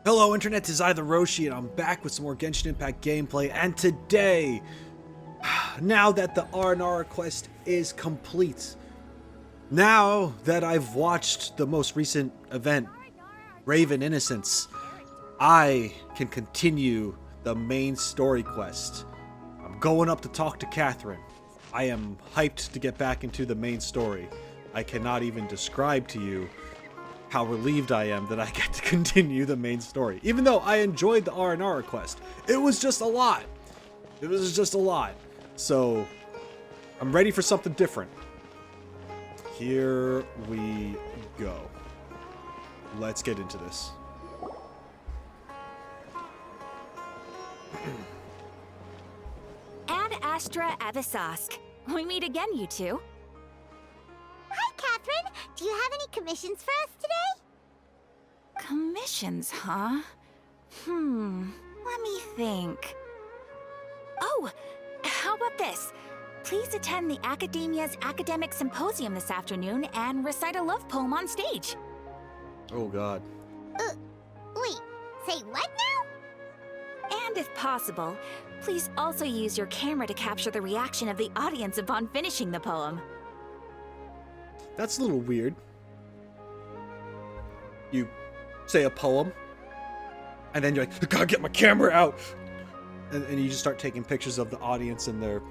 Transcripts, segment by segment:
Hello Internet, this is TheRoschi and I'm back with some more Genshin Impact gameplay, and today, now that the R&R quest is complete, now that I've watched the most recent event, Raven Innocence, I can continue the main story quest. I'm going up to talk to Catherine. I am hyped to get back into the main story. I cannot even describe to you how relieved I am that I get to continue the main story. Even though I enjoyed the R&R quest, it was just a lot. It was just a lot. So, I'm ready for something different. Here we go. Let's get into this. Ad Astra Avisask. We meet again, you two. Hi, Catherine. Do you have any commissions for us today? Commissions, huh? Let me think. Oh, how about this? Please attend the Akademiya's academic symposium this afternoon and recite a love poem on stage. Oh god. Wait, say what now? And if possible, please also use your camera to capture the reaction of the audience upon finishing the poem. That's a little weird. You say a poem, and then you're like, I gotta get my camera out! And you just start taking pictures of the audience and their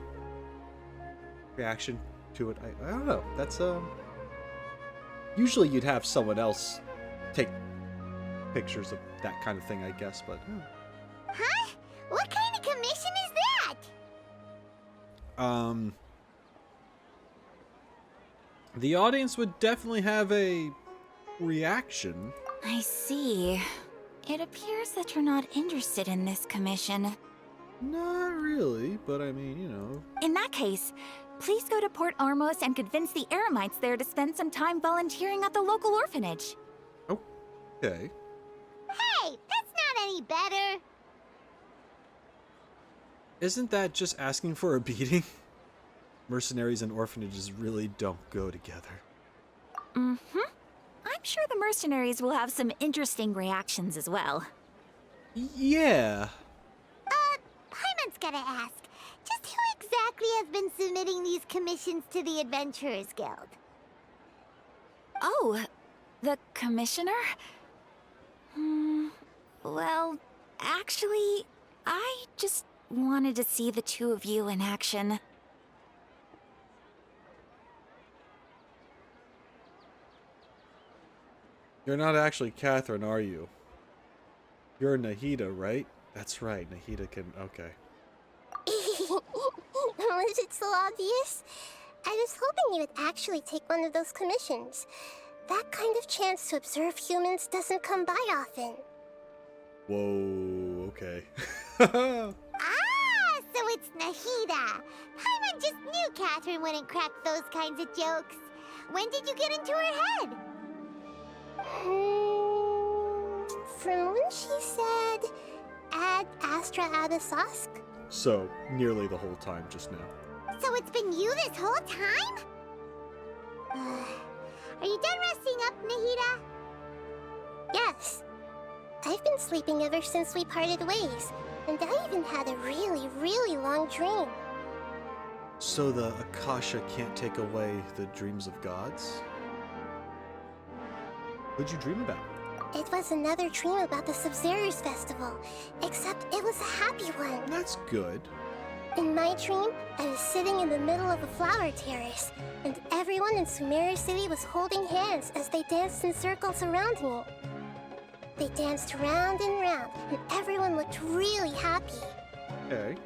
reaction to it. I don't know. That's, usually you'd have someone else take pictures of that kind of thing, I guess, but... Huh? What kind of commission is that? The audience would definitely have a reaction. I see. It appears that you're not interested in this commission. Not really, but I mean, you know. In that case, please go to Port Armos and convince the Eremites there to spend some time volunteering at the local orphanage. Okay. Hey, that's not any better. Isn't that just asking for a beating? Mercenaries and orphanages really don't go together. I'm sure the mercenaries will have some interesting reactions as well. Yeah. Paimon's gotta ask, just who exactly has been submitting these commissions to the Adventurers Guild? Oh, the commissioner? Well, actually, I just wanted to see the two of you in action. You're not actually Catherine, are you? You're Nahida, right? That's right, Nahida can... okay. Was it so obvious? I was hoping you would actually take one of those commissions. That kind of chance to observe humans doesn't come by often. Whoa, okay. Ah, so it's Nahida. Paimon just knew Catherine wouldn't crack those kinds of jokes. When did you get into her head? From when she said, Ad Astra Abisask? So, nearly the whole time just now. So it's been you this whole time? Are you done resting up, Nahida? Yes. I've been sleeping ever since we parted ways, and I even had a really, really long dream. So the Akasha can't take away the dreams of gods? What'd you dream about? It was another dream about the Sub-Zero's festival, except it was a happy one. That's good. In my dream, I was sitting in the middle of a flower terrace, and everyone in Sumeru City was holding hands as they danced in circles around me. They danced round and round, and everyone looked really happy. Okay.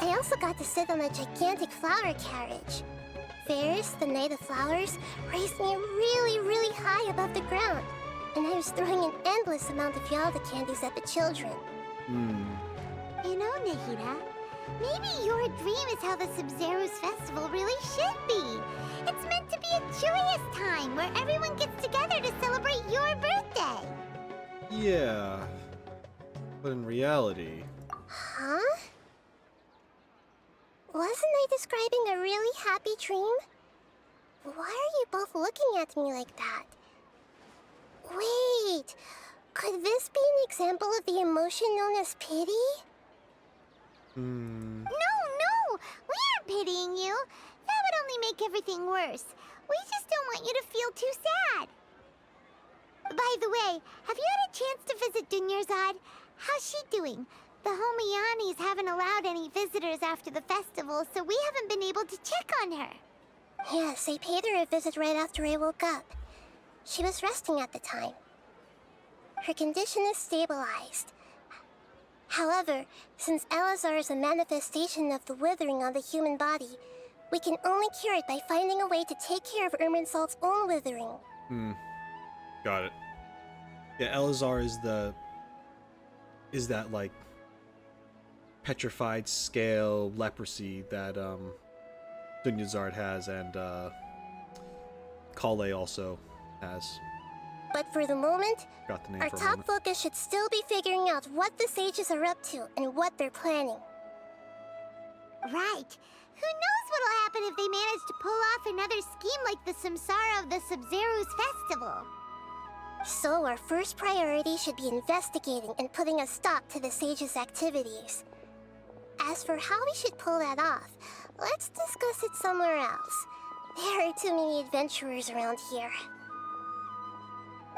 I also got to sit on a gigantic flower carriage. Fairs, the night of flowers, raised me really, really high above the ground, and I was throwing an endless amount of Yalda candies at the children. You know, Nahida, maybe your dream is how the Sub-Zero's festival really should be. It's meant to be a joyous time where everyone gets together to celebrate your birthday. Yeah. But in reality... Huh? Wasn't I describing a really happy dream? Why are you both looking at me like that? Wait, Could this be an example of the emotion known as pity? No, we aren't pitying you. That would only make everything worse. We just don't want you to feel too sad. By the way, have you had a chance to visit Dunyarzad? How's she doing? The Homiyanis haven't allowed any visitors after the festival, so we haven't been able to check on her. Yes, I paid her a visit right after I woke up. She was resting at the time. Her condition is stabilized. However, since Elazar is a manifestation of the withering on the human body, we can only cure it by finding a way to take care of Irminsul's own withering. Got it. Yeah, Elazar is that like petrified scale leprosy that Dunyarzad has and Kale also has. But for the moment, Got the name our for a top moment. focus should still be figuring out what the sages are up to and what they're planning. Right. Who knows what'll happen if they manage to pull off another scheme like the Samsara of the Sub-Zero's festival. So our first priority should be investigating and putting a stop to the sages' activities. As for how we should pull that off, let's discuss it somewhere else. There are too many adventurers around here.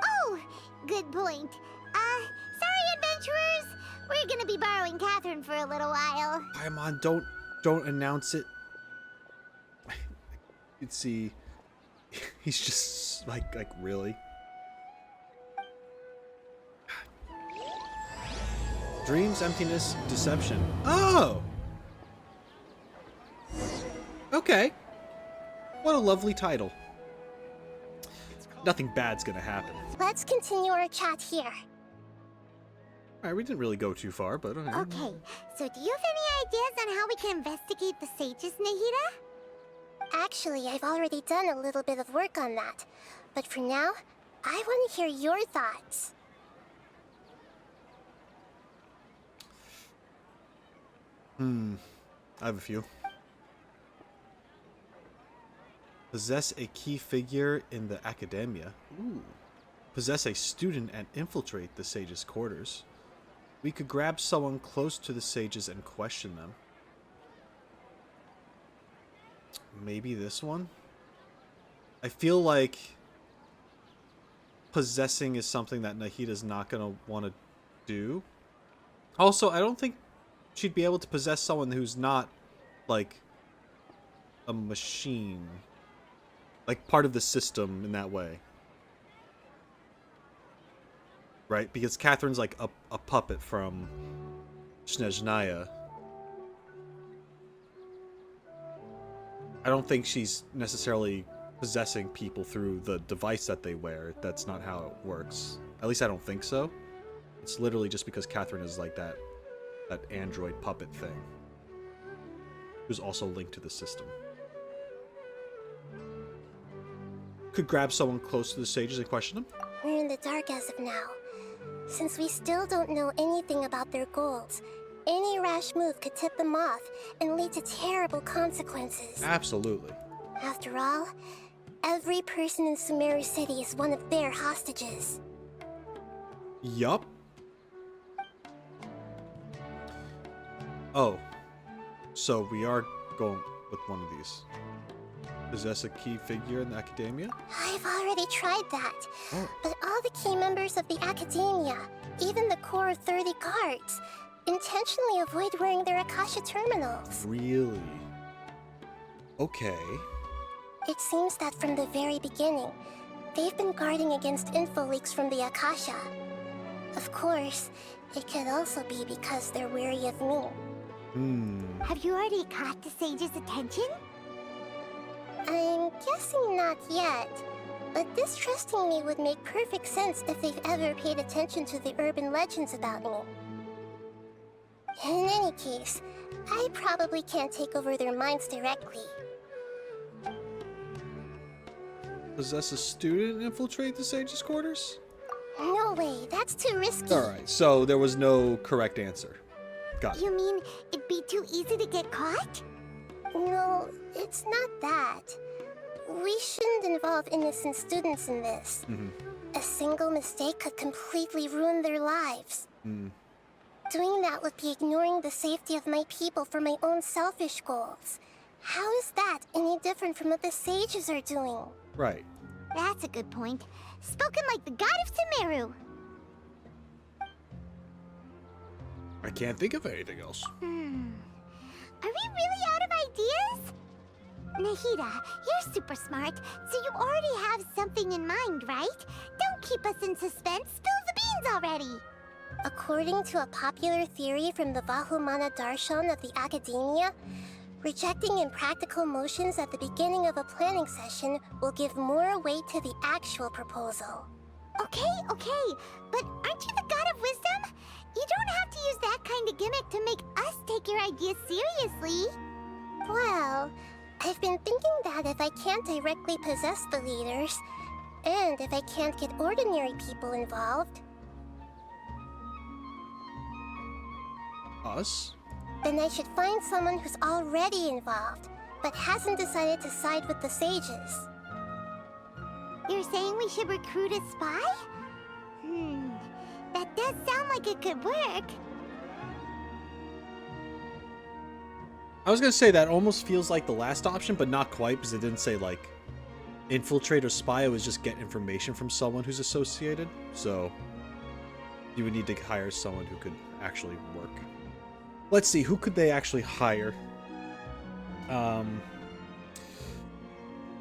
Oh, good point. Sorry, adventurers. We're gonna be borrowing Catherine for a little while. Paimon, don't announce it. You'd see, he's just like really. Dreams, emptiness, deception. Oh! Okay. What a lovely title. Nothing bad's gonna happen. Let's continue our chat here. Alright, we didn't really go too far, but okay. Okay, so do you have any ideas on how we can investigate the sages, Nahida? Actually, I've already done a little bit of work on that. But for now, I want to hear your thoughts. I have a few. Possess a key figure in the Akademiya. Ooh. Possess a student and infiltrate the sage's quarters. We could grab someone close to the sages and question them. Maybe this one? I feel like possessing is something that Nahida's not going to want to do. Also, I don't think she'd be able to possess someone who's not, like, a machine. Like, part of the system in that way. Right? Because Catherine's like a puppet from Snezhnaya. I don't think she's necessarily possessing people through the device that they wear. That's not how it works. At least I don't think so. It's literally just because Catherine is like that android puppet thing. Who's also linked to the system. Could grab someone close to the sages and question them. We're in the dark as of now. Since we still don't know anything about their goals, any rash move could tip them off and lead to terrible consequences. Absolutely. After all, every person in Sumeru City is one of their hostages. Yup. Oh. So we are going with one of these. Possess a key figure in the Akademiya? I've already tried that. Oh. But all the key members of the Akademiya, even the core of 30 guards, intentionally avoid wearing their Akasha terminals. Really? Okay. It seems that from the very beginning, they've been guarding against info leaks from the Akasha. Of course, it could also be because they're wary of me. Have you already caught the sage's attention? I'm guessing not yet, but distrusting me would make perfect sense if they've ever paid attention to the urban legends about me. In any case, I probably can't take over their minds directly. Possess a student and infiltrate the sage's quarters? No way, that's too risky. Alright, so there was no correct answer. Got it. You mean it'd be too easy to get caught? No, it's not that. We shouldn't involve innocent students in this. A single mistake could completely ruin their lives. Doing that would be ignoring the safety of my people for my own selfish goals. How is that any different from what the sages are doing? Right. That's a good point. Spoken like the god of Sumeru. I can't think of anything else. Are we really out of ideas? Nahida, you're super smart, so you already have something in mind, right? Don't keep us in suspense. Spill the beans already. According to a popular theory from the Vahumana Darshan of the Akademiya, rejecting impractical motions at the beginning of a planning session will give more weight to the actual proposal. Okay, but aren't you the god of wisdom? You don't have to use that kind of gimmick to make us take your ideas seriously. Well, I've been thinking that if I can't directly possess the leaders, and if I can't get ordinary people involved, Us? then I should find someone who's already involved, but hasn't decided to side with the sages. You're saying we should recruit a spy? That does sound like it could work. I was gonna say that almost feels like the last option, but not quite, because it didn't say, like, infiltrate or spy. It was just get information from someone who's associated. So, you would need to hire someone who could actually work. Let's see, who could they actually hire? Well,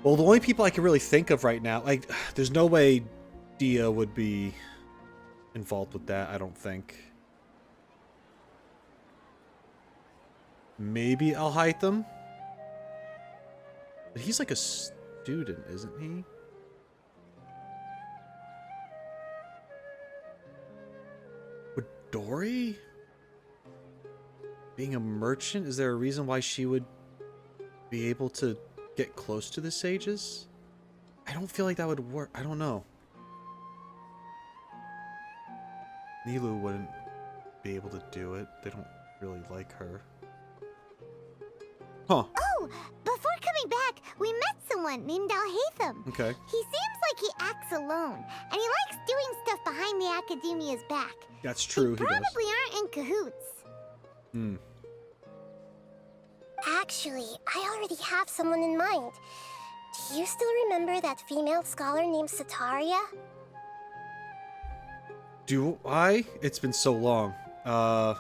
the only people I can really think of right now, like, there's no way Dia would be involved with that, I don't think. Maybe I'll hide them. But he's like a student, isn't he? Would Dory? Being a merchant, is there a reason why she would be able to get close to the sages? I don't feel like that would work. I don't know. Nilou wouldn't be able to do it. They don't really like her. Huh. Oh, before coming back, we met someone named Alhaitham. Okay. He seems like he acts alone, and he likes doing stuff behind the Akademiya's back. That's true, he Probably does. aren't in cahoots. Actually, I already have someone in mind. Do you still remember that female scholar named Setaria? Do I? It's been so long. Setaria.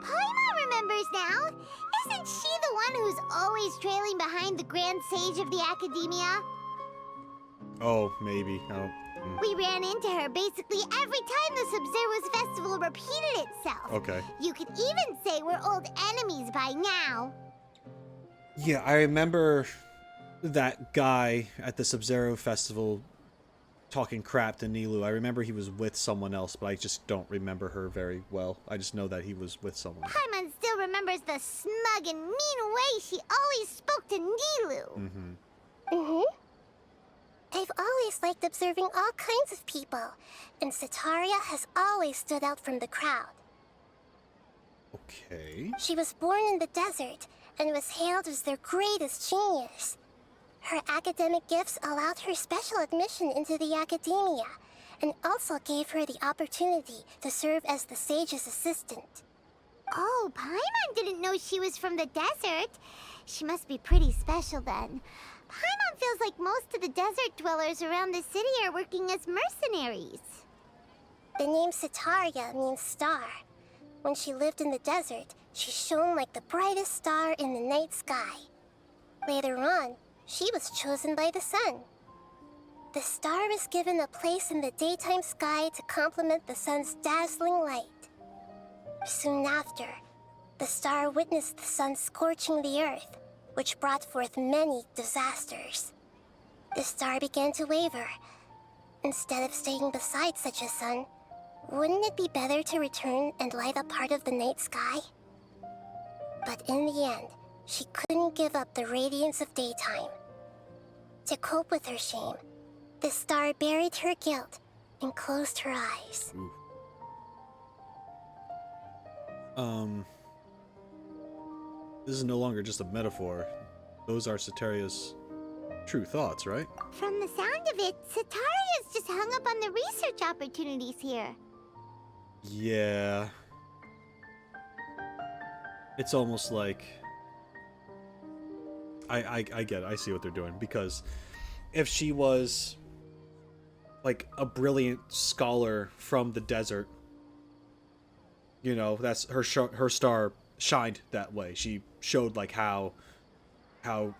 Paimon remembers now. Isn't she the one who's always trailing behind the Grand Sage of the Akademiya? Oh, maybe. I don't... We ran into her basically every time the Sub-Zero's festival repeated itself. Okay. You could even say we're old enemies by now. Yeah, I remember that guy at the Sub-Zero festival talking crap to Nilou. I remember he was with someone else, but I just don't remember her very well. I just know that he was with someone. Paimon still remembers the smug and mean way she always spoke to Nilou. I've always liked observing all kinds of people, and Setaria has always stood out from the crowd. Okay. She was born in the desert and was hailed as their greatest genius. Her academic gifts allowed her special admission into the Akademiya, and also gave her the opportunity to serve as the sage's assistant. Oh, Paimon didn't know she was from the desert. She must be pretty special then. Paimon feels like most of the desert dwellers around the city are working as mercenaries. The name Setaria means star. When she lived in the desert, she shone like the brightest star in the night sky. Later on, she was chosen by the sun. The star was given a place in the daytime sky to complement the sun's dazzling light. Soon after, the star witnessed the sun scorching the earth, which brought forth many disasters. The star began to waver. Instead of staying beside such a sun, wouldn't it be better to return and light up part of the night sky? But in the end, she couldn't give up the radiance of daytime. To cope with her shame, the star buried her guilt and closed her eyes. This is no longer just a metaphor. Those are Setaria's True thoughts, right? From the sound of it, Setaria's just hung up on the research opportunities here. Yeah. It's almost like... I get it. I see what they're doing. Because if she was like a brilliant scholar from the desert, you know, that's her star shined that way. She showed like how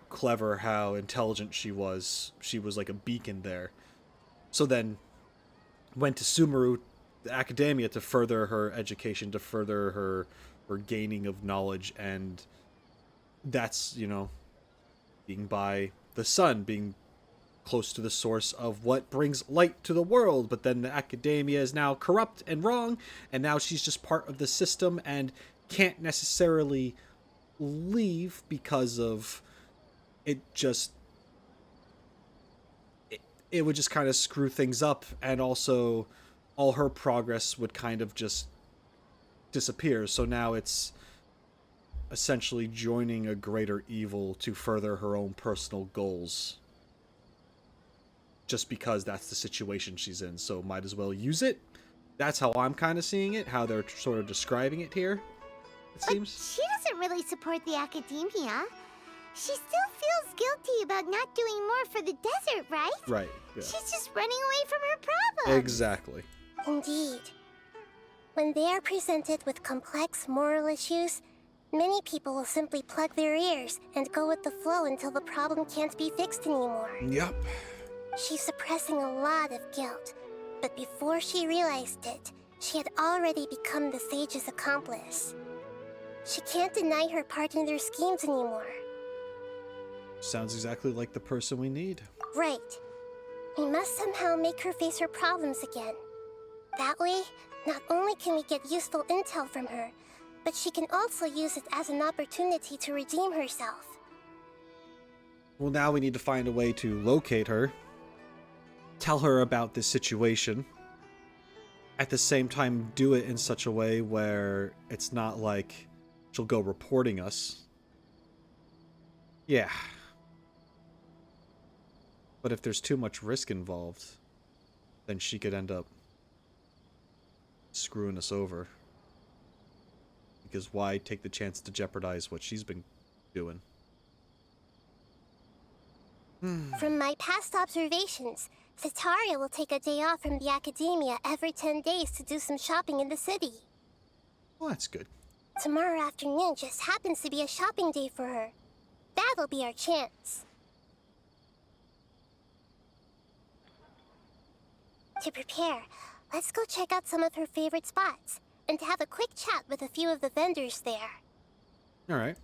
clever, how intelligent she was. She was like a beacon there. So then went to Sumeru, the Akademiya, to further her education, to further her gaining of knowledge, and that's, you know, being by the sun, being close to the source of what brings light to the world. But then the Akademiya is now corrupt and wrong, and now she's just part of the system and can't necessarily leave because of it. Just it would just kind of screw things up, and also all her progress would kind of just disappear. So now it's essentially joining a greater evil to further her own personal goals, just because that's the situation she's in. So might as well use it. That's how I'm kind of seeing it, how they're sort of describing it here, it seems. But she doesn't really support the Akademiya. She still feels guilty about not doing more for the desert, right? Right, yeah. She's just running away from her problems. Exactly. Indeed. When they are presented with complex moral issues, many people will simply plug their ears and go with the flow until the problem can't be fixed anymore. Yep. She's suppressing a lot of guilt, but before she realized it, she had already become the sage's accomplice. She can't deny her part in their schemes anymore. Sounds exactly like the person we need. Right. We must somehow make her face her problems again. That way, not only can we get useful intel from her, but she can also use it as an opportunity to redeem herself. Well, now we need to find a way to locate her, tell her about this situation, at the same time do it in such a way where it's not like she'll go reporting us. Yeah. But if there's too much risk involved, then she could end up screwing us over. Because why take the chance to jeopardize what she's been doing? From my past observations, Setaria will take a day off from the Akademiya every 10 days to do some shopping in the city. Well, that's good. Tomorrow afternoon just happens to be a shopping day for her. That'll be our chance. To prepare, let's go check out some of her favorite spots, and have a quick chat with a few of the vendors there. Alright.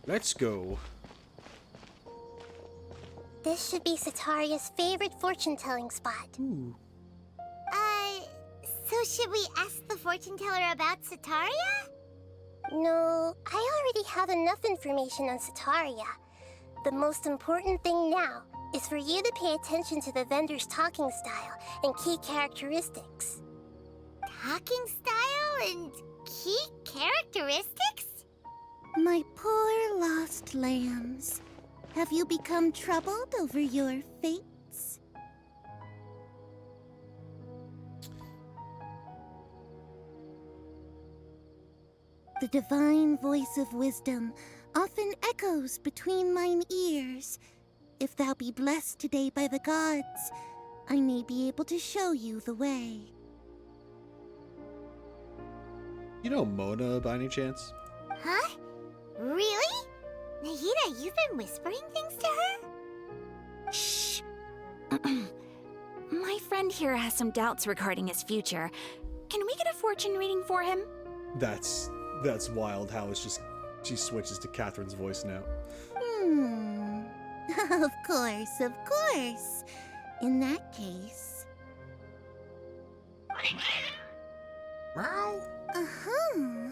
Let's go. This should be Setaria's favorite fortune-telling spot. Ooh. So should we ask the fortune teller about Setaria? No, I already have enough information on Setaria. The most important thing now is for you to pay attention to the vendor's talking style and key characteristics. Talking style and key characteristics? My poor lost lambs. Have you become troubled over your fates? The divine voice of wisdom often echoes between mine ears. If thou be blessed today by the gods, I may be able to show you the way. You know Mona by any chance? Huh? Really? Nahida, you've been whispering things to her? Shh. My friend here has some doubts regarding his future. Can we get a fortune reading for him? That's wild how it's just she switches to Catherine's voice now. Of course, of course. In that case... Meow. Uh-huh.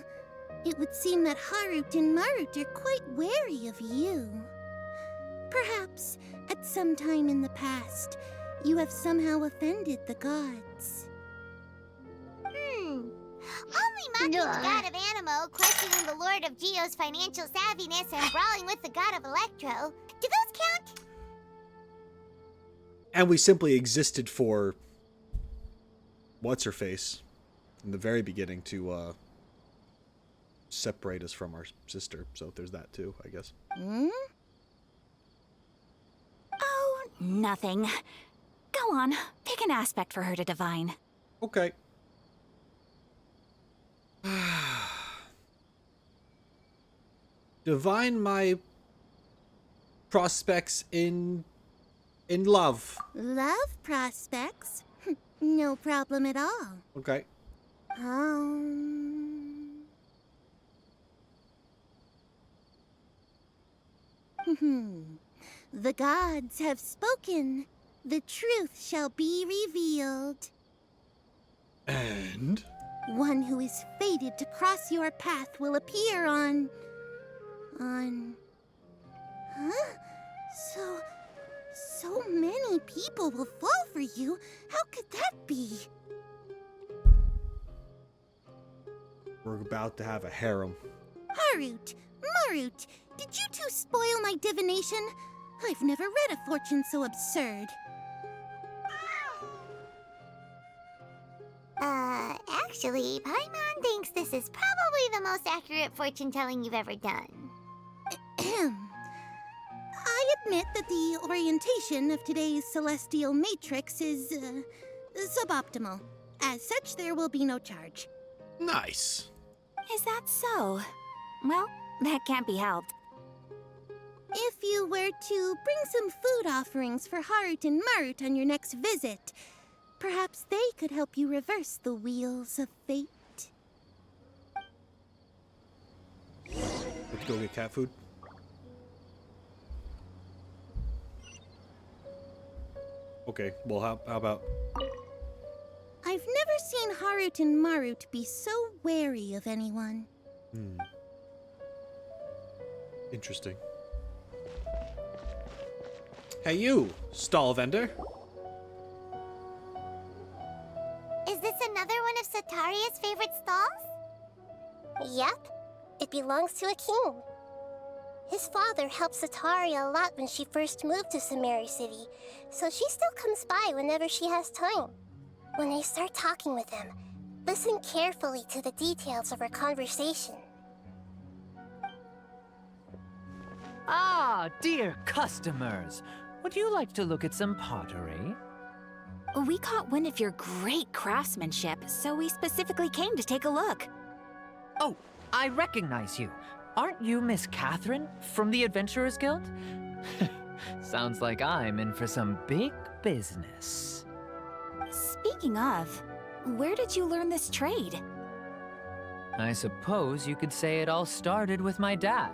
It would seem that Harut and Marut are quite wary of you. Perhaps, at some time in the past, you have somehow offended the gods. Only mocking the god of Animo, questioning the lord of Geo's financial savviness, and brawling with the god of Electro. Do those count? And we simply existed for what's-her-face in the very beginning to separate us from our sister. So there's that too, I guess. Hmm? Oh, nothing. Go on, pick an aspect for her to divine. Okay. Divine my prospects in love. Love prospects? No problem at all. Okay. The gods have spoken. The truth shall be revealed. And One who is fated to cross your path will appear on... Huh? So many people will fall for you. How could that be? we're about to have a harem. Harut, Marut, did you two spoil my divination? I've never read a fortune so absurd. Actually, Paimon thinks this is probably the most accurate fortune-telling you've ever done. I admit that the orientation of today's celestial matrix is suboptimal. As such, there will be no charge. Nice. Is that so? Well, that can't be helped. If you were to bring some food offerings for Harut and Marut on your next visit, perhaps they could help you reverse the wheels of fate. Let's go get cat food. Okay, well, how about... I've never seen Harut and Marut be so wary of anyone. Interesting. Hey, you, stall vendor. Is this another one of Setaria's favorite stalls? Yep. It belongs to a king. His father helped Setaria a lot when she first moved to Sumeru City, so she still comes by whenever she has time. When I start talking with him, listen carefully to the details of our conversation. Ah, dear customers. Would you like to look at some pottery? We caught wind of your great craftsmanship, so we specifically came to take a look. Oh, I recognize you. Aren't you Miss Catherine from the Adventurers Guild? Sounds like I'm in for some big business. Speaking of, where did you learn this trade? I suppose you could say it all started with my dad.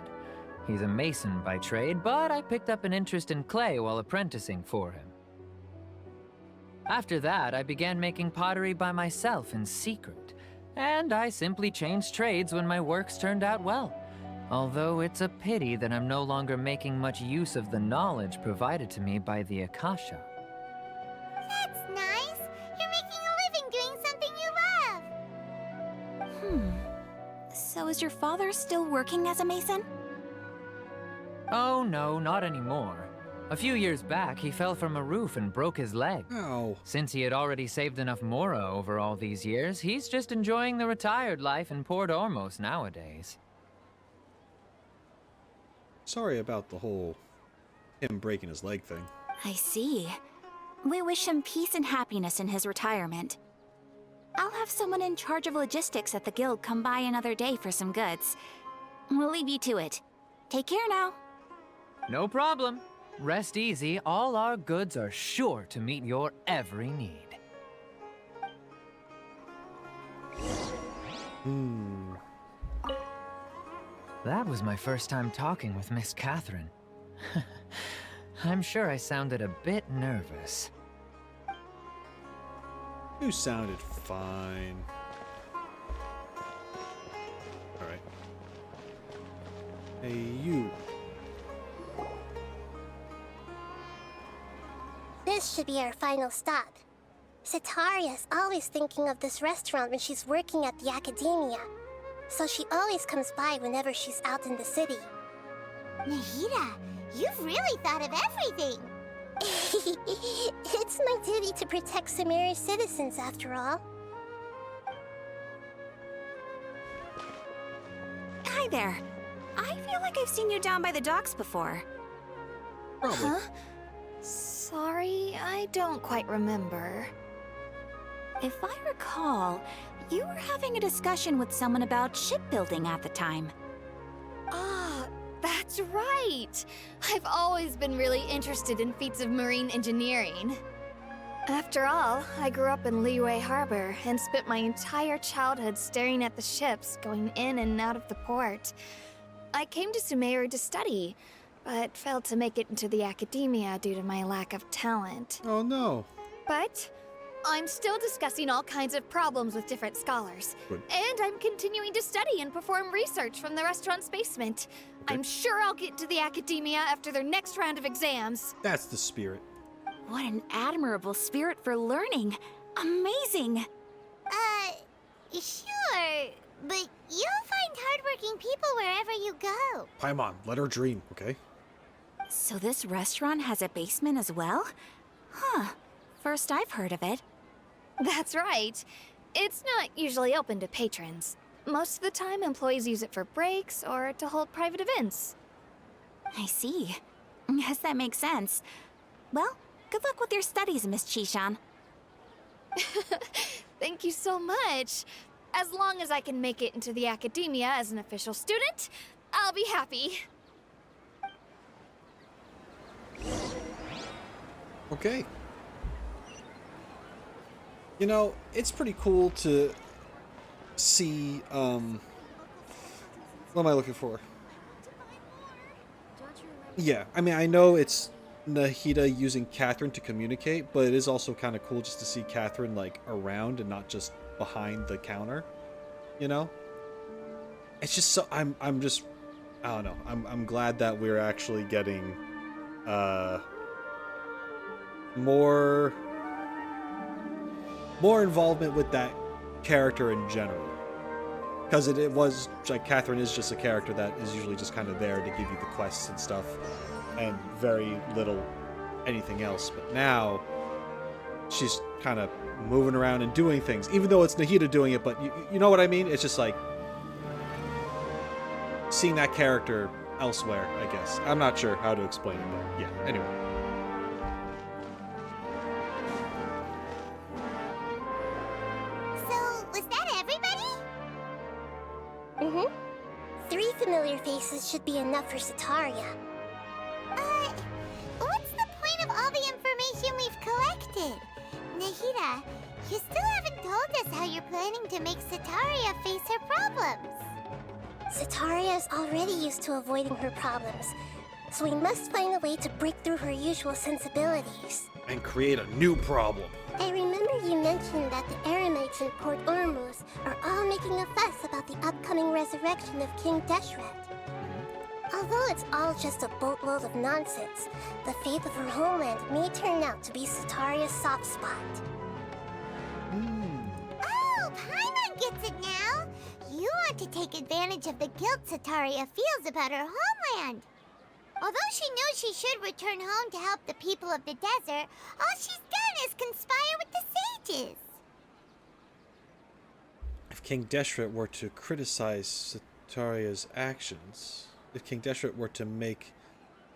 He's a mason by trade, but I picked up an interest in clay while apprenticing for him. After that, I began making pottery by myself in secret, and I simply changed trades when my works turned out well. Although it's a pity that I'm no longer making much use of the knowledge provided to me by the Akasha. That's nice. You're making a living doing something you love. So is your father still working as a mason? Oh no, not anymore. A few years back, he fell from a roof and broke his leg. Oh. Since he had already saved enough mora over all these years, he's just enjoying the retired life in Port Ormos nowadays. Sorry about the whole him breaking his leg thing. I see. We wish him peace and happiness in his retirement. I'll have someone in charge of logistics at the guild come by another day for some goods. We'll leave you to it. Take care now. No problem. Rest easy, all our goods are sure to meet your every need. That was my first time talking with Miss Catherine. I'm sure I sounded a bit nervous. You sounded fine. Alright. Hey, you. This should be our final stop. Setaria's always thinking of this restaurant when she's working at the Akademiya, so she always comes by whenever she's out in the city. Nahida, you've really thought of everything! It's my duty to protect Sumeru's citizens, after all. Hi there. I feel like I've seen you down by the docks before. Probably. Huh? Sorry, I don't quite remember. If I recall, you were having a discussion with someone about shipbuilding at the time. Ah, that's right! I've always been really interested in feats of marine engineering. After all, I grew up in Liyue Harbor and spent my entire childhood staring at the ships going in and out of the port. I came to Sumeru to study, but failed to make it into the Akademiya due to my lack of talent. Oh no. But I'm still discussing all kinds of problems with different scholars. Good. And I'm continuing to study and perform research from the restaurant's basement. Okay. I'm sure I'll get to the Akademiya after their next round of exams. That's the spirit. What an admirable spirit for learning. Amazing. Sure, but you'll find hardworking people wherever you go. Paimon, let her dream, okay? So this restaurant has a basement as well? Huh. First I've heard of it. That's right. It's not usually open to patrons. Most of the time, employees use it for breaks or to hold private events. I see. Yes, that makes sense. Well, good luck with your studies, Miss Chishan. Thank you so much. As long as I can make it into the Akademiya as an official student, I'll be happy. Okay. You know, it's pretty cool to see, what am I looking for? Yeah, I mean, I know it's Nahida using Catherine to communicate, but it is also kind of cool just to see Catherine, like, around and not just behind the counter, you know? It's just so, I'm just, I don't know, I'm glad that we're actually getting, more involvement with that character in general. Because it was, like, Catherine is just a character that is usually just kind of there to give you the quests and stuff, and very little anything else. But now, she's kind of moving around and doing things, even though it's Nahida doing it, but you know what I mean? It's just like, seeing that character elsewhere, I guess. I'm not sure how to explain it, but yeah, anyway. Three familiar faces should be enough for Setaria. What's the point of all the information we've collected? Nahida, you still haven't told us how you're planning to make Setaria face her problems. Setaria is already used to avoiding her problems, so we must find a way to break through her usual sensibilities. And create a new problem. I remember you mentioned that the Eremites in Port Ormuz are all making a fuss about the upcoming resurrection of King Deshret. Although it's all just a boatload of nonsense, the fate of her homeland may turn out to be Setaria's soft spot. Oh, Paimon gets it now! You want to take advantage of the guilt Setaria feels about her homeland. Although she knows she should return home to help the people of the desert, all she's done is conspire with the sages. If King Deshret were to criticize Setaria's actions, if King Deshret were to make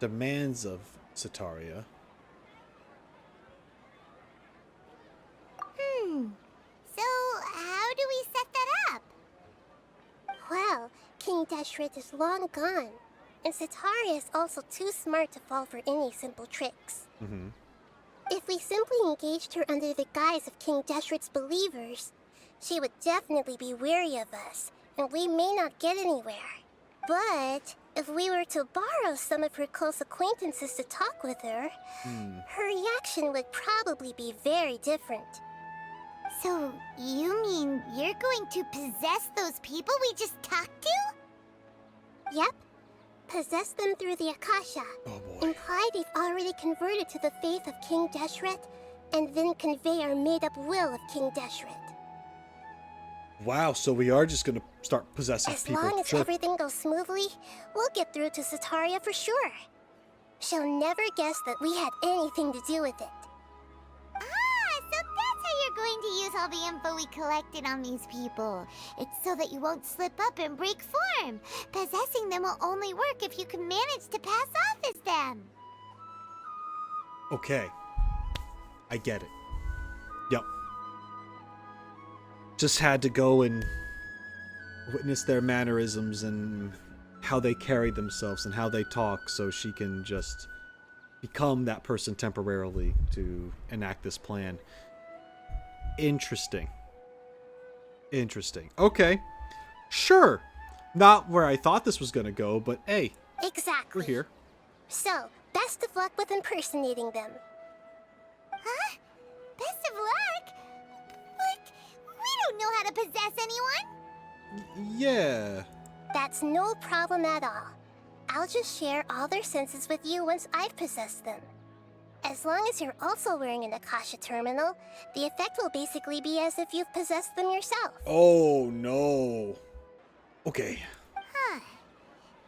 demands of Setaria... So, how do we set that up? Well, King Deshret is long gone, and Setaria is also too smart to fall for any simple tricks. If we simply engaged her under the guise of King Deshret's believers, she would definitely be wary of us, and we may not get anywhere. But if we were to borrow some of her close acquaintances to talk with her, her reaction would probably be very different. So, you mean you're going to possess those people we just talked to? Yep. Possess them through the Akasha. Oh boy. Imply they've already converted to the faith of King Deshret, and then convey our made-up will of King Deshret. Wow, so we are just gonna start possessing As people. long as Sure. everything goes smoothly, we'll get through to Setaria for sure. She'll never guess that we had anything to do with it. Ah, so that's how you're going to use all the info we collected on these people. It's so that you won't slip up and break form. Possessing them will only work if you can manage to pass off as them. Okay. I get it. Yep. Just had to go and witness their mannerisms and how they carry themselves and how they talk so she can just become that person temporarily to enact this plan. Interesting. Interesting. Okay. Sure. Not where I thought this was going to go, but hey, Exactly. we're here. So, best of luck with impersonating them. Huh? Best of luck? But we don't know how to possess anyone. Yeah. That's no problem at all. I'll just share all their senses with you once I've possessed them. As long as you're also wearing an Akasha terminal, the effect will basically be as if you've possessed them yourself. Oh, no. Okay. Huh.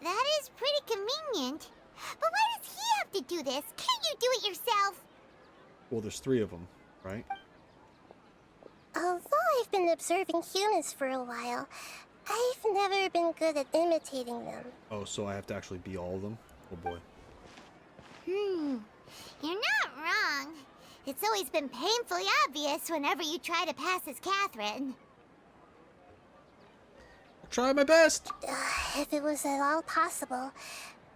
That is pretty convenient. But why does he have to do this? Can't you do it yourself? Well, there's 3 of them, right? Although I've been observing humans for a while, I've never been good at imitating them. Oh, so I have to actually be all of them? Oh, boy. You're not wrong. It's always been painfully obvious whenever you try to pass as Catherine. I'll try my best. If it was at all possible,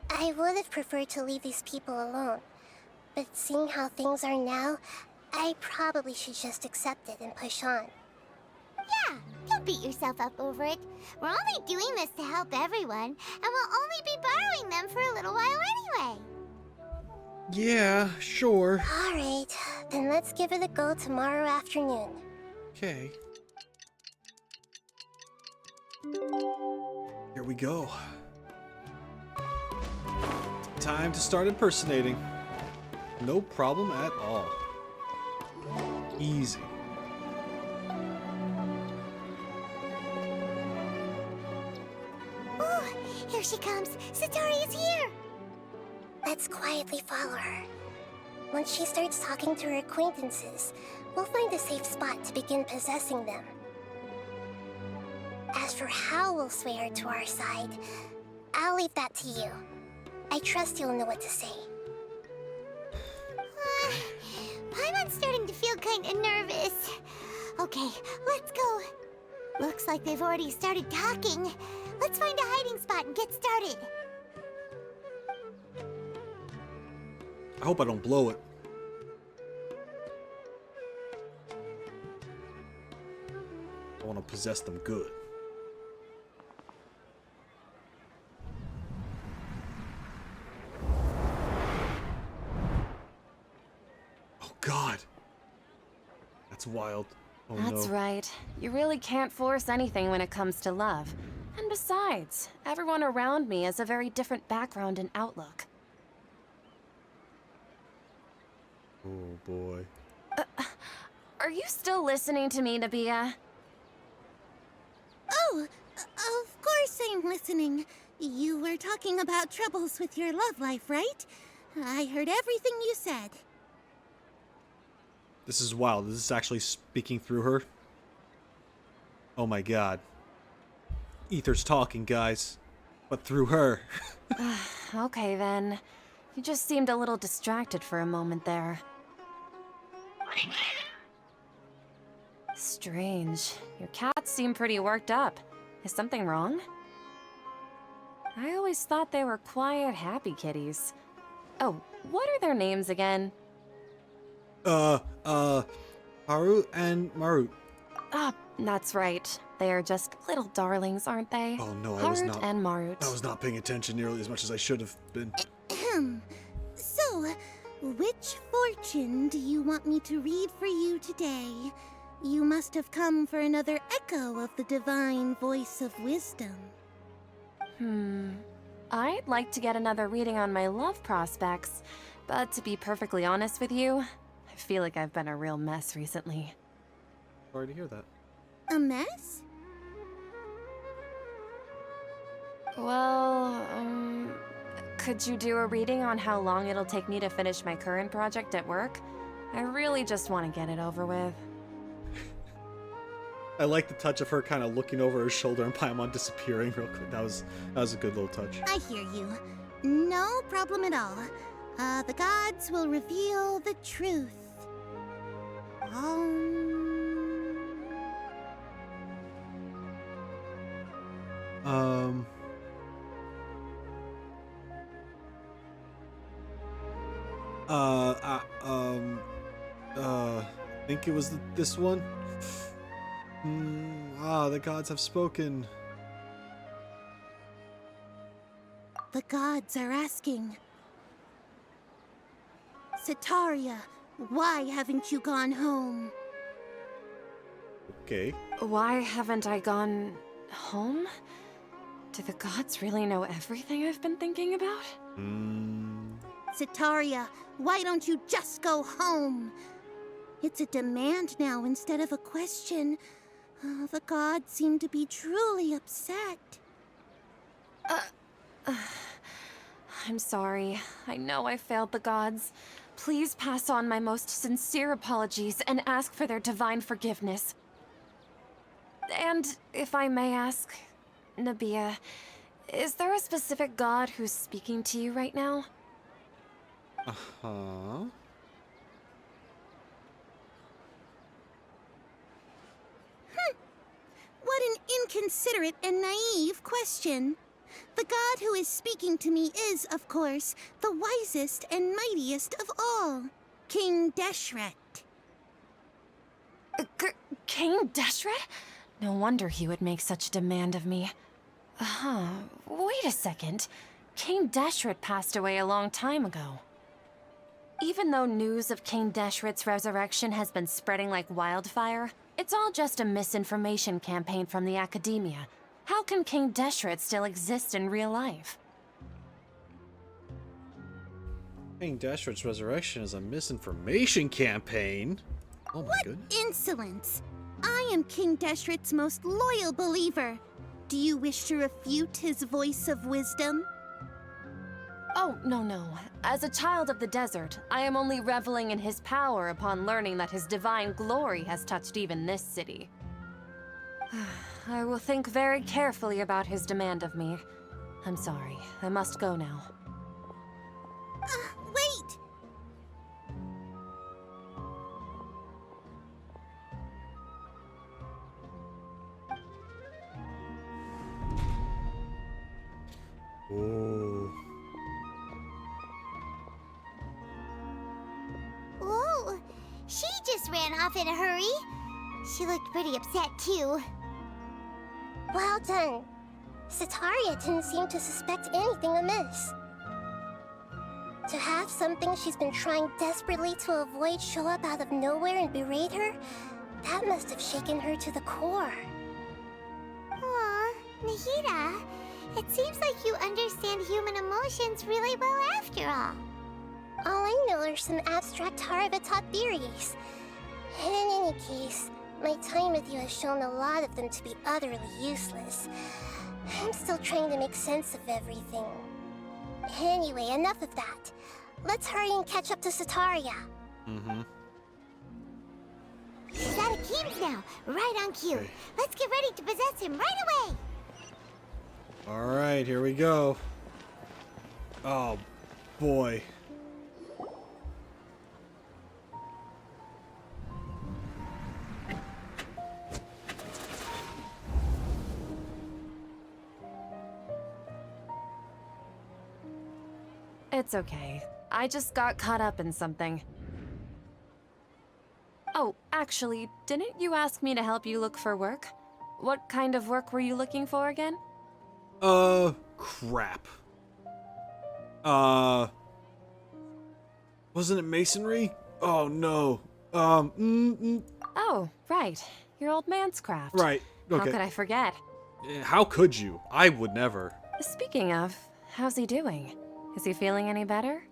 I would have preferred to leave these people alone. But seeing how things are now, I probably should just accept it and push on. Yeah, don't beat yourself up over it. We're only doing this to help everyone, and we'll only be borrowing them for a little while anyway. Yeah, sure. Alright, then let's give it a go tomorrow afternoon. Okay. Here we go. Time to start impersonating. No problem at all. Easy. Ooh, here she comes. Setaria's here. Let's quietly follow her. Once she starts talking to her acquaintances, we'll find a safe spot to begin possessing them. As for how we'll sway her to our side, I'll leave that to you. I trust you'll know what to say. Paimon's starting to feel kind of nervous. Okay, let's go. Looks like they've already started talking. Let's find a hiding spot and get started. I hope I don't blow it. I want to possess them good. Oh God. That's wild. Oh That's no. right. You really can't force anything when it comes to love. And besides, everyone around me has a very different background and outlook. Oh boy. Are you still listening to me, Nahida? Oh, of course I'm listening. You were talking about troubles with your love life, right? I heard everything you said. This is wild. Is this actually speaking through her? Oh my God. Ether's talking, guys. But through her. Okay then. You just seemed a little distracted for a moment there. Strange. Your cats seem pretty worked up. Is something wrong? I always thought they were quiet, happy kitties. Oh, what are their names again? Aru and Maru. Ah, that's right. They are just little darlings, aren't they? Oh no, I was Harut not. and Marut. I was not paying attention nearly as much as I should have been. So, which fortune do you want me to read for you today? You must have come for another echo of the divine voice of wisdom. I'd like to get another reading on my love prospects, but to be perfectly honest with you, I feel like I've been a real mess recently. Sorry to hear that. A mess? Well, could you do a reading on how long it'll take me to finish my current project at work? I really just want to get it over with. I like the touch of her kind of looking over her shoulder and Paimon disappearing real quick. That was a good little touch. I hear you. No problem at all. The gods will reveal the truth. I think it was this one. The gods have spoken. The gods are asking. Setaria, why haven't you gone home? Okay. Why haven't I gone home? Do the gods really know everything I've been thinking about? Setaria, why don't you just go home? It's a demand now instead of a question. The gods seem to be truly upset. I'm sorry. I know I failed the gods. Please pass on my most sincere apologies and ask for their divine forgiveness. And if I may ask, Nabia, is there a specific god who's speaking to you right now? Uh-huh. What an inconsiderate and naive question. The god who is speaking to me is, of course, the wisest and mightiest of all, King Deshret. King Deshret? No wonder he would make such a demand of me. Wait a second. King Deshret passed away a long time ago. Even though news of King Deshret's resurrection has been spreading like wildfire, it's all just a misinformation campaign from the Akademiya. How can King Deshret still exist in real life? King Deshret's resurrection is a misinformation campaign. Oh my goodness. Insolence! I am King Deshret's most loyal believer. Do you wish to refute his voice of wisdom? Oh, no. As a child of the desert, I am only reveling in his power upon learning that his divine glory has touched even this city. I will think very carefully about his demand of me. I'm sorry. I must go now. Wait! Oh. Whoa! She just ran off in a hurry. She looked pretty upset, too. Well done. Setaria didn't seem to suspect anything amiss. To have something she's been trying desperately to avoid show up out of nowhere and berate her, that must have shaken her to the core. Aw, Nahida, it seems like you understand human emotions really well after all. All I know are some abstract Haravitot theories. In any case, my time with you has shown a lot of them to be utterly useless. I'm still trying to make sense of everything. Anyway, enough of that. Let's hurry and catch up to Setaria. He's out of Keem's now, right on cue. Okay. Let's get ready to possess him right away. Alright, here we go. Oh, boy. It's okay. I just got caught up in something. Oh, actually, didn't you ask me to help you look for work? What kind of work were you looking for again? Crap. Wasn't it masonry? Oh, no. Oh, right. Your old man's craft. Right. How Okay. could I forget? How could you? I would never. Speaking of, how's he doing? Is he feeling any better?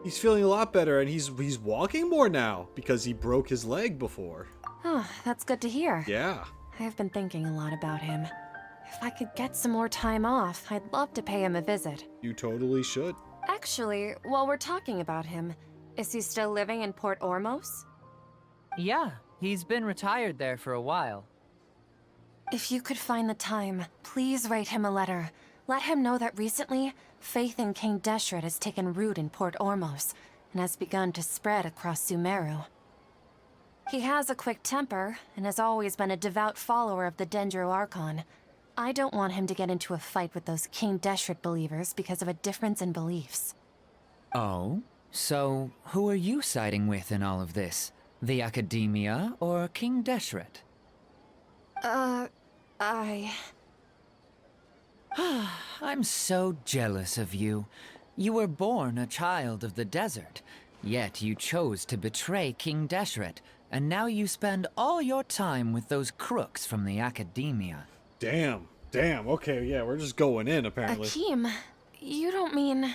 He's feeling a lot better, and he's walking more now because he broke his leg before. Oh, that's good to hear. Yeah. I've been thinking a lot about him. If I could get some more time off, I'd love to pay him a visit. You totally should. Actually, while we're talking about him, is he still living in Port Ormos? Yeah, he's been retired there for a while. If you could find the time, please write him a letter. Let him know that recently, faith in King Deshret has taken root in Port Ormos and has begun to spread across Sumeru. He has a quick temper and has always been a devout follower of the Dendro Archon. I don't want him to get into a fight with those King Deshret believers because of a difference in beliefs. Oh? So, who are you siding with in all of this? The Akademiya or King Deshret? I'm so jealous of you. You were born a child of the desert, yet you chose to betray King Deshret, and now you spend all your time with those crooks from the Akademiya. Damn. Okay, yeah, we're just going in, apparently. Akeem, you don't mean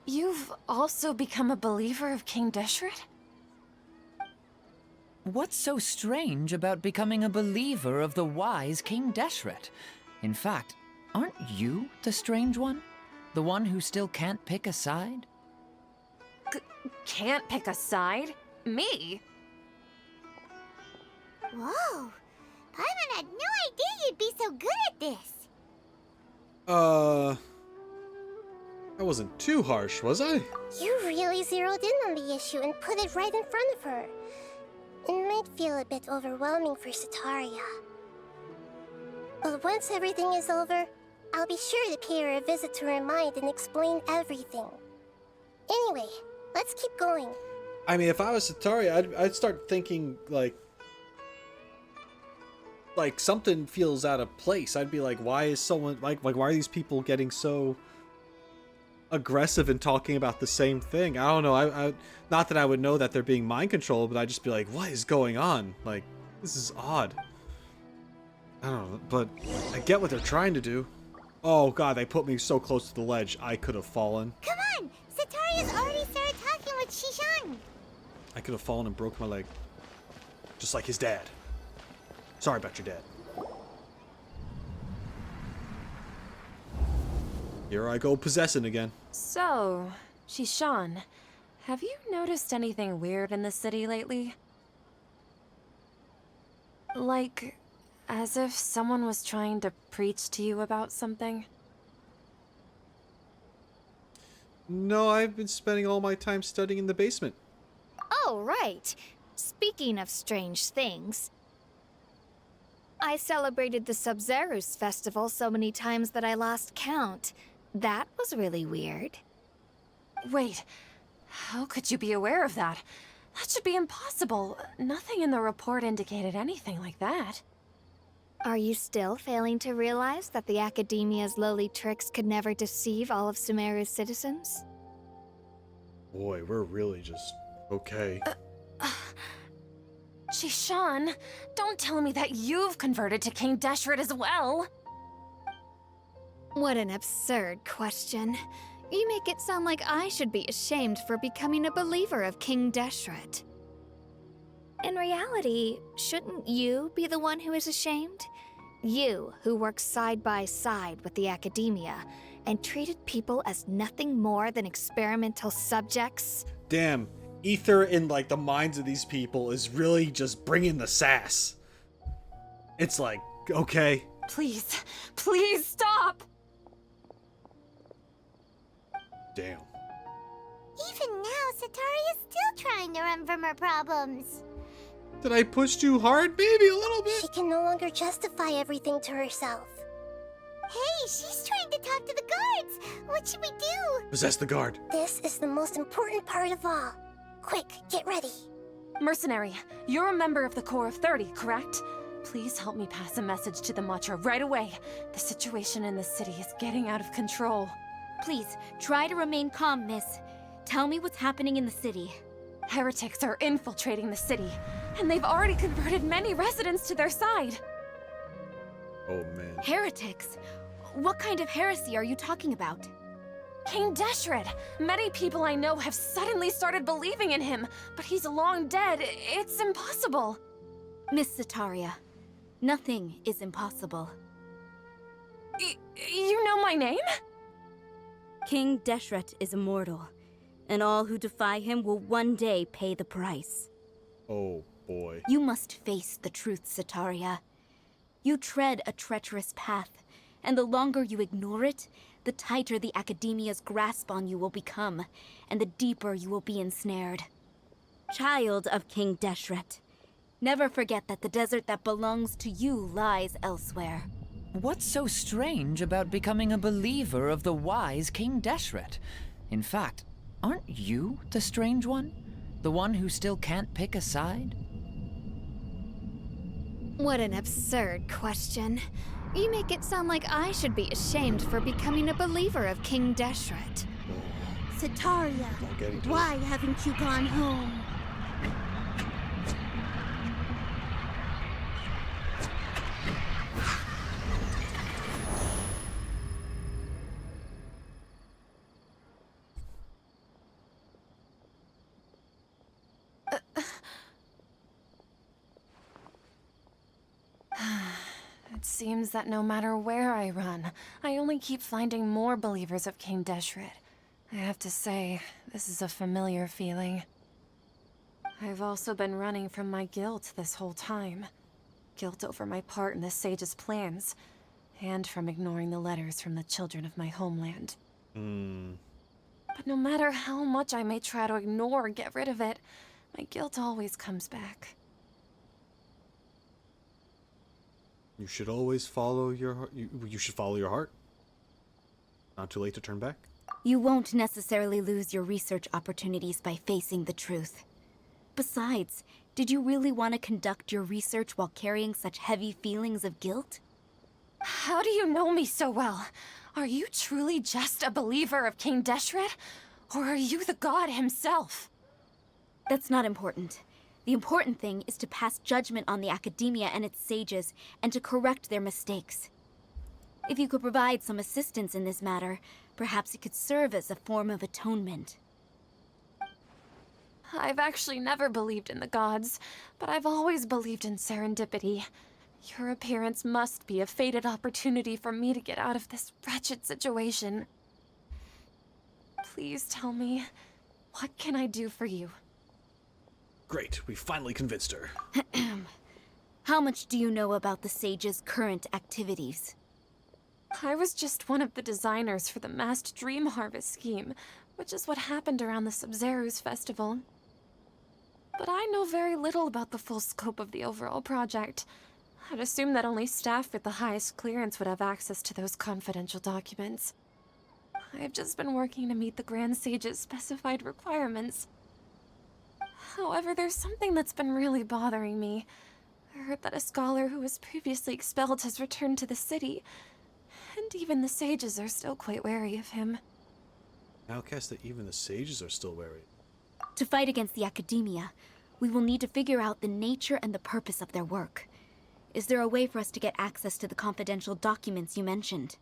you've also become a believer of King Deshret? What's so strange about becoming a believer of the wise King Deshret? In fact, aren't you the strange one? The one who still can't pick a side? Can't pick a side? Me? Whoa! Paimon had no idea you'd be so good at this. I wasn't too harsh, was I? You really zeroed in on the issue and put it right in front of her. It might feel a bit overwhelming for Setaria. But once everything is over, I'll be sure to pay her a visit to her mind and explain everything. Anyway, let's keep going. I mean, if I was Setaria, I'd start thinking, like something feels out of place. I'd be like, why is someone, like why are these people getting so aggressive and talking about the same thing? I don't know. I not that I would know that they're being mind controlled, but I'd just be like, what is going on? Like, this is odd. I don't know, but I get what they're trying to do. Oh god, they put me so close to the ledge, I could have fallen. Come on! Setaria's already started talking with Shishan. I could have fallen and broke my leg. Just like his dad. Sorry about your dad. Here I go possessing again. So, Shishan, have you noticed anything weird in the city lately? Like, as if someone was trying to preach to you about something? No, I've been spending all my time studying in the basement. Oh, right. Speaking of strange things, I celebrated the Sub-Zerus festival so many times that I lost count. That was really weird. Wait, how could you be aware of that? That should be impossible. Nothing in the report indicated anything like that. Are you still failing to realize that the Akademiya's lowly tricks could never deceive all of Sumeru's citizens? Boy, we're really just okay. Shishan, don't tell me that you've converted to King Deshret as well. What an absurd question. You make it sound like I should be ashamed for becoming a believer of King Deshret. In reality, shouldn't you be the one who is ashamed? You, who works side by side with the Akademiya and treated people as nothing more than experimental subjects. Damn, Ether in like the minds of these people is really just bringing the sass. It's like, okay. Please, please stop! Damn. Even now, Setaria's still trying to run from her problems. Did I push too hard? Maybe a little bit. She can no longer justify everything to herself. Hey, she's trying to talk to the guards. What should we do? Possess the guard. This is the most important part of all. Quick, get ready. Mercenary, you're a member of the Corps of 30, correct? Please help me pass a message to the Matcha right away. The situation in the city is getting out of control. Please, try to remain calm, miss. Tell me what's happening in the city. Heretics are infiltrating the city, and they've already converted many residents to their side. Oh man. Heretics? What kind of heresy are you talking about? King Deshret! Many people I know have suddenly started believing in him, but he's long dead. It's impossible. Miss Setaria, nothing is impossible. You know my name? King Deshret is immortal, and all who defy him will one day pay the price. Oh boy. You must face the truth, Setaria. You tread a treacherous path, and the longer you ignore it, the tighter the Akademiya's grasp on you will become, and the deeper you will be ensnared. Child of King Deshret, never forget that the desert that belongs to you lies elsewhere. What's so strange about becoming a believer of the wise King Deshret? In fact, aren't you the strange one? The one who still can't pick a side? What an absurd question. You make it sound like I should be ashamed for becoming a believer of King Deshret. Setaria, Don't get into why haven't you gone home? It seems that no matter where I run, I only keep finding more believers of King Deshret. I have to say, this is a familiar feeling. I've also been running from my guilt this whole time. Guilt over my part in the Sage's plans, and from ignoring the letters from the children of my homeland. But no matter how much I may try to ignore or get rid of it, my guilt always comes back. You should always follow your heart. You should follow your heart. Not too late to turn back. You won't necessarily lose your research opportunities by facing the truth. Besides, did you really want to conduct your research while carrying such heavy feelings of guilt? How do you know me so well? Are you truly just a believer of King Deshret? Or are you the god himself? That's not important. The important thing is to pass judgment on the Akademiya and its sages, and to correct their mistakes. If you could provide some assistance in this matter, perhaps it could serve as a form of atonement. I've actually never believed in the gods, but I've always believed in serendipity. Your appearance must be a fated opportunity for me to get out of this wretched situation. Please tell me, what can I do for you? Great, we finally convinced her. How much do you know about the sage's current activities? I was just one of the designers for the massed dream harvest scheme, which is what happened around the Sumeru's festival. But I know very little about the full scope of the overall project. I'd assume that only staff with the highest clearance would have access to those confidential documents. I've just been working to meet the Grand Sage's specified requirements. However, there's something that's been really bothering me. I heard that a scholar who was previously expelled has returned to the city, and even the sages are still quite wary of him. Outcast that even the sages are still wary. To fight against the Akademiya, we will need to figure out the nature and the purpose of their work. Is there a way for us to get access to the confidential documents you mentioned?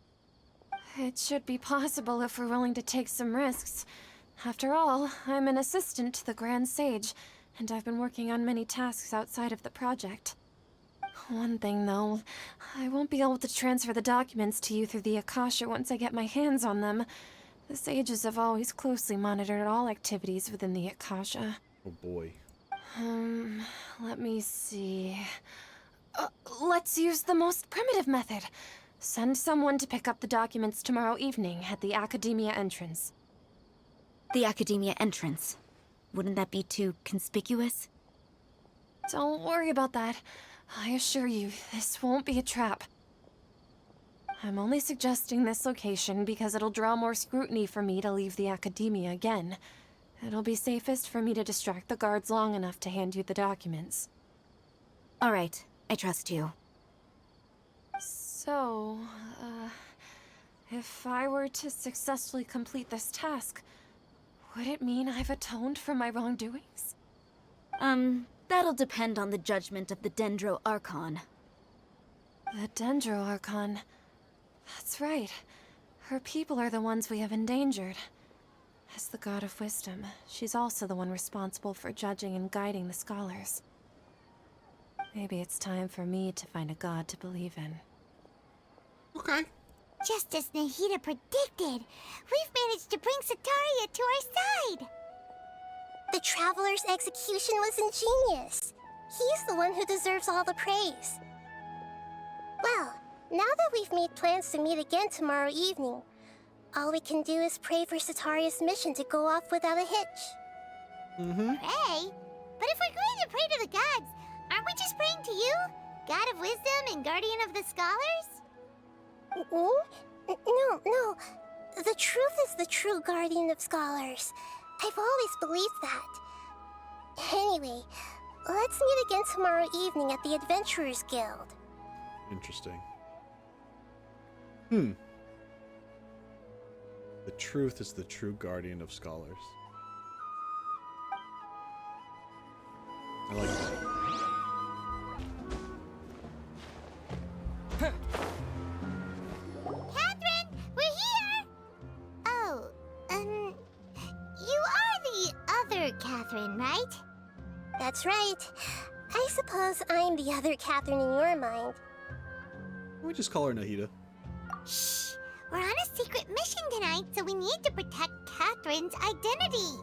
It should be possible if we're willing to take some risks. After all, I'm an assistant to the Grand Sage, and I've been working on many tasks outside of the project. One thing, though, I won't be able to transfer the documents to you through the Akasha once I get my hands on them. The sages have always closely monitored all activities within the Akasha. Oh boy. Let me see... let's use the most primitive method. Send someone to pick up the documents tomorrow evening at the Akademiya entrance. The Akademiya entrance. Wouldn't that be too conspicuous? Don't worry about that. I assure you, this won't be a trap. I'm only suggesting this location because it'll draw more scrutiny for me to leave the Akademiya again. It'll be safest for me to distract the guards long enough to hand you the documents. All right, I trust you. So, if I were to successfully complete this task, would it mean I've atoned for my wrongdoings? That'll depend on the judgment of the Dendro Archon. The Dendro Archon. That's right. Her people are the ones we have endangered. As the god of wisdom, she's also the one responsible for judging and guiding the scholars. Maybe it's time for me to find a god to believe in. Okay. Just as Nahida predicted, we've managed to bring Setaria to our side. The Traveler's execution was ingenious. He's the one who deserves all the praise. Well, now that we've made plans to meet again tomorrow evening, all we can do is pray for Setaria's mission to go off without a hitch. Pray? But if we're going to pray to the gods, aren't we just praying to you? God of wisdom and guardian of the scholars? No. The truth is the true guardian of scholars. I've always believed that. Anyway, let's meet again tomorrow evening at the Adventurers Guild. Interesting. The truth is the true guardian of scholars. I like that. Catherine, we're here! Oh, you are the other Catherine, right? That's right. I suppose I'm the other Catherine in your mind. We just call her Nahida. Shh! We're on a secret mission tonight, so we need to protect Catherine's identity.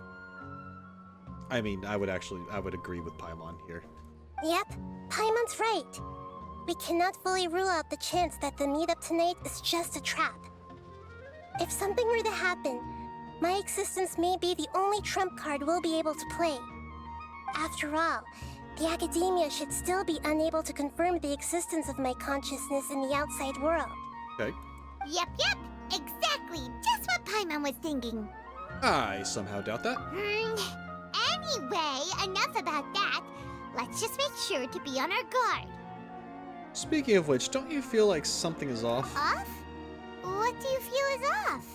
I mean, I would agree with Paimon here. Yep, Paimon's right. We cannot fully rule out the chance that the meetup tonight is just a trap. If something were to happen, my existence may be the only trump card we'll be able to play. After all, the Akademiya should still be unable to confirm the existence of my consciousness in the outside world. Okay. Yep, exactly, just what Paimon was thinking. I somehow doubt that. Anyway, enough about that. Let's just make sure to be on our guard. Speaking of which, don't you feel like something is off? Off? What do you feel is off?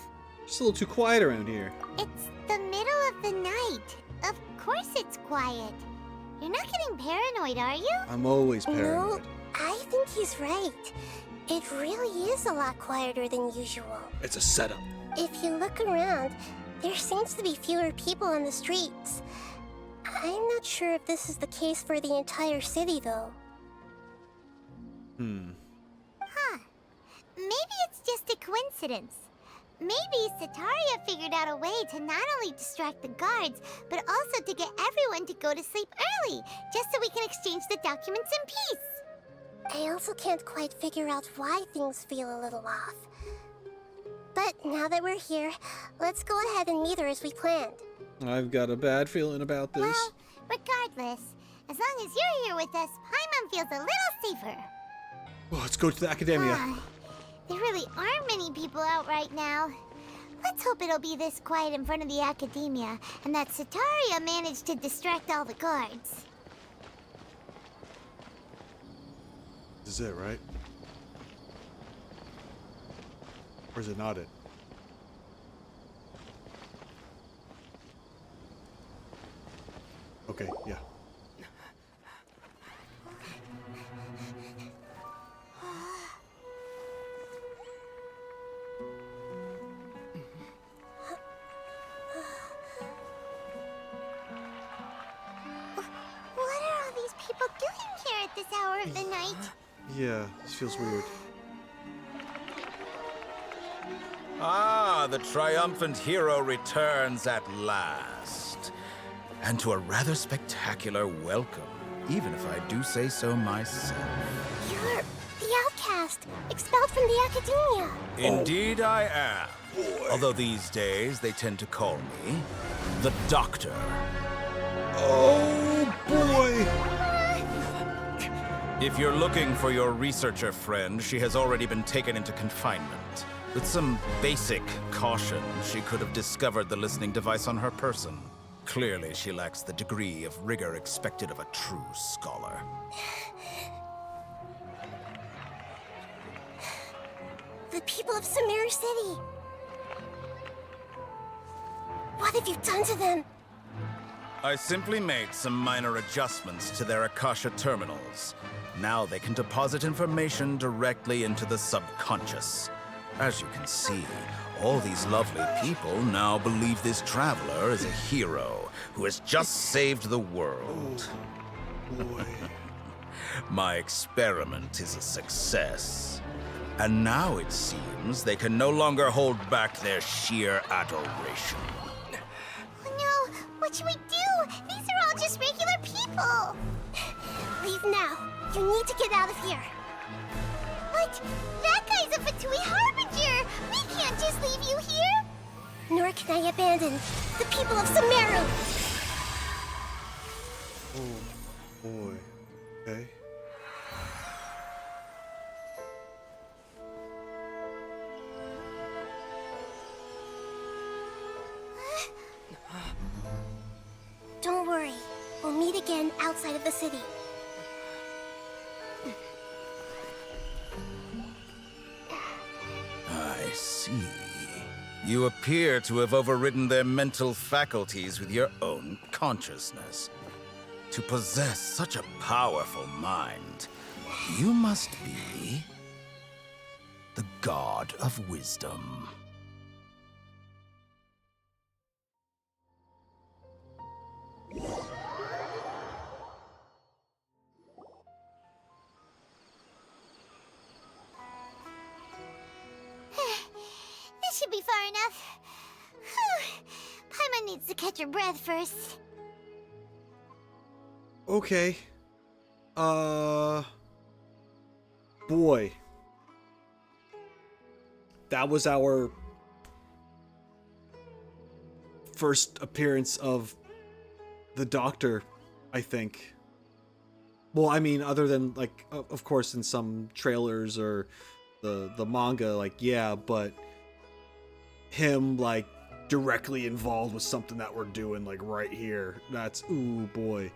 Just a little too quiet around here. It's the middle of the night. Of course it's quiet. You're not getting paranoid, are you? I'm always No, paranoid. I think he's right. It really is a lot quieter than usual. It's a setup. If you look around, there seems to be fewer people on the streets. I'm not sure if this is the case for the entire city, though. Huh. Maybe it's just a coincidence. Maybe Setaria figured out a way to not only distract the guards, but also to get everyone to go to sleep early, just so we can exchange the documents in peace. I also can't quite figure out why things feel a little off. But now that we're here, let's go ahead and meet her as we planned. I've got a bad feeling about this. Well, regardless, as long as you're here with us, Paimon feels a little safer. Well, let's go to the Akademiya. There really aren't many people out right now. Let's hope it'll be this quiet in front of the Akademiya, and that Setaria managed to distract all the guards. This is it, right? Or is it not it? Okay, yeah. What are all these people doing here at this hour of the night? Yeah, this feels weird. Ah, the triumphant hero returns at last. And to a rather spectacular welcome, even if I do say so myself. You're the outcast, expelled from the Akademiya. Indeed I am. Although these days they tend to call me the Doctor. Oh boy! If you're looking for your researcher friend, she has already been taken into confinement. With some basic caution, she could have discovered the listening device on her person. Clearly, she lacks the degree of rigor expected of a true scholar. The people of Sumeru City. What have you done to them? I simply made some minor adjustments to their Akasha terminals. Now they can deposit information directly into the subconscious. As you can see, all these lovely people now believe this traveler is a hero who has just saved the world. Boy. My experiment is a success. And now it seems they can no longer hold back their sheer adoration. Oh no, what should we do? These are all just regular people. Leave now. You need to get out of here. But that guy's a Fatui Harbinger. We can't just leave you here. Nor can I abandon the people of Sumeru. Oh, boy. Okay. Don't worry. We'll meet again outside of the city. I see. You appear to have overridden their mental faculties with your own consciousness. To possess such a powerful mind, you must be the God of Wisdom. This should be far enough. Whew. Paimon needs to catch her breath first. Okay. Boy. That was our first appearance of the Doctor, I think. Well, I mean, other than, like, of course, in some trailers or the manga, like, yeah, but him, like, directly involved with something that we're doing, like, right here. That's, ooh, boy.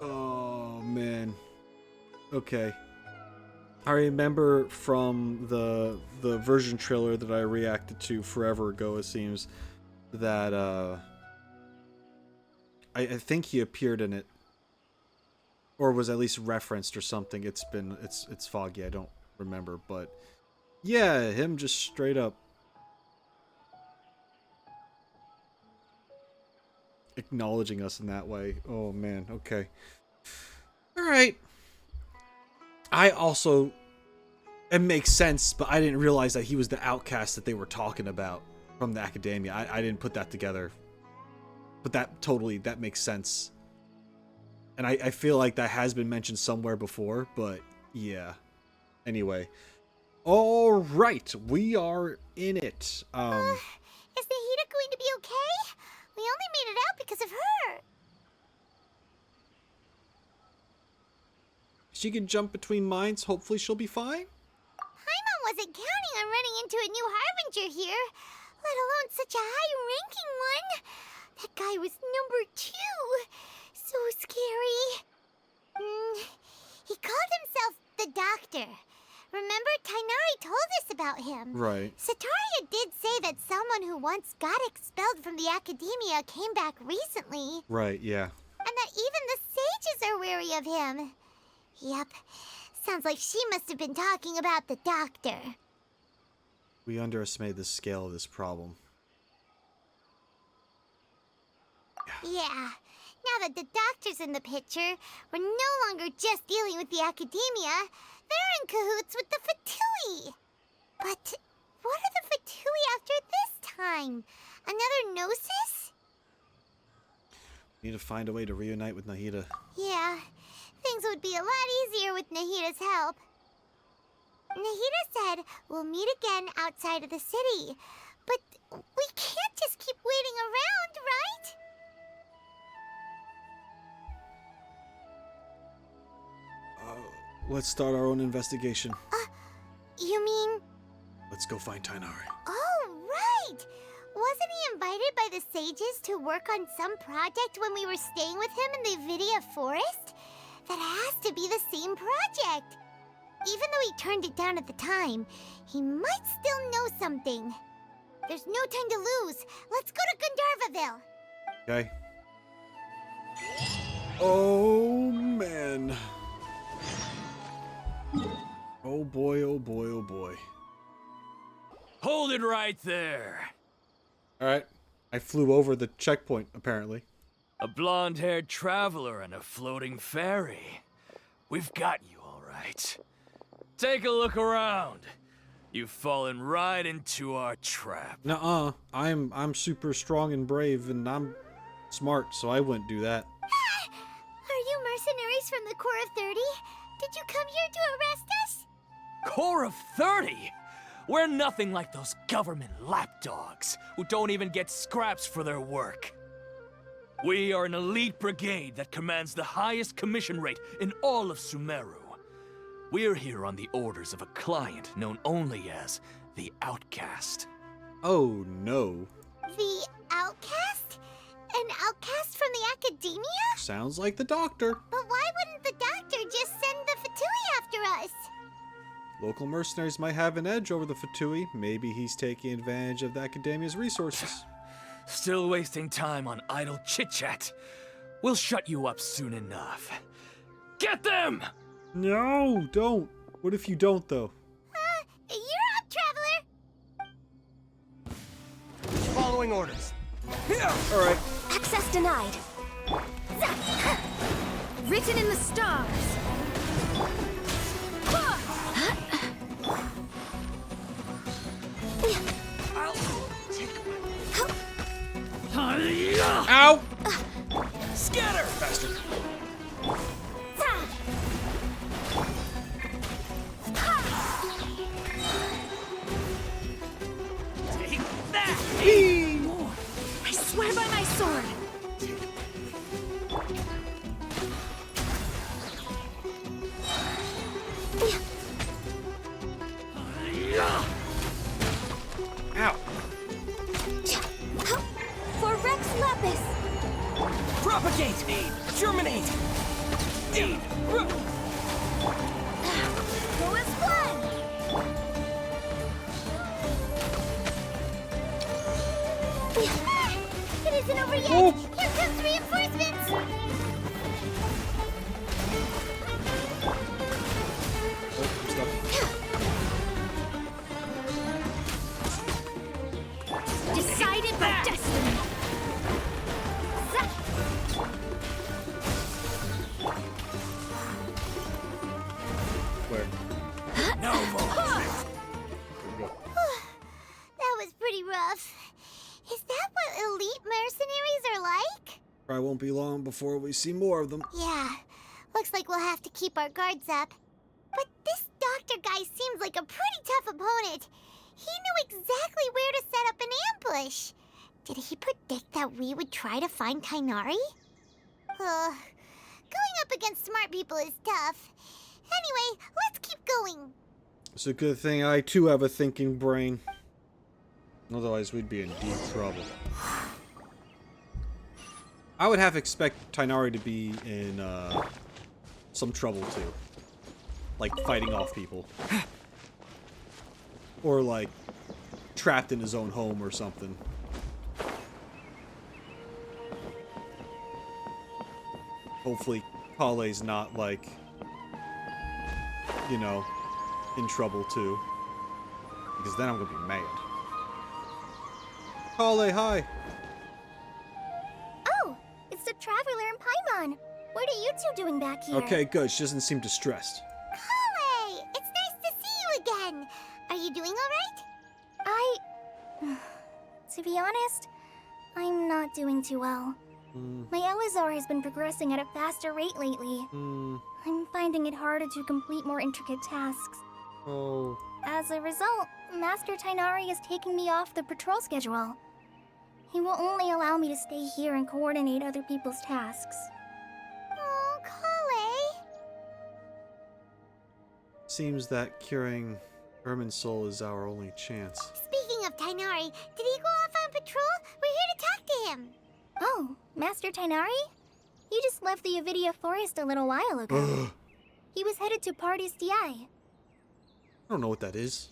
Oh, man. Okay. I remember from the version trailer that I reacted to forever ago, it seems, that, I think he appeared in it. Or was at least referenced or something. It's foggy, I don't remember, but yeah, him just straight up acknowledging us in that way. Oh man, okay. Alright. I also, it makes sense, but I didn't realize that he was the outcast that they were talking about from the Akademiya. I didn't put that together. But that makes sense. And I feel like that has been mentioned somewhere before, but yeah. Anyway. Alright, we are in it. Is Nahida going to be okay? We only made it out because of her. She can jump between minds. Hopefully she'll be fine. Paimon wasn't counting on running into a new Harbinger here, let alone such a high-ranking one. That guy was number 2. So scary. He called himself the Doctor. Remember, Tighnari told us about him. Right. Setaria did say that someone who once got expelled from the Akademiya came back recently. Right, yeah. And that even the sages are wary of him. Yep. Sounds like she must have been talking about the Doctor. We underestimated the scale of this problem. Yeah. Now that the Doctor's in the picture, we're no longer just dealing with the Akademiya. They're in cahoots with the Fatui. But what are the Fatui after this time? Another Gnosis? We need to find a way to reunite with Nahida. Yeah. Things would be a lot easier with Nahida's help. Nahida said we'll meet again outside of the city. But we can't just keep waiting around, right? Let's start our own investigation. You mean... Let's go find Tighnari. Oh, right! Wasn't he invited by the sages to work on some project when we were staying with him in the Avidya forest? That has to be the same project. Even though he turned it down at the time, he might still know something. There's no time to lose. Let's go to Gandharvaville. Okay. Oh, man. Oh boy, oh boy, oh boy. Hold it right there. Alright. I flew over the checkpoint, apparently. A blonde-haired traveler and a floating ferry. We've got you all right. Take a look around. You've fallen right into our trap. Nuh-uh. I'm super strong and brave, and I'm smart, so I wouldn't do that. Are you mercenaries from the Corps of 30? Did you come here to arrest us? Corps of 30? We're nothing like those government lapdogs who don't even get scraps for their work. We are an elite brigade that commands the highest commission rate in all of Sumeru. We're here on the orders of a client known only as the Outcast. Oh, no. The outcast? An outcast from the Akademiya? Sounds like the doctor. But why wouldn't the doctor just send the Fatui after us? Local mercenaries might have an edge over the Fatui. Maybe he's taking advantage of the Akademiya's resources. Still wasting time on idle chit-chat. We'll shut you up soon enough. Get them! No, don't. What if you don't, though? You're up, traveler! Following orders. Alright. Access denied. Written in the stars. Ow! Scatter! Bastard. Take that! I swear by my sword. Ow. For Rex Lapis. Propagate! Germinate! Go as one! It isn't over yet! Oh. Here comes reinforcements! Oh, I'm stuck. Decided by destiny. Where? No more! That was pretty rough. Is that what elite mercenaries are like? Probably won't be long before we see more of them. Yeah, looks like we'll have to keep our guards up. But this doctor guy seems like a pretty tough opponent. He knew exactly where to set up an ambush. Did he predict that we would try to find Tighnari? Going up against smart people is tough. Anyway, let's keep going. It's a good thing I too have a thinking brain. Otherwise, we'd be in deep trouble. I would have expect Tighnari to be in some trouble too. Like fighting off people. Or like trapped in his own home or something. Hopefully Kale's not like, you know, in trouble too. Because then I'm gonna be mad. Kale, hi! Oh, it's the Traveler and Paimon. What are you two doing back here? Okay, good. She doesn't seem distressed. Kale, it's nice to see you again. Are you doing all right? To be honest, I'm not doing too well. My Elazar has been progressing at a faster rate lately. I'm finding it harder to complete more intricate tasks. Oh. As a result, Master Tighnari is taking me off the patrol schedule. He will only allow me to stay here and coordinate other people's tasks. Oh, Kale. Seems that curing Irminsul is our only chance. Speaking of Tighnari, did he go off on patrol? We're here to talk to him. Oh, Master Tighnari? He just left the Avidya forest a little while ago. He was headed to Party's DI. I don't know what that is.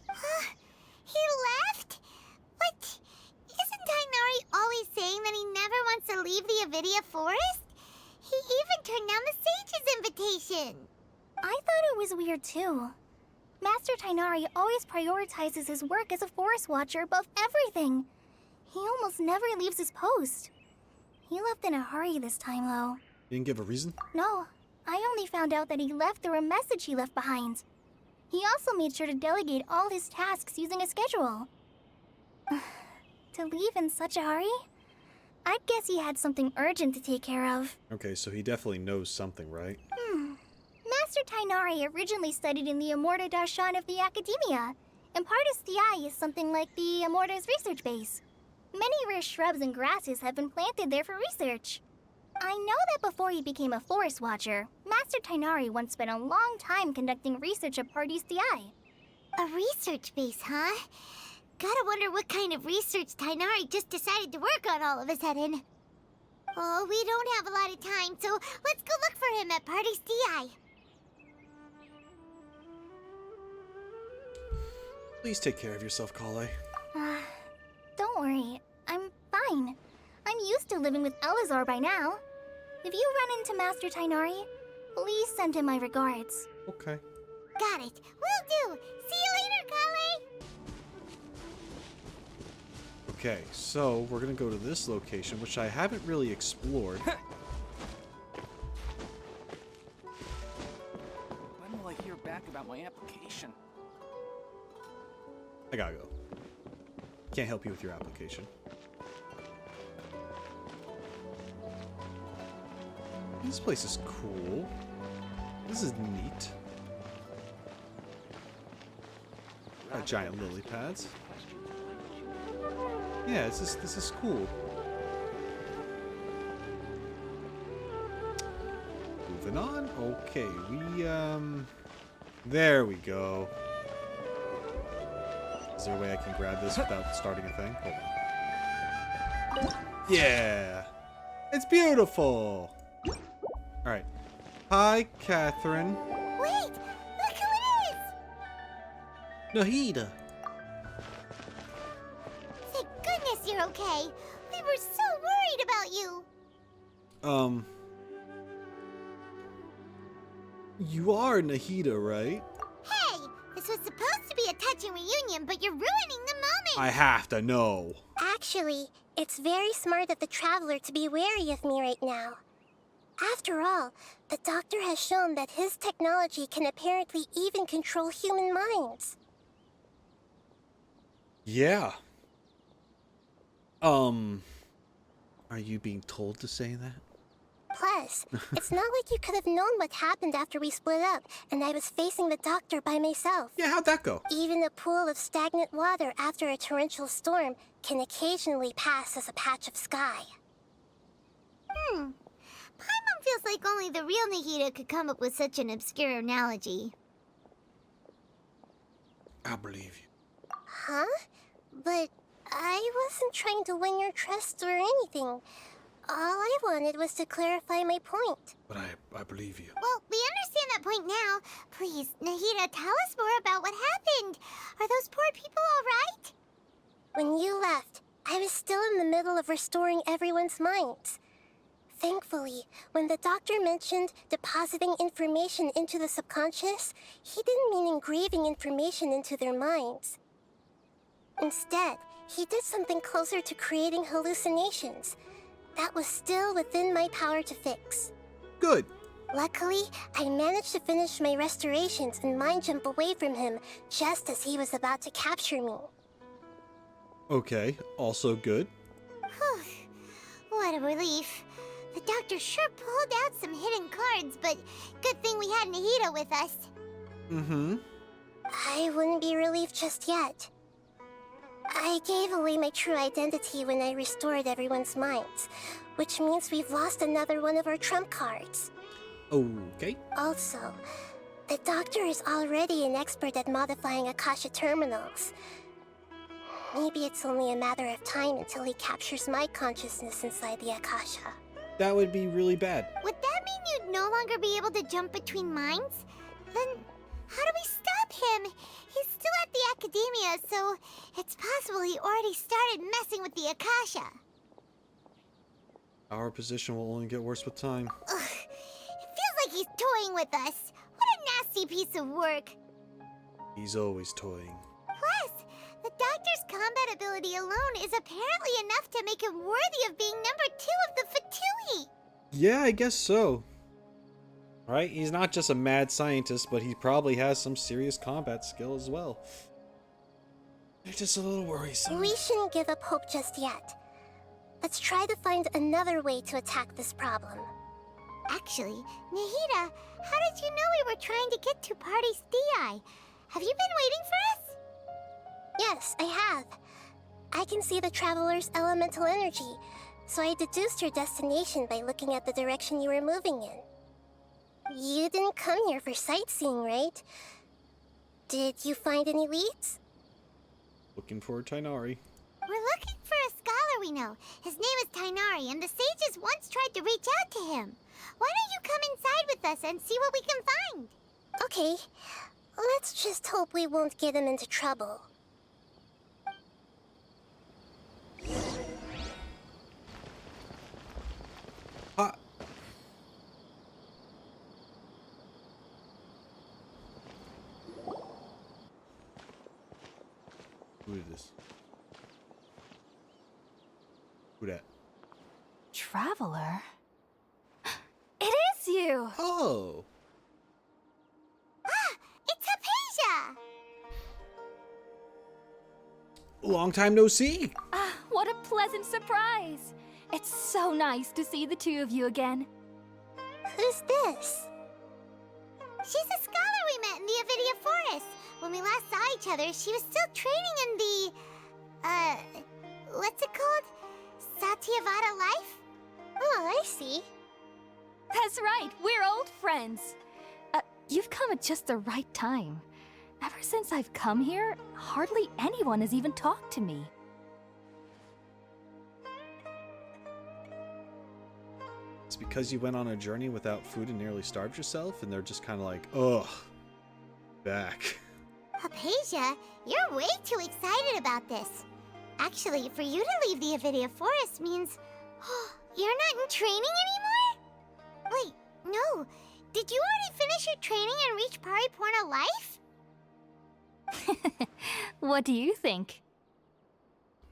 He left? But isn't Tighnari always saying that he never wants to leave the Avidya forest? He even turned down the sage's invitation. I thought it was weird too. Master Tighnari always prioritizes his work as a forest watcher above everything. He almost never leaves his post. He left in a hurry this time, though. You didn't give a reason? No, I only found out that he left through a message he left behind. He also made sure to delegate all his tasks using a schedule. To leave in such a hurry? I'd guess he had something urgent to take care of. Okay, so he definitely knows something, right? Master Tighnari originally studied in the Immorta Darshan of the Akademiya, and Partis Dhi is something like the Immorta's research base. Many rare shrubs and grasses have been planted there for research. I know that before he became a forest watcher, Master Tighnari once spent a long time conducting research at Partis Dhi. A research base, huh? Gotta wonder what kind of research Tighnari just decided to work on all of a sudden. Oh, we don't have a lot of time, so let's go look for him at Partis Dhi. Please take care of yourself, Kale. Don't worry, I'm fine. I'm used to living with Elazar by now. If you run into Master Tighnari, please send him my regards. Okay. Got it. Will do. See you later, Kale. Okay, so we're gonna go to this location, which I haven't really explored. When will I hear back about my application? I gotta go. Can't help you with your application. This place is cool. This is neat. Got giant lily pads. Yeah, this is cool. Moving on. Okay, there we go. Is there a way I can grab this without starting a thing? Hold on. Yeah! It's beautiful! Alright. Hi, Catherine. Wait! Look who it is! Nahida. Thank goodness you're okay. We were so worried about you. You are Nahida, right? Hey, this was supposed to be a touching reunion, but you're ruining the moment. I have to know. Actually, it's very smart of the Traveler to be wary of me right now. After all, the Doctor has shown that his technology can apparently even control human minds. Yeah. Are you being told to say that? Plus, it's not like you could have known what happened after we split up, and I was facing the Doctor by myself. Yeah, how'd that go? Even a pool of stagnant water after a torrential storm can occasionally pass as a patch of sky. Paimon feels like only the real Nahida could come up with such an obscure analogy. I believe you. Huh? But I wasn't trying to win your trust or anything. All I wanted was to clarify my point. But I believe you. Well, we understand that point now. Please, Nahida, tell us more about what happened. Are those poor people all right? When you left, I was still in the middle of restoring everyone's minds. Thankfully, when the Doctor mentioned depositing information into the subconscious, he didn't mean engraving information into their minds. Instead, he did something closer to creating hallucinations. That was still within my power to fix. Good. Luckily, I managed to finish my restorations and mind jump away from him just as he was about to capture me. Okay, also good. Whew. What a relief. The Doctor sure pulled out some hidden cards, but good thing we had Nahida with us. Mm-hmm. I wouldn't be relieved just yet. I gave away my true identity when I restored everyone's minds, which means we've lost another one of our trump cards. Okay. Also, the Doctor is already an expert at modifying Akasha terminals. Maybe it's only a matter of time until he captures my consciousness inside the Akasha. That would be really bad. Would that mean you'd no longer be able to jump between minds? Then how do we stop him? He's still at the Akademiya, so it's possible he already started messing with the Akasha. Our position will only get worse with time. Ugh, it feels like he's toying with us. What a nasty piece of work. He's always toying. Plus, the doctor's combat ability alone is apparently enough to make him worthy of being number 2 of the Fatui. Yeah, I guess so. Right? He's not just a mad scientist, but he probably has some serious combat skill as well. It's just a little worrisome. We shouldn't give up hope just yet. Let's try to find another way to attack this problem. Actually, Nahida, how did you know we were trying to get to Party's Thei? Have you been waiting for us? Yes, I have. I can see the Traveler's elemental energy, so I deduced your destination by looking at the direction you were moving in. You didn't come here for sightseeing, right? Did you find any leads? Looking for Tighnari. We're looking for a scholar we know. His name is Tighnari, and the sages once tried to reach out to him. Why don't you come inside with us and see what we can find? Okay, let's just hope we won't get him into trouble. Who is this? Who that? Traveler? It is you! Oh! Ah, it's Hypatia! Long time no see! Ah, what a pleasant surprise! It's so nice to see the two of you again. Who's this? She's a scholar we met in the Avidya forest. When we last saw each other, she was still training in the... what's it called? Satyavada life? Oh, I see. That's right, we're old friends. You've come at just the right time. Ever since I've come here, hardly anyone has even talked to me. It's because you went on a journey without food and nearly starved yourself, and they're just kind of like, ugh, back. Hypatia, you're way too excited about this. Actually, for you to leave the Avidya forest means... you're not in training anymore? Wait, no. Did you already finish your training and reach Paripurna life? What do you think?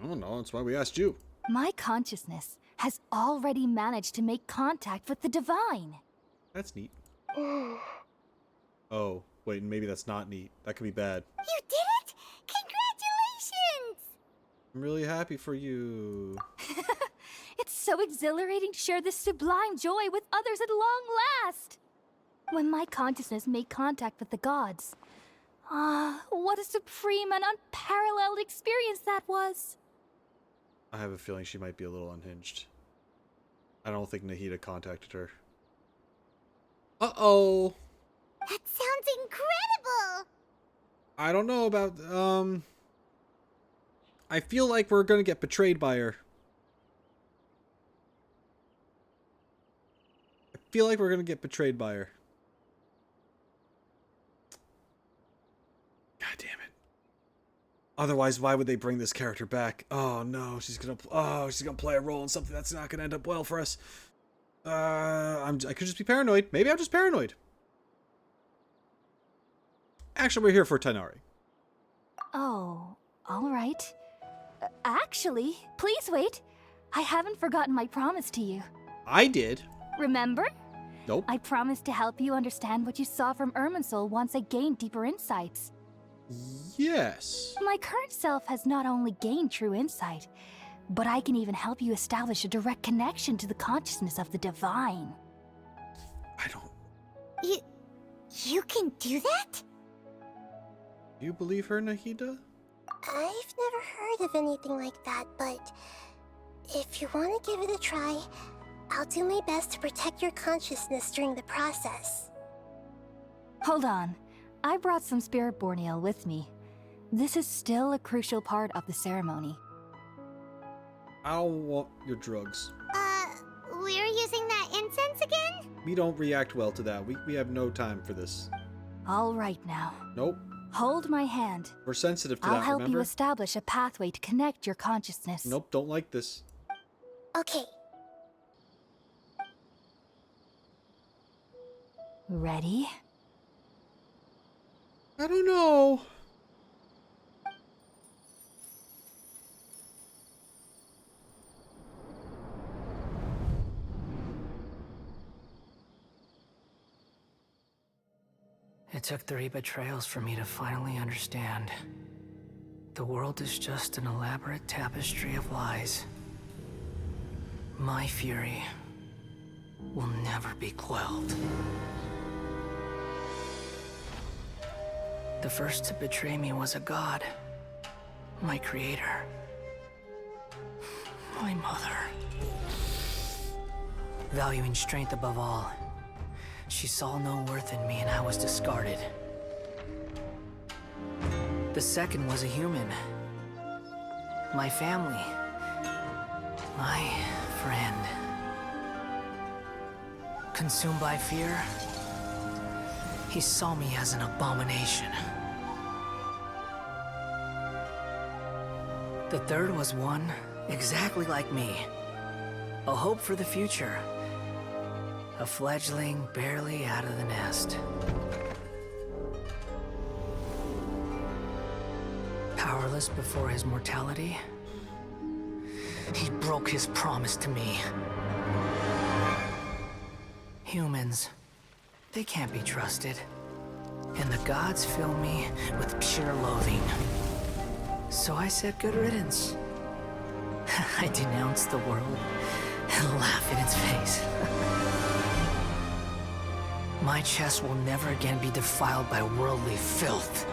I don't know, that's why we asked you. My consciousness has already managed to make contact with the divine. That's neat. Oh, wait, maybe that's not neat. That could be bad. You did it! Congratulations! I'm really happy for you. It's so exhilarating to share this sublime joy with others at long last. When my consciousness made contact with the gods. Ah, what a supreme and unparalleled experience that was. I have a feeling she might be a little unhinged. I don't think Nahida contacted her. Uh-oh! That sounds incredible! I don't know about, I feel like we're gonna get betrayed by her. I feel like we're gonna get betrayed by her. God damn it. Otherwise, why would they bring this character back? Oh no, she's gonna play a role in something that's not gonna end up well for us. I could just be paranoid. Maybe I'm just paranoid. Actually, we're here for Tighnari. Oh, all right. Actually, please wait. I haven't forgotten my promise to you. I did. Remember? Nope. I promised to help you understand what you saw from Irminsul once I gained deeper insights. Yes. My current self has not only gained true insight, but I can even help you establish a direct connection to the consciousness of the divine. I don't... You can do that? You believe her, Nahida? I've never heard of anything like that, but if you want to give it a try, I'll do my best to protect your consciousness during the process. Hold on. I brought some spirit borneal with me. This is still a crucial part of the ceremony. I don't want your drugs. We're using that incense again? We don't react well to that. We have no time for this. All right now. Nope. Hold my hand. We're sensitive to I'll that, help remember? you establish a pathway to connect your consciousness. Nope, don't like this. Okay. Ready? I don't know. It took 3 betrayals for me to finally understand. The world is just an elaborate tapestry of lies. My fury will never be quelled. The first to betray me was a god. My creator. My mother. Valuing strength above all, she saw no worth in me and I was discarded. The second was a human. My family. My friend. Consumed by fear, he saw me as an abomination. The third was one exactly like me. A hope for the future. A fledgling barely out of the nest. Powerless before his mortality, he broke his promise to me. Humans, they can't be trusted. And the gods fill me with pure loathing. So I said good riddance. I denounced the world and laugh in its face. My chest will never again be defiled by worldly filth.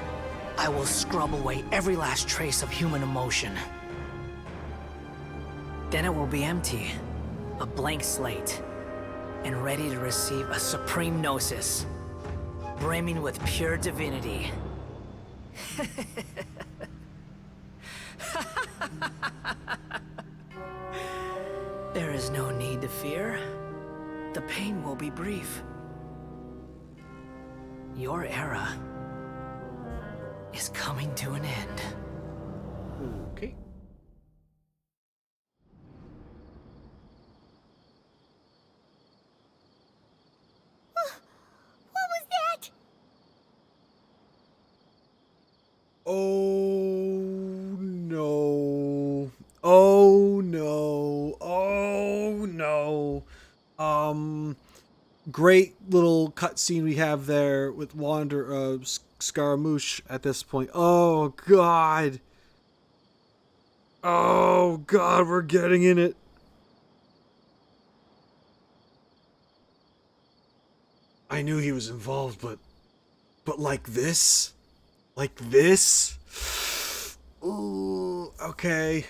I will scrub away every last trace of human emotion. Then it will be empty, a blank slate, and ready to receive a supreme gnosis, brimming with pure divinity. There is no need to fear. The pain will be brief. Your era is coming to an end. Okay. What was that? Oh no. Oh no. Oh no. Great little cutscene we have there with Scaramouche at this point. Oh god. Oh god, we're getting in it. I knew he was involved, but like this? Like this? Ooh, okay.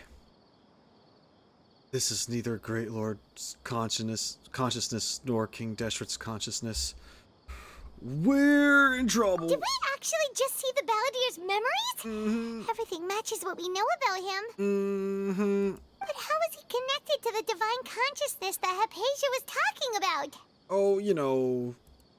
This is neither Great Lord's consciousness nor King Deshret's consciousness. We're in trouble. Did we actually just see the Balladier's memories? Mm-hmm. Everything matches what we know about him. Mm-hmm. But how is he connected to the divine consciousness that Hypatia was talking about? Oh, you know.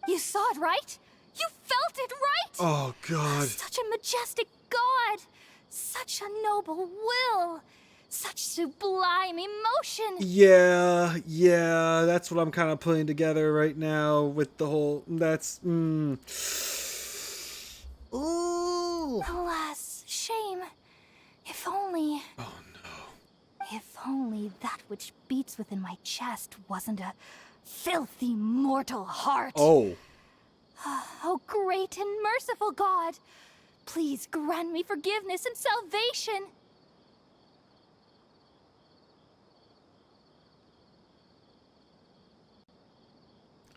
You saw it, right? You felt it, right? Oh, God. Such a majestic god! Such a noble will! Such sublime emotion! Yeah, that's what I'm kind of putting together right now with the whole, Ooh. Alas, shame. If only... Oh, no. If only that which beats within my chest wasn't a filthy mortal heart. Oh. Oh, great and merciful God! Please grant me forgiveness and salvation!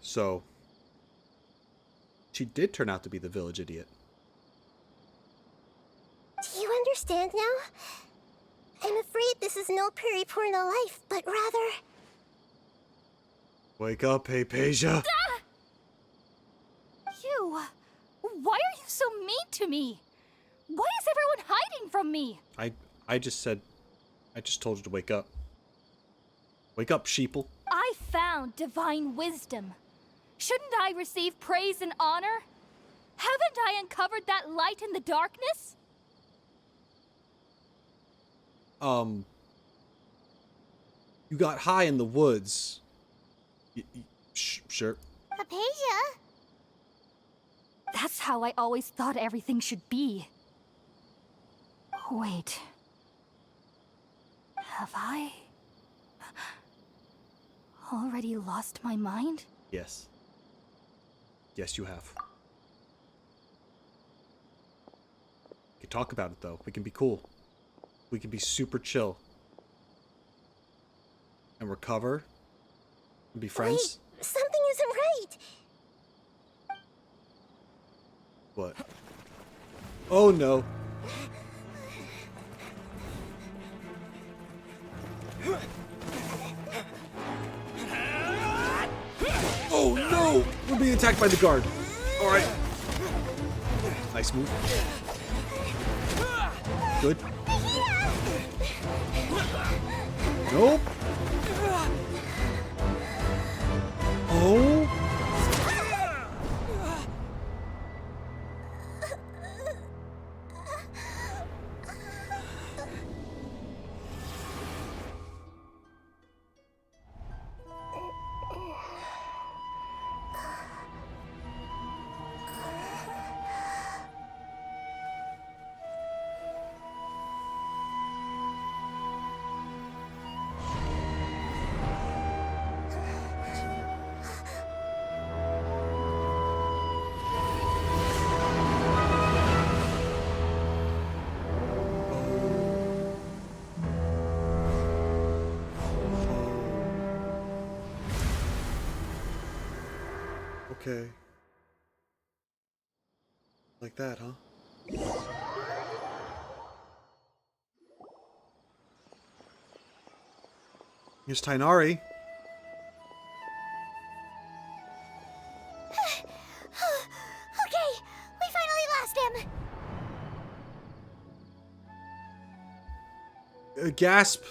So, she did turn out to be the village idiot. Do you understand now? I'm afraid this is no periporno life, but rather... Wake up, Hypatia. You! Why are you so mean to me? Why is everyone hiding from me? I just told you to wake up. Wake up, sheeple. I found divine wisdom. Shouldn't I receive praise and honor? Haven't I uncovered that light in the darkness? You got high in the woods. Sure. Hypatia? how I always thought everything should be. Wait. Have I already lost my mind? Yes. Yes, you have. We can talk about it, though. We can be cool. We can be super chill. And recover. And be friends. Wait, something isn't right. What? Oh, no. Oh, no! We're being attacked by the guard. All right. Nice move. Good. Nope. Oh. Okay. Like that, huh? Here's Tighnari. Okay, we finally lost him. Gasp.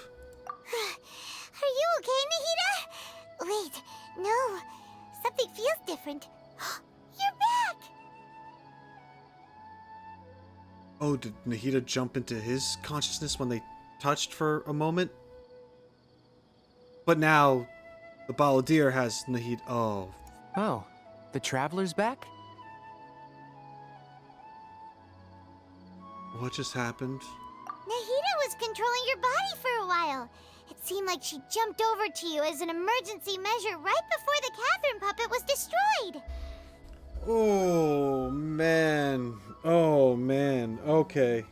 Are you okay, Nahida? Wait, no. Something feels different. You're back! Oh, did Nahida jump into his consciousness when they touched for a moment? But now, the Balladeer has Nahida. Oh. Oh, the Traveler's back? What just happened? Nahida was controlling your body for a while. It seemed like she jumped over to you as an emergency measure right before the Catherine puppet was destroyed. Oh, man. Oh, man. Okay.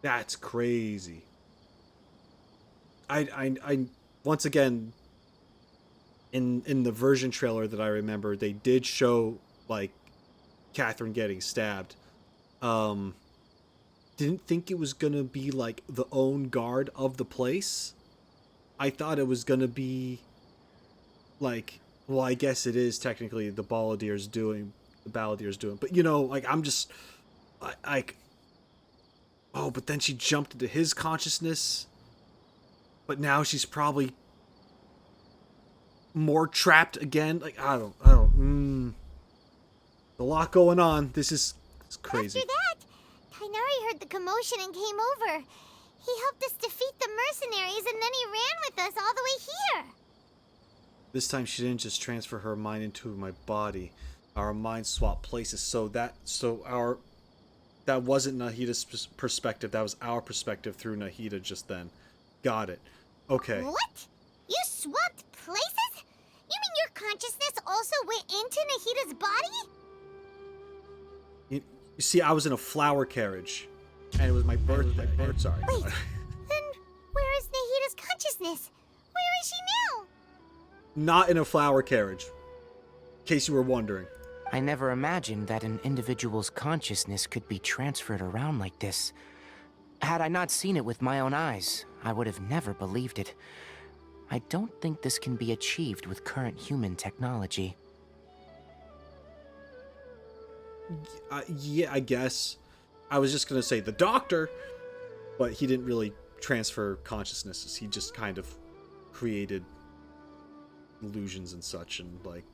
That's crazy. I once again, in the version trailer that I remember, they did show, like, Catherine getting stabbed. Didn't think it was gonna be, like, the own guard of the place. I thought it was gonna be, like, well, I guess it is technically the Balladeer's doing, but, you know, like, I'm just, like, oh, but then she jumped into his consciousness, but now she's probably more trapped again. Like, I don't, a lot going on. It's crazy. After that, Tighnari heard the commotion and came over. He helped us defeat the mercenaries, and then he ran with us all the way here. This time she didn't just transfer her mind into my body. Our minds swapped places, that wasn't Nahida's perspective. That was our perspective through Nahida just then. Got it. Okay. What? You swapped places? You mean your consciousness also went into Nahida's body? You see, I was in a flower carriage, and it was my birthday. Sorry. Wait, then where is Nahida's consciousness? Where is she now? Not in a flower carriage, in case you were wondering. I never imagined that an individual's consciousness could be transferred around like this. Had I not seen it with my own eyes, I would have never believed it. I don't think this can be achieved with current human technology. Yeah, I guess. I was just gonna say the doctor, but he didn't really transfer consciousnesses. He just kind of created illusions and such, and, like,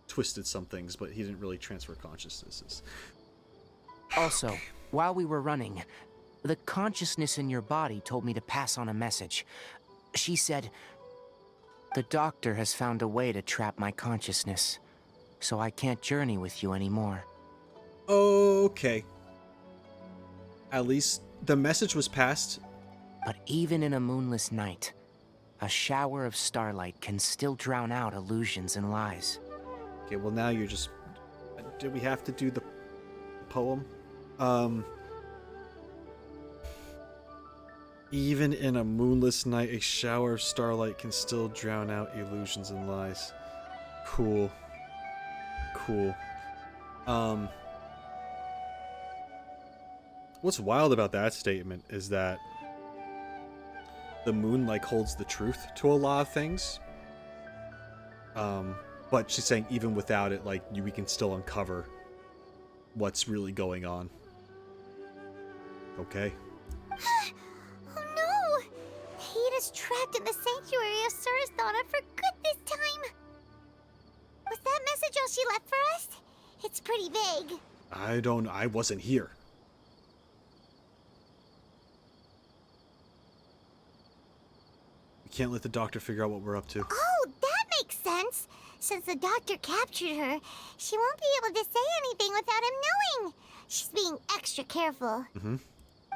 twisted some things, but he didn't really transfer consciousnesses. Also, while we were running, the consciousness in your body told me to pass on a message. She said, "The doctor has found a way to trap my consciousness. so I can't journey with you anymore. Okay. At least the message was passed. But even in a moonless night, a shower of starlight can still drown out illusions and lies. Okay, well now you're just... Do we have to do the poem? Even in a moonless night, a shower of starlight can still drown out illusions and lies. Cool. Cool. What's wild about that statement is that the moon, like, holds the truth to a lot of things. But she's saying even without it, like, we can still uncover what's really going on. Okay. Oh no! Nahida's trapped in the sanctuary of Sumeru for good this time. Was that message all she left for us? It's pretty vague. I don't know. I wasn't here. We can't let the doctor figure out what we're up to. Oh, that makes sense. Since the doctor captured her, she won't be able to say anything without him knowing. She's being extra careful. Mm-hmm.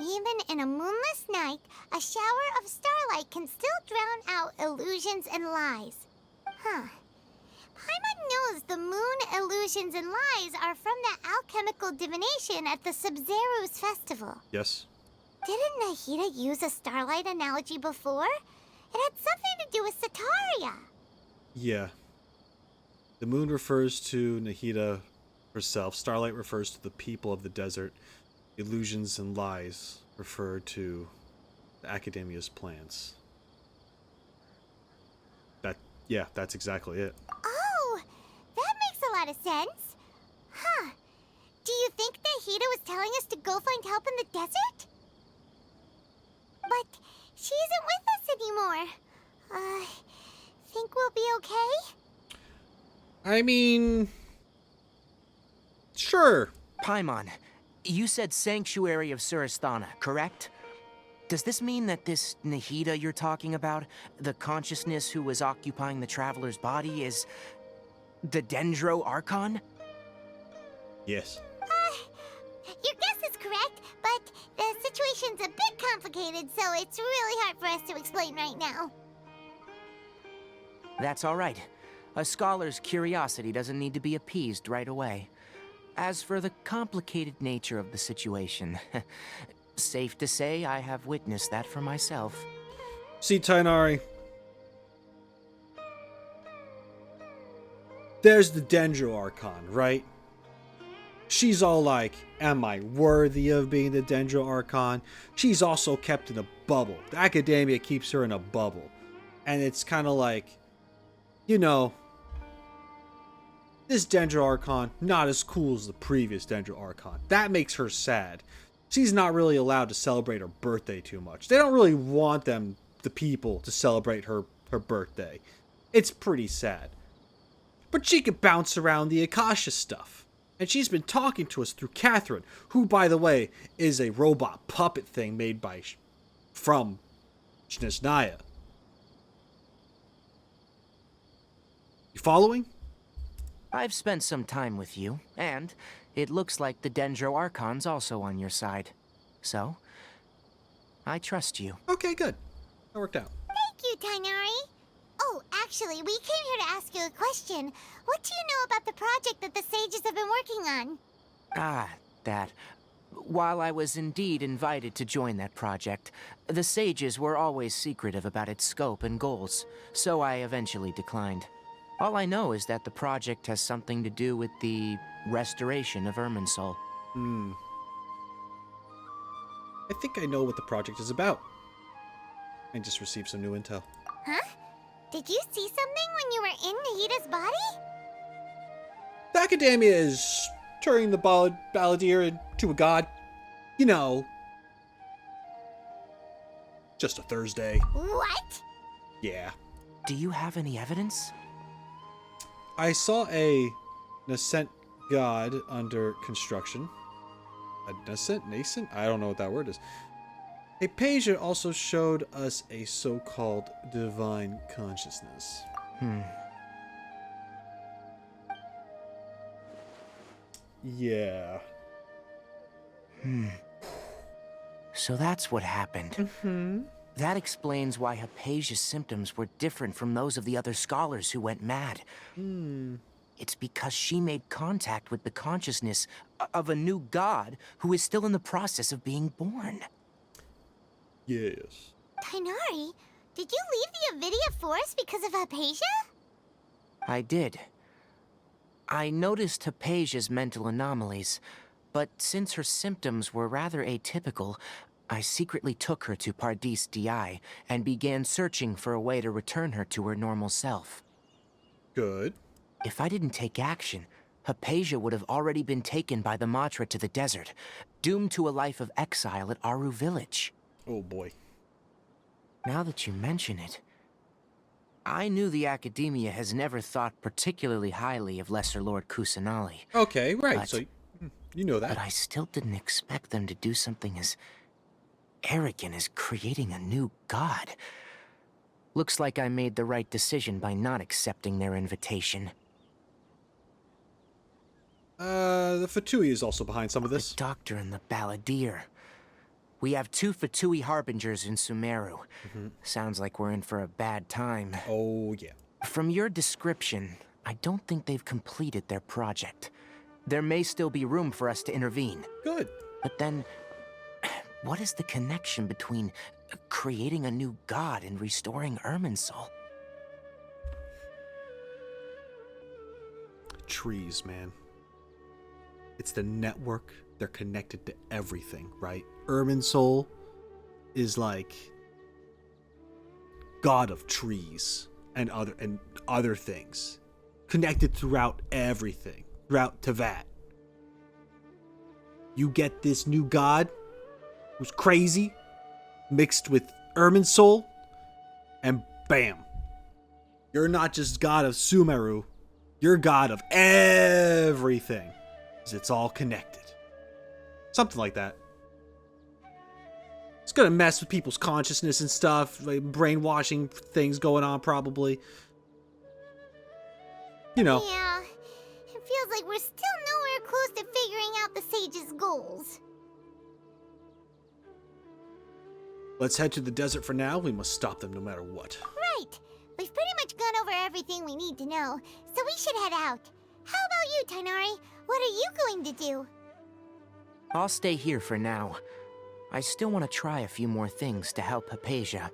Even in a moonless night, a shower of starlight can still drown out illusions and lies. Huh. Paimon knows the moon illusions and lies are from the alchemical divination at the Sub-Zero's festival. Yes. Didn't Nahida use a starlight analogy before? It had something to do with Setaria. Yeah. The moon refers to Nahida herself. Starlight refers to the people of the desert. Illusions and lies refer to the Akademiya's plans. Yeah, that's exactly it. Oh, that makes a lot of sense. Huh. Do you think Nahida was telling us to go find help in the desert? But she isn't with us anymore. Think we'll be okay? I mean... Sure. Paimon, you said Sanctuary of Sumeru, correct? Does this mean that this Nahida you're talking about, the consciousness who was occupying the traveler's body, is the Dendro Archon? Yes. Your guess is correct, but the situation's a bit complicated, so it's really hard for us to explain right now. That's all right. A scholar's curiosity doesn't need to be appeased right away. As for the complicated nature of the situation, safe to say I have witnessed that for myself. See, Tighnari. There's the Dendro Archon, right? She's all like, am I worthy of being the Dendro Archon? She's also kept in a bubble. The Akademiya keeps her in a bubble. And it's kind of like, you know, this Dendro Archon, not as cool as the previous Dendro Archon. That makes her sad. She's not really allowed to celebrate her birthday too much. They don't really want the people, to celebrate her birthday. It's pretty sad. But she can bounce around the Akasha stuff. And she's been talking to us through Catherine, who, by the way, is a robot puppet thing made from Nahida. You following? I've spent some time with you, and it looks like the Dendro Archon's also on your side. So, I trust you. Okay, good. That worked out. Thank you, Tighnari. Oh, actually, we came here to ask you a question. What do you know about the project that the sages have been working on? That. While I was indeed invited to join that project, the sages were always secretive about its scope and goals, so I eventually declined. All I know is that the project has something to do with the restoration of Irminsul. I think I know what the project is about. I just received some new intel. Huh? Did you see something when you were in Nahida's body? The Akademiya is turning the Balladeer into a god. You know. Just a Thursday. What? Yeah. Do you have any evidence? I saw a nascent god under construction. A nascent? I don't know what that word is. A page that also showed us a so-called divine consciousness. Yeah. So that's what happened. That explains why Hypatia's symptoms were different from those of the other scholars who went mad. It's because she made contact with the consciousness of a new god who is still in the process of being born. Yes. Tighnari, did you leave the Avidya forest because of Hypatia? I did. I noticed Hypatia's mental anomalies, but since her symptoms were rather atypical, I secretly took her to Pardis Di and began searching for a way to return her to her normal self. Good. If I didn't take action, Hypatia would have already been taken by the Matra to the desert, doomed to a life of exile at Aru Village. Oh boy. Now that you mention it, I knew the Akademiya has never thought particularly highly of Lesser Lord Kusanali. Okay, right, But- so you know that. But I still didn't expect them to do something as arrogant as creating a new god. Looks like I made the right decision by not accepting their invitation. The Fatui is also behind some of this. The doctor and the balladeer. We have 2 Fatui harbingers in Sumeru. Sounds like we're in for a bad time. Oh, yeah. From your description, I don't think they've completed their project. There may still be room for us to intervene. Good. But then, what is the connection between creating a new god and restoring Irminsul? Trees, man. It's the network. They're connected to everything, right? Irminsul is like god of trees and other things. Connected throughout everything. Throughout Tevat. You get this new god who's crazy, mixed with Irminsul, and bam. You're not just god of Sumeru, you're god of everything. 'Cause it's all connected. Something like that. It's gonna mess with people's consciousness and stuff, like brainwashing things going on probably. You know. Yeah, it feels like we're still nowhere close to figuring out the sage's goals. Let's head to the desert for now. We must stop them no matter what. Right. We've pretty much gone over everything we need to know, so we should head out. How about you, Tighnari? What are you going to do? I'll stay here for now. I still want to try a few more things to help Hypatia.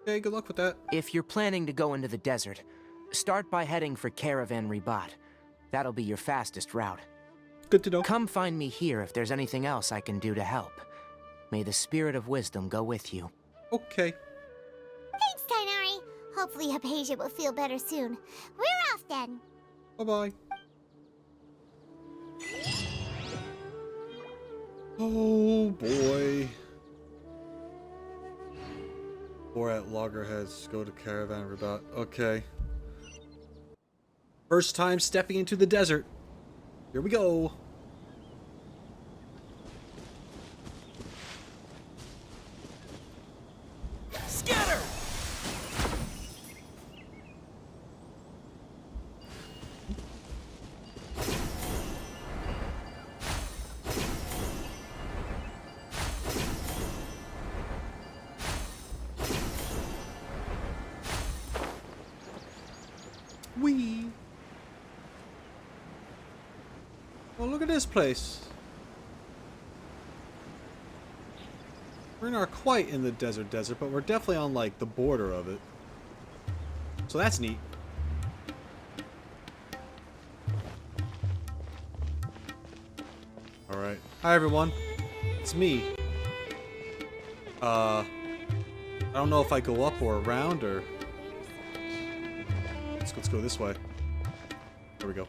Okay, good luck with that. If you're planning to go into the desert, start by heading for Caravan Ribat. That'll be your fastest route. Good to know. Come find me here if there's anything else I can do to help. May the spirit of wisdom go with you. Okay. Thanks, Tighnari. Hopefully Hypatia will feel better soon. We're off then. Bye-bye. Oh, boy. Or at Loggerheads, go to Caravan Rabat. Okay. First time stepping into the desert. Here we go. Scatter! Whee! Oh, look at this place. We're not quite in the desert, but we're definitely on, like, the border of it. So that's neat. Alright. Hi, everyone. It's me. I don't know if I go up or around, or... Let's go this way. There we go.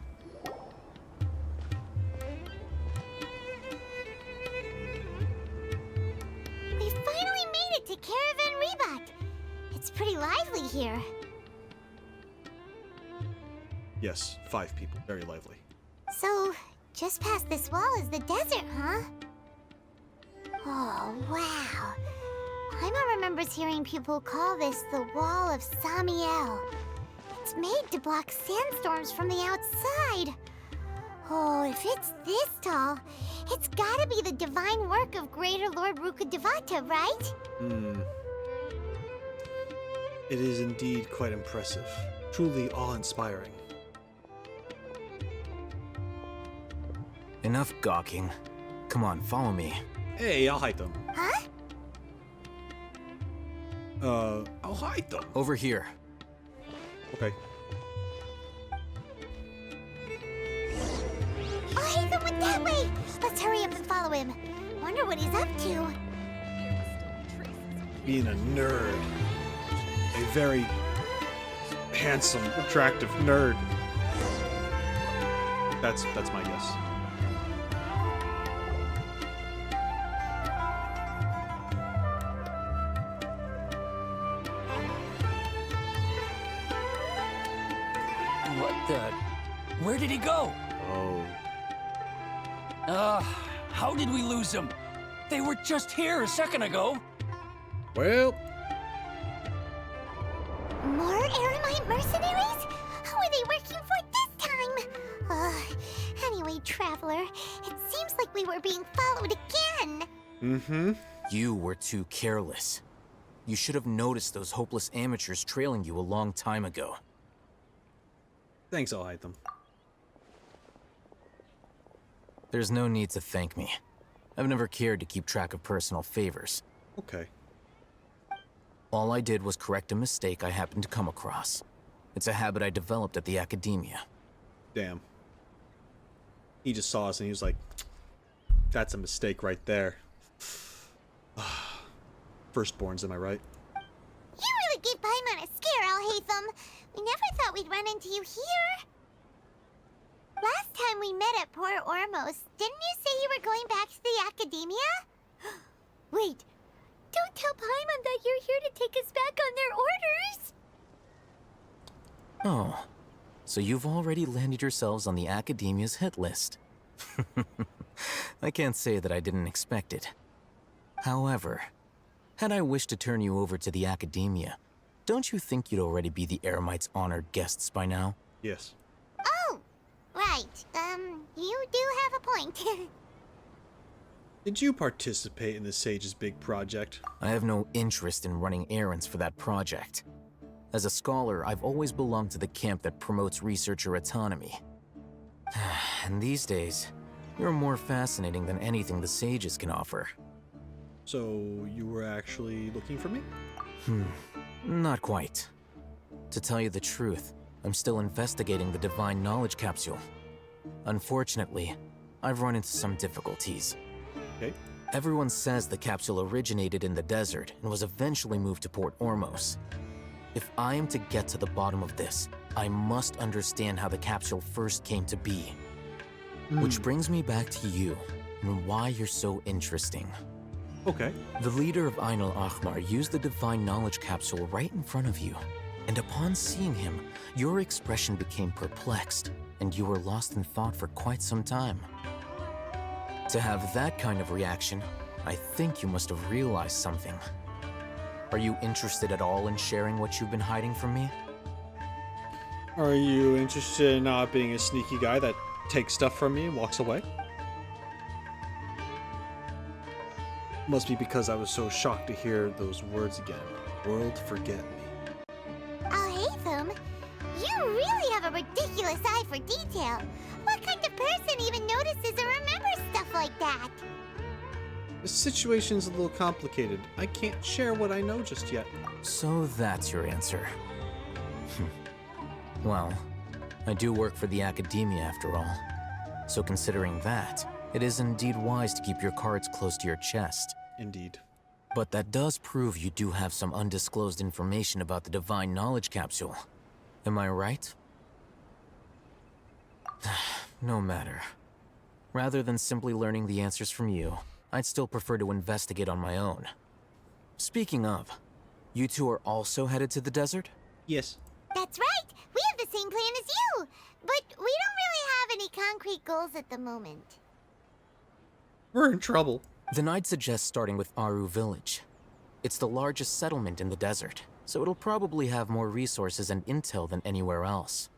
We finally made it to Caravan Ribat. It's pretty lively here. Yes, 5 people. Very lively. So, just past this wall is the desert, huh? Oh, wow. Paimon remembers hearing people call this the Wall of Samiel. It's made to block sandstorms from the outside. Oh, if it's this tall, it's gotta be the divine work of Greater Lord Rukkhadevata, right? It is indeed quite impressive. Truly awe-inspiring. Enough gawking. Come on, follow me. Hey, I'll hide them. Huh? I'll hide them. Over here. Okay. I'll hide them with that way! Let's hurry up and follow him. Wonder what he's up to. Being a nerd. A very handsome, attractive nerd. That's my guess. What the? Where did he go? Oh. How did we lose him? They were just here a second ago. Well. More Eremite mercenaries? Who are they working for this time? Anyway, Traveler, it seems like we were being followed again. Mm-hmm. You were too careless. You should have noticed those hopeless amateurs trailing you a long time ago. Thanks, I'll hide them. There's no need to thank me. I've never cared to keep track of personal favors. Okay. All I did was correct a mistake I happened to come across. It's a habit I developed at the Akademiya. Damn. He just saw us and he was like, that's a mistake right there. Firstborns, am I right? You really gave Paimon a scare, Alhaitham. We never thought we'd run into you here. Last time we met at Port Ormos, didn't you say you were going back to the Akademiya? Wait, don't tell Paimon that you're here to take us back on their orders. Oh, so you've already landed yourselves on the Akademiya's hit list. I can't say that I didn't expect it. However, had I wished to turn you over to the Akademiya, don't you think you'd already be the Eremites' honored guests by now? Yes. Oh, right. You do have a point. Did you participate in the Sage's big project? I have no interest in running errands for that project. As a scholar, I've always belonged to the camp that promotes researcher autonomy. And these days, you're more fascinating than anything the Sages can offer. So, you were actually looking for me? Not quite. To tell you the truth, I'm still investigating the Divine Knowledge Capsule. Unfortunately, I've run into some difficulties. Okay. Everyone says the capsule originated in the desert and was eventually moved to Port Ormos. If I am to get to the bottom of this, I must understand how the capsule first came to be. Which brings me back to you, and why you're so interesting. Okay. The leader of Ainul Ahmar used the Divine Knowledge Capsule right in front of you, and upon seeing him, your expression became perplexed, and you were lost in thought for quite some time. To have that kind of reaction, I think you must have realized something. Are you interested at all in sharing what you've been hiding from me? Are you interested in not being a sneaky guy that takes stuff from me and walks away? Must be because I was so shocked to hear those words again. World, forget me. Alhaitham, you really have a ridiculous eye for detail. What kind of person even notices or remembers stuff like that? The situation's a little complicated. I can't share what I know just yet. So that's your answer. Well, I do work for the Akademiya after all. So considering that, it is indeed wise to keep your cards close to your chest. Indeed. But that does prove you do have some undisclosed information about the Divine Knowledge Capsule. Am I right? No matter. Rather than simply learning the answers from you, I'd still prefer to investigate on my own. Speaking of, you two are also headed to the desert? Yes. That's right! We have the same plan as you! But we don't really have any concrete goals at the moment. We're in trouble. Then I'd suggest starting with Aru Village. It's the largest settlement in the desert, so it'll probably have more resources and intel than anywhere else.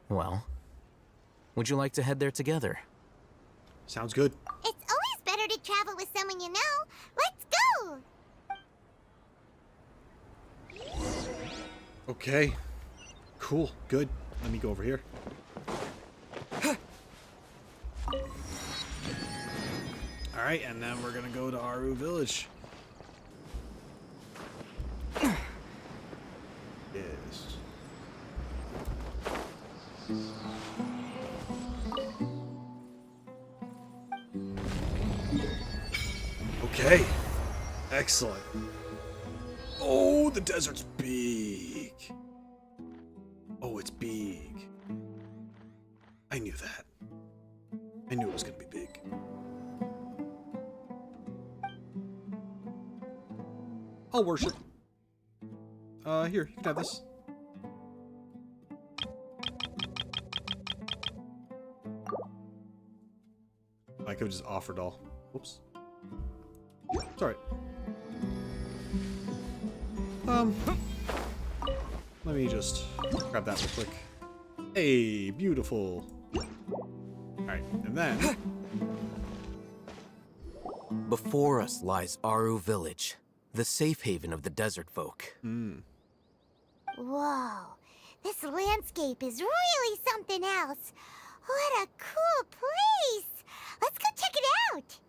Well, Would you like to head there together? Sounds good. It's always better to travel with someone you know. Let's go! Okay. Cool. Good. Let me go over here. Alright, and then we're gonna go to Aru Village. Yes. Okay. Excellent. Oh, the desert's big. Oh, it's big. I knew that. I knew it was gonna be big. I'll worship. Here, you can have this. I could have just offered all. Whoops. It's alright. Let me just grab that real quick. Hey, beautiful. Alright, and then... Before us lies Aru Village, the safe haven of the desert folk. Whoa, this landscape is really something else. What a cool place! Let's go check it out!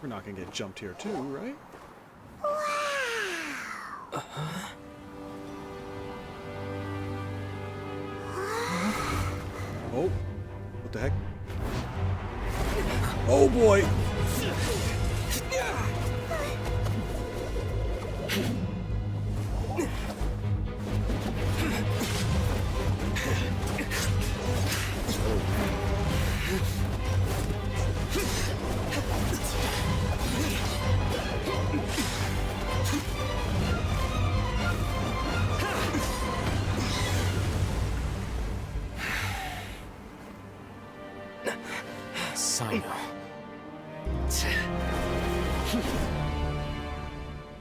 We're not gonna get jumped here too, right? Wow! Oh, what the heck? Oh boy! Sino.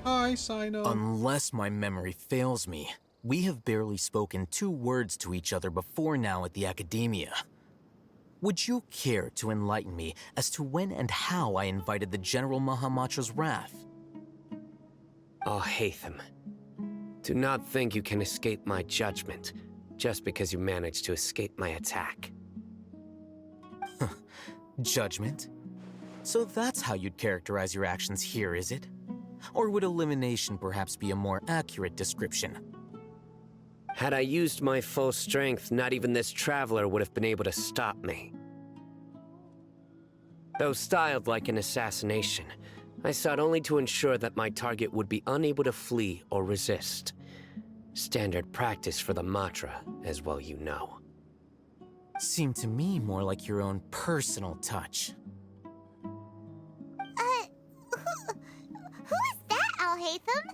Hi, Sino. Unless my memory fails me, we have barely spoken 2 words to each other before now at the Akademiya. Would you care to enlighten me as to when and how I invited the General Mahamatra's wrath? Oh, Haytham. Do not think you can escape my judgment just because you managed to escape my attack. Judgment? So that's how you'd characterize your actions here, is it? Or would elimination perhaps be a more accurate description? Had I used my full strength, not even this traveler would have been able to stop me. Though styled like an assassination, I sought only to ensure that my target would be unable to flee or resist. Standard practice for the Matra, as well you know. Seemed to me more like your own personal touch. Who is that, Alhaitham?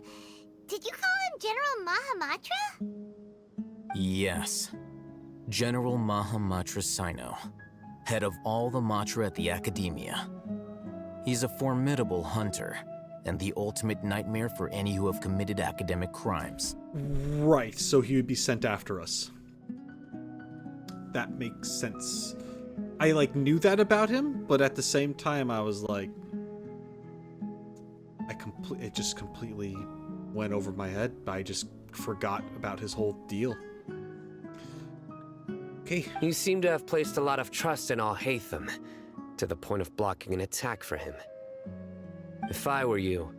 Did you call him General Mahamatra? Yes. General Mahamatra Sino, head of all the Matra at the Akademiya. He's a formidable hunter, and the ultimate nightmare for any who have committed academic crimes. Right, so he would be sent after us. That makes sense. I, knew that about him, but at the same time, I was like... it just completely went over my head. I just forgot about his whole deal. Okay. You seem to have placed a lot of trust in Alhaitham, to the point of blocking an attack for him. If I were you,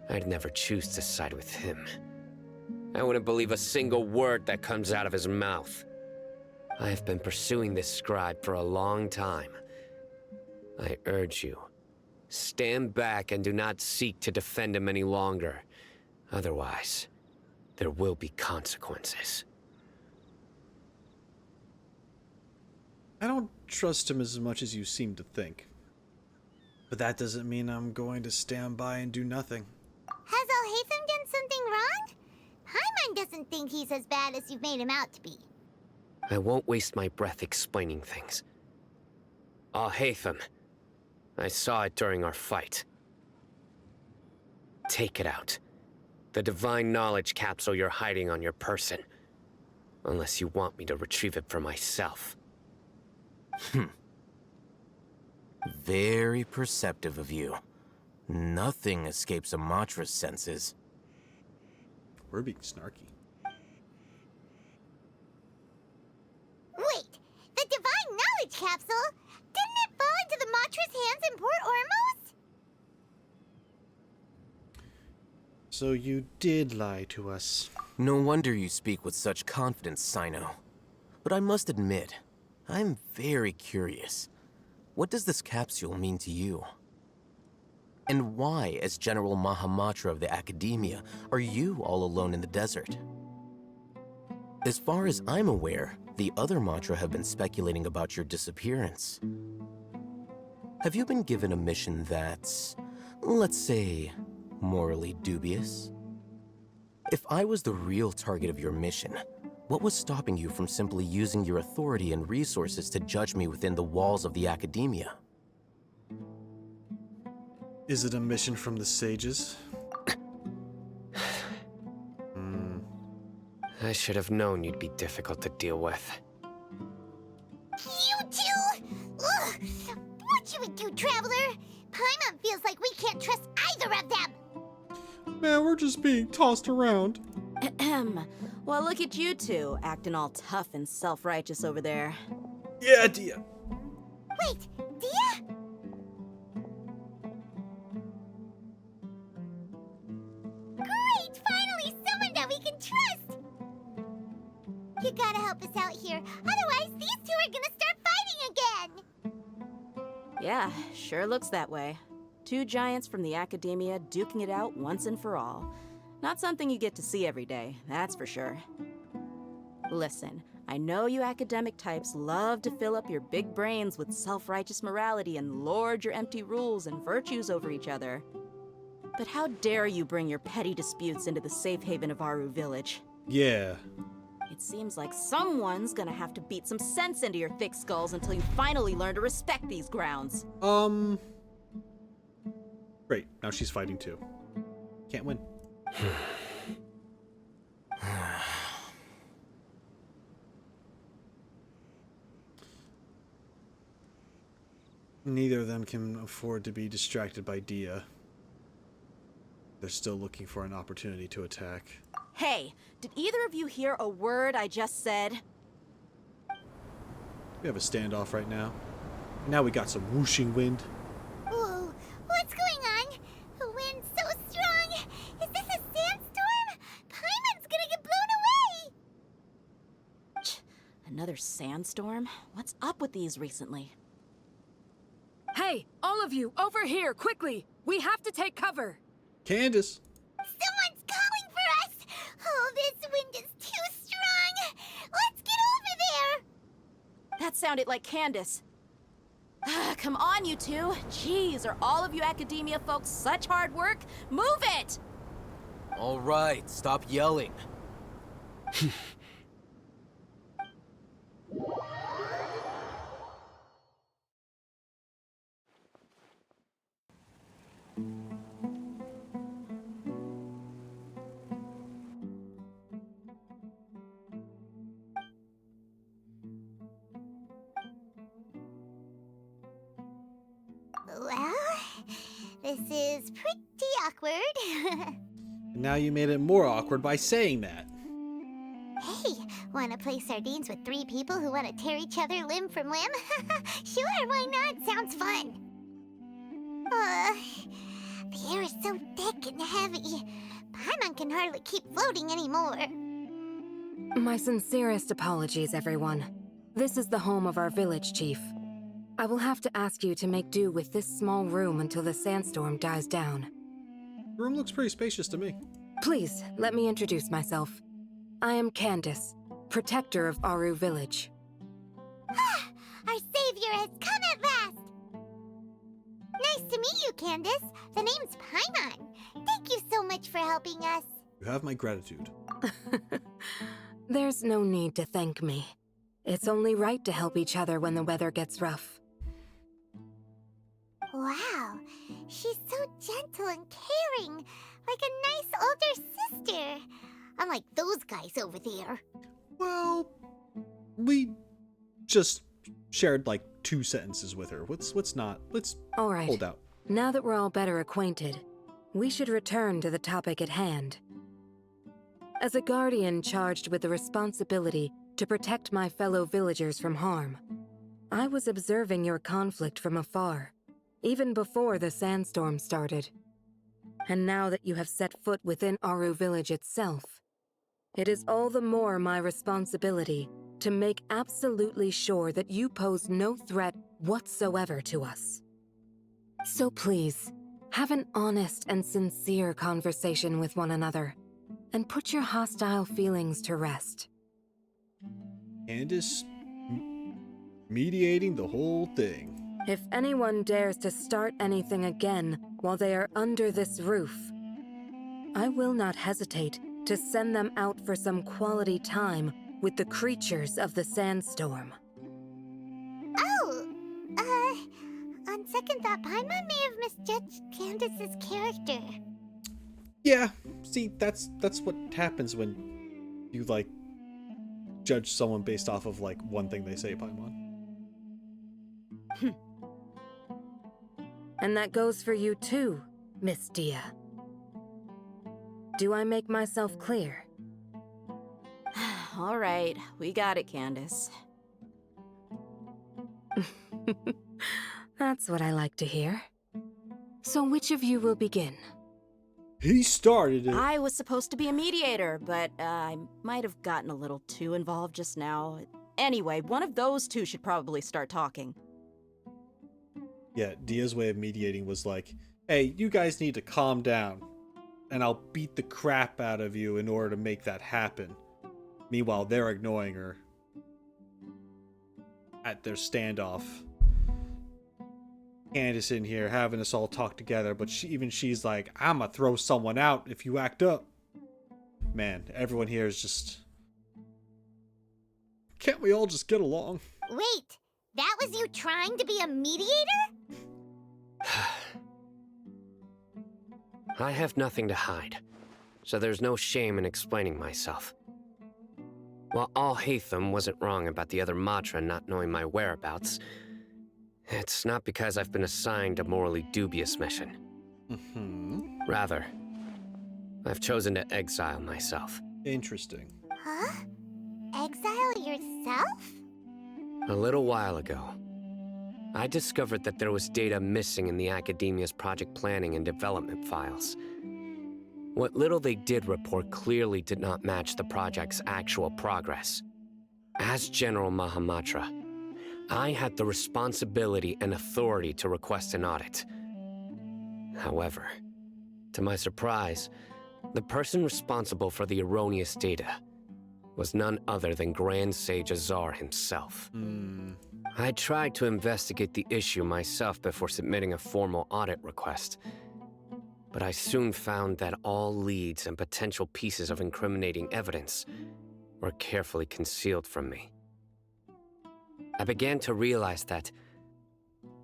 I'd never choose to side with him. I wouldn't believe a single word that comes out of his mouth. I have been pursuing this scribe for a long time. I urge you, stand back and do not seek to defend him any longer. Otherwise, there will be consequences. I don't trust him as much as you seem to think. But that doesn't mean I'm going to stand by and do nothing. Has Alhaitham done something wrong? Paimon doesn't think he's as bad as you've made him out to be. I won't waste my breath explaining things. Alhaitham, I saw it during our fight. Take it out. The divine knowledge capsule you're hiding on your person. Unless you want me to retrieve it for myself. Very perceptive of you. Nothing escapes Amatra's senses. We're being snarky. Wait, the divine knowledge capsule? Didn't it fall into the Matra's hands in Port Ormos? So you did lie to us. No wonder you speak with such confidence, Sino. But I must admit, I'm very curious. What does this capsule mean to you? And why, as General Mahamatra of the Akademiya, are you all alone in the desert? As far as I'm aware, the other Matra have been speculating about your disappearance. Have you been given a mission that's, let's say, morally dubious? If I was the real target of your mission, what was stopping you from simply using your authority and resources to judge me within the walls of the Akademiya? Is it a mission from the sages? I should have known you'd be difficult to deal with. You two? Ugh! What you would do, Traveler? Paimon feels like we can't trust either of them. Man, we're just being tossed around. Ahem. Well, look at you two, acting all tough and self-righteous over there. Yeah, Dia. Wait, Dia? Great! Finally, someone that we can trust! You gotta help us out here, otherwise these two are gonna start fighting again! Yeah, sure looks that way. Two giants from the Akademiya duking it out once and for all. Not something you get to see every day, that's for sure. Listen, I know you academic types love to fill up your big brains with self-righteous morality and lord your empty rules and virtues over each other. But how dare you bring your petty disputes into the safe haven of Aru Village? Yeah. It seems like someone's gonna have to beat some sense into your thick skulls until you finally learn to respect these grounds. Great, now she's fighting too. Can't win. Neither of them can afford to be distracted by Dia. They're still looking for an opportunity to attack. Hey, did either of you hear a word I just said? We have a standoff right now. Now we got some whooshing wind. Whoa, what's going on? The wind's so strong! Is this a sandstorm? Paimon's gonna get blown away! Another sandstorm? What's up with these recently? Hey, all of you, over here, quickly! We have to take cover! Candace! Someone's calling for us! Oh, this wind is too strong! Let's get over there! That sounded like Candace. Come on, you two. Jeez, are all of you Akademiya folks such hard work? Move it! All right, stop yelling. Well, this is pretty awkward. And now you made it more awkward by saying that. Hey, wanna play sardines with three people who wanna tear each other limb from limb? Sure, why not? Sounds fun. The air is so thick and heavy. Paimon can hardly keep floating anymore. My sincerest apologies, everyone. This is the home of our village chief. I will have to ask you to make do with this small room until the sandstorm dies down. The room looks pretty spacious to me. Please, let me introduce myself. I am Candace, protector of Aru Village. Our savior has come at last! Nice to meet you, Candace. The name's Paimon. Thank you so much for helping us. You have my gratitude. There's no need to thank me. It's only right to help each other when the weather gets rough. Wow, she's so gentle and caring. Like a nice older sister. Unlike those guys over there. Well, we just shared like 2 sentences with her. Let's All right. hold out. Now that we're all better acquainted, we should return to the topic at hand. As a guardian charged with the responsibility to protect my fellow villagers from harm, I was observing your conflict from afar, even before the sandstorm started. And now that you have set foot within Aru Village itself, it is all the more my responsibility to make absolutely sure that you pose no threat whatsoever to us. So please, have an honest and sincere conversation with one another, and put your hostile feelings to rest. Candace mediating the whole thing. If anyone dares to start anything again while they are under this roof, I will not hesitate to send them out for some quality time with the creatures of the sandstorm. Oh! On second thought, Paimon may have misjudged Candace's character. Yeah, see, that's what happens when you, like, judge someone based off of, like, one thing they say, Paimon. And that goes for you too, Miss Dia. Do I make myself clear? All right, we got it, Candace. That's what I like to hear. So which of you will begin? He started it. I was supposed to be a mediator, but I might have gotten a little too involved just now. Anyway, one of those two should probably start talking. Yeah, Dia's way of mediating was like, hey, you guys need to calm down, and I'll beat the crap out of you in order to make that happen. Meanwhile, they're ignoring her at their standoff. Candace in here having us all talk together, but she's like, I'ma throw someone out if you act up. Man, everyone here is just... Can't we all just get along? Wait, that was you trying to be a mediator? I have nothing to hide, so there's no shame in explaining myself. While Alhaitham wasn't wrong about the other Matra not knowing my whereabouts, it's not because I've been assigned a morally dubious mission. Rather, I've chosen to exile myself. Interesting. Huh? Exile yourself? A little while ago, I discovered that there was data missing in the Akademiya's project planning and development files. What little they did report clearly did not match the project's actual progress. As General Mahamatra, I had the responsibility and authority to request an audit. However, to my surprise, the person responsible for the erroneous data was none other than Grand Sage Azar himself. I tried to investigate the issue myself before submitting a formal audit request, but I soon found that all leads and potential pieces of incriminating evidence were carefully concealed from me. I began to realize that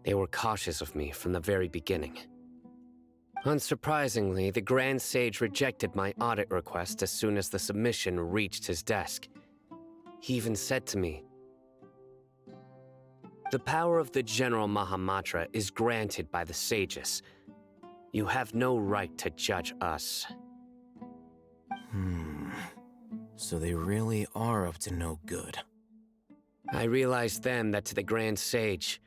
they were cautious of me from the very beginning. Unsurprisingly, the Grand Sage rejected my audit request as soon as the submission reached his desk. He even said to me, "The power of the General Mahamatra is granted by the sages. You have no right to judge us." So they really are up to no good. I realized then that to the Grand Sage,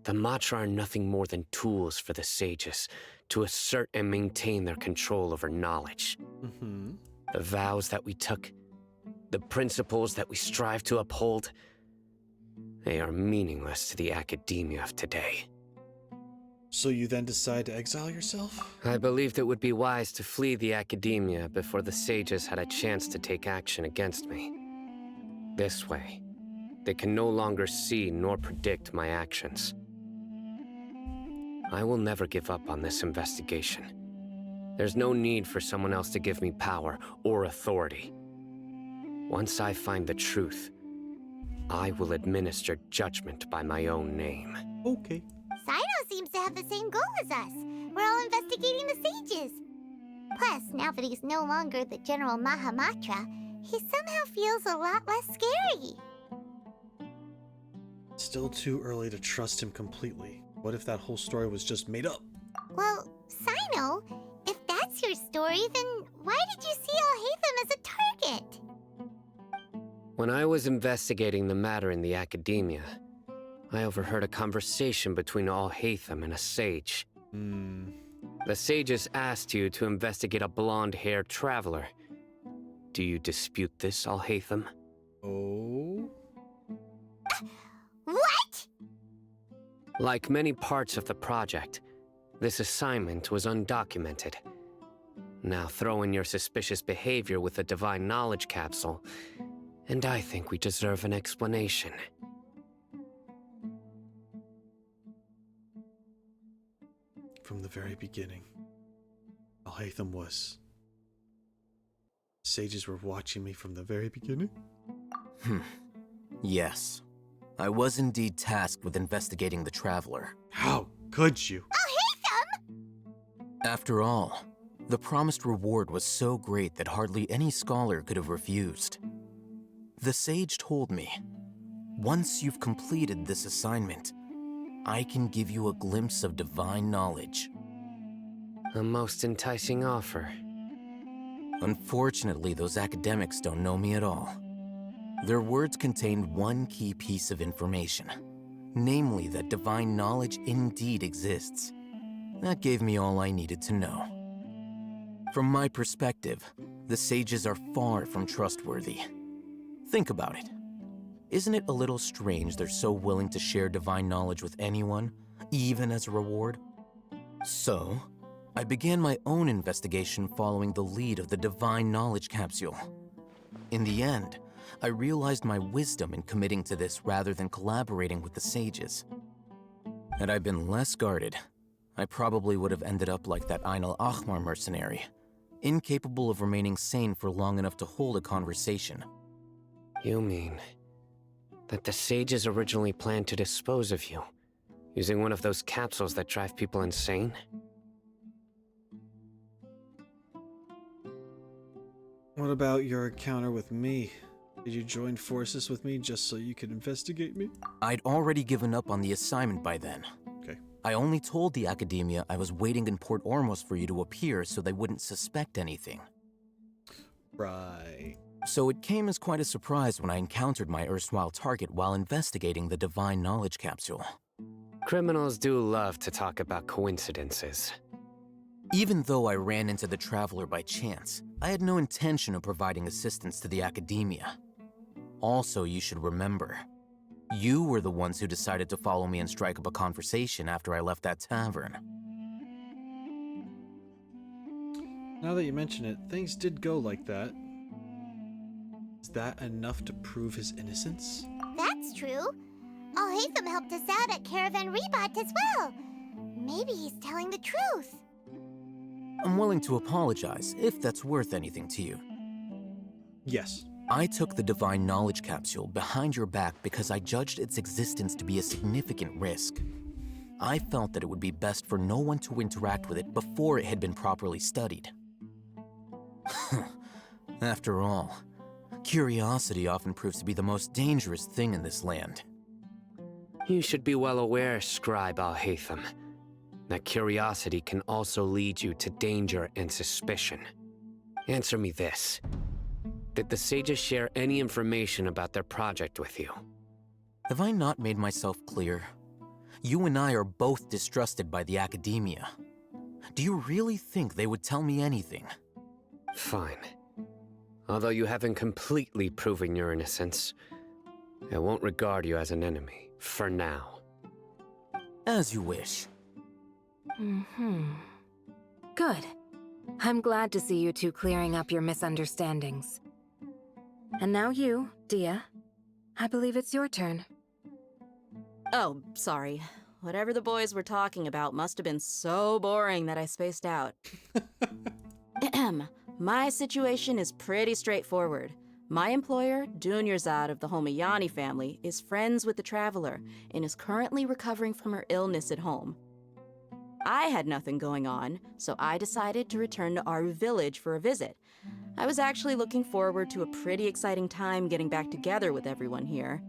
the Matra are nothing more than tools for the sages to assert and maintain their control over knowledge. The vows that we took, the principles that we strive to uphold, they are meaningless to the Akademiya of today. So you then decide to exile yourself? I believed it would be wise to flee the Akademiya before the sages had a chance to take action against me. This way, they can no longer see nor predict my actions. I will never give up on this investigation. There's no need for someone else to give me power or authority. Once I find the truth, I will administer judgment by my own name. Okay. Saito seems to have the same goal as us. We're all investigating the sages. Plus, now that he's no longer the General Mahamatra, he somehow feels a lot less scary. Still too early to trust him completely. What if that whole story was just made up? Well, Sino, if that's your story, then why did you see Alhaitham as a target? When I was investigating the matter in the Akademiya, I overheard a conversation between Alhaitham and a sage. The sages asked you to investigate a blonde-haired traveler. Do you dispute this, Alhaitham? Oh? What? Like many parts of the project, this assignment was undocumented. Now throw in your suspicious behavior with the Divine Knowledge Capsule, and I think we deserve an explanation. From the very beginning, Alhaitham was. Sages were watching me from the very beginning? Yes. I was indeed tasked with investigating the Traveler. How could you? Alhaitham! After all, the promised reward was so great that hardly any scholar could have refused. The sage told me, once you've completed this assignment, I can give you a glimpse of divine knowledge. A most enticing offer. Unfortunately, those academics don't know me at all. Their words contained one key piece of information, namely that divine knowledge indeed exists. That gave me all I needed to know. From my perspective, the sages are far from trustworthy. Think about it. Isn't it a little strange they're so willing to share divine knowledge with anyone, even as a reward? So, I began my own investigation following the lead of the Divine Knowledge Capsule. In the end, I realized my wisdom in committing to this rather than collaborating with the sages. Had I been less guarded, I probably would have ended up like that Ain al-Ahmar mercenary, incapable of remaining sane for long enough to hold a conversation. You mean that the sages originally planned to dispose of you, using one of those capsules that drive people insane? What about your encounter with me? Did you join forces with me just so you could investigate me? I'd already given up on the assignment by then. Okay. I only told the Akademiya I was waiting in Port Ormos for you to appear so they wouldn't suspect anything. Right. So it came as quite a surprise when I encountered my erstwhile target while investigating the Divine Knowledge Capsule. Criminals do love to talk about coincidences. Even though I ran into the Traveler by chance, I had no intention of providing assistance to the Akademiya. Also, you should remember, you were the ones who decided to follow me and strike up a conversation after I left that tavern. Now that you mention it, things did go like that. Is that enough to prove his innocence? That's true. Alhaitham helped us out at Caravan Rebat as well. Maybe he's telling the truth. I'm willing to apologize, if that's worth anything to you. Yes. I took the Divine Knowledge Capsule behind your back because I judged its existence to be a significant risk. I felt that it would be best for no one to interact with it before it had been properly studied. After all, curiosity often proves to be the most dangerous thing in this land. You should be well aware, Scribe Alhaitham, that curiosity can also lead you to danger and suspicion. Answer me this. Did the sages share any information about their project with you? Have I not made myself clear? You and I are both distrusted by the Akademiya. Do you really think they would tell me anything? Fine. Although you haven't completely proven your innocence, I won't regard you as an enemy, for now. As you wish. Good. I'm glad to see you two clearing up your misunderstandings. And now you, Dia. I believe it's your turn. Oh, sorry. Whatever the boys were talking about must have been so boring that I spaced out. My situation is pretty straightforward. My employer, Dunyarzad of the Homayani family, is friends with the Traveler and is currently recovering from her illness at home. I had nothing going on, so I decided to return to Aru Village for a visit. I was actually looking forward to a pretty exciting time getting back together with everyone here.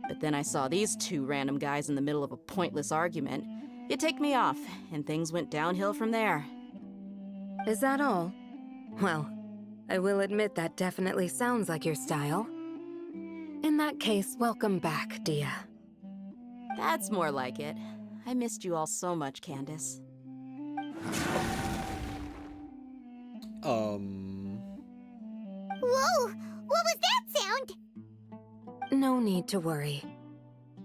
But then I saw these two random guys in the middle of a pointless argument. It ticked me off, and things went downhill from there. Is that all? Well, I will admit that definitely sounds like your style. In that case, welcome back, Dia. That's more like it. I missed you all so much, Candace. Whoa! What was that sound? No need to worry.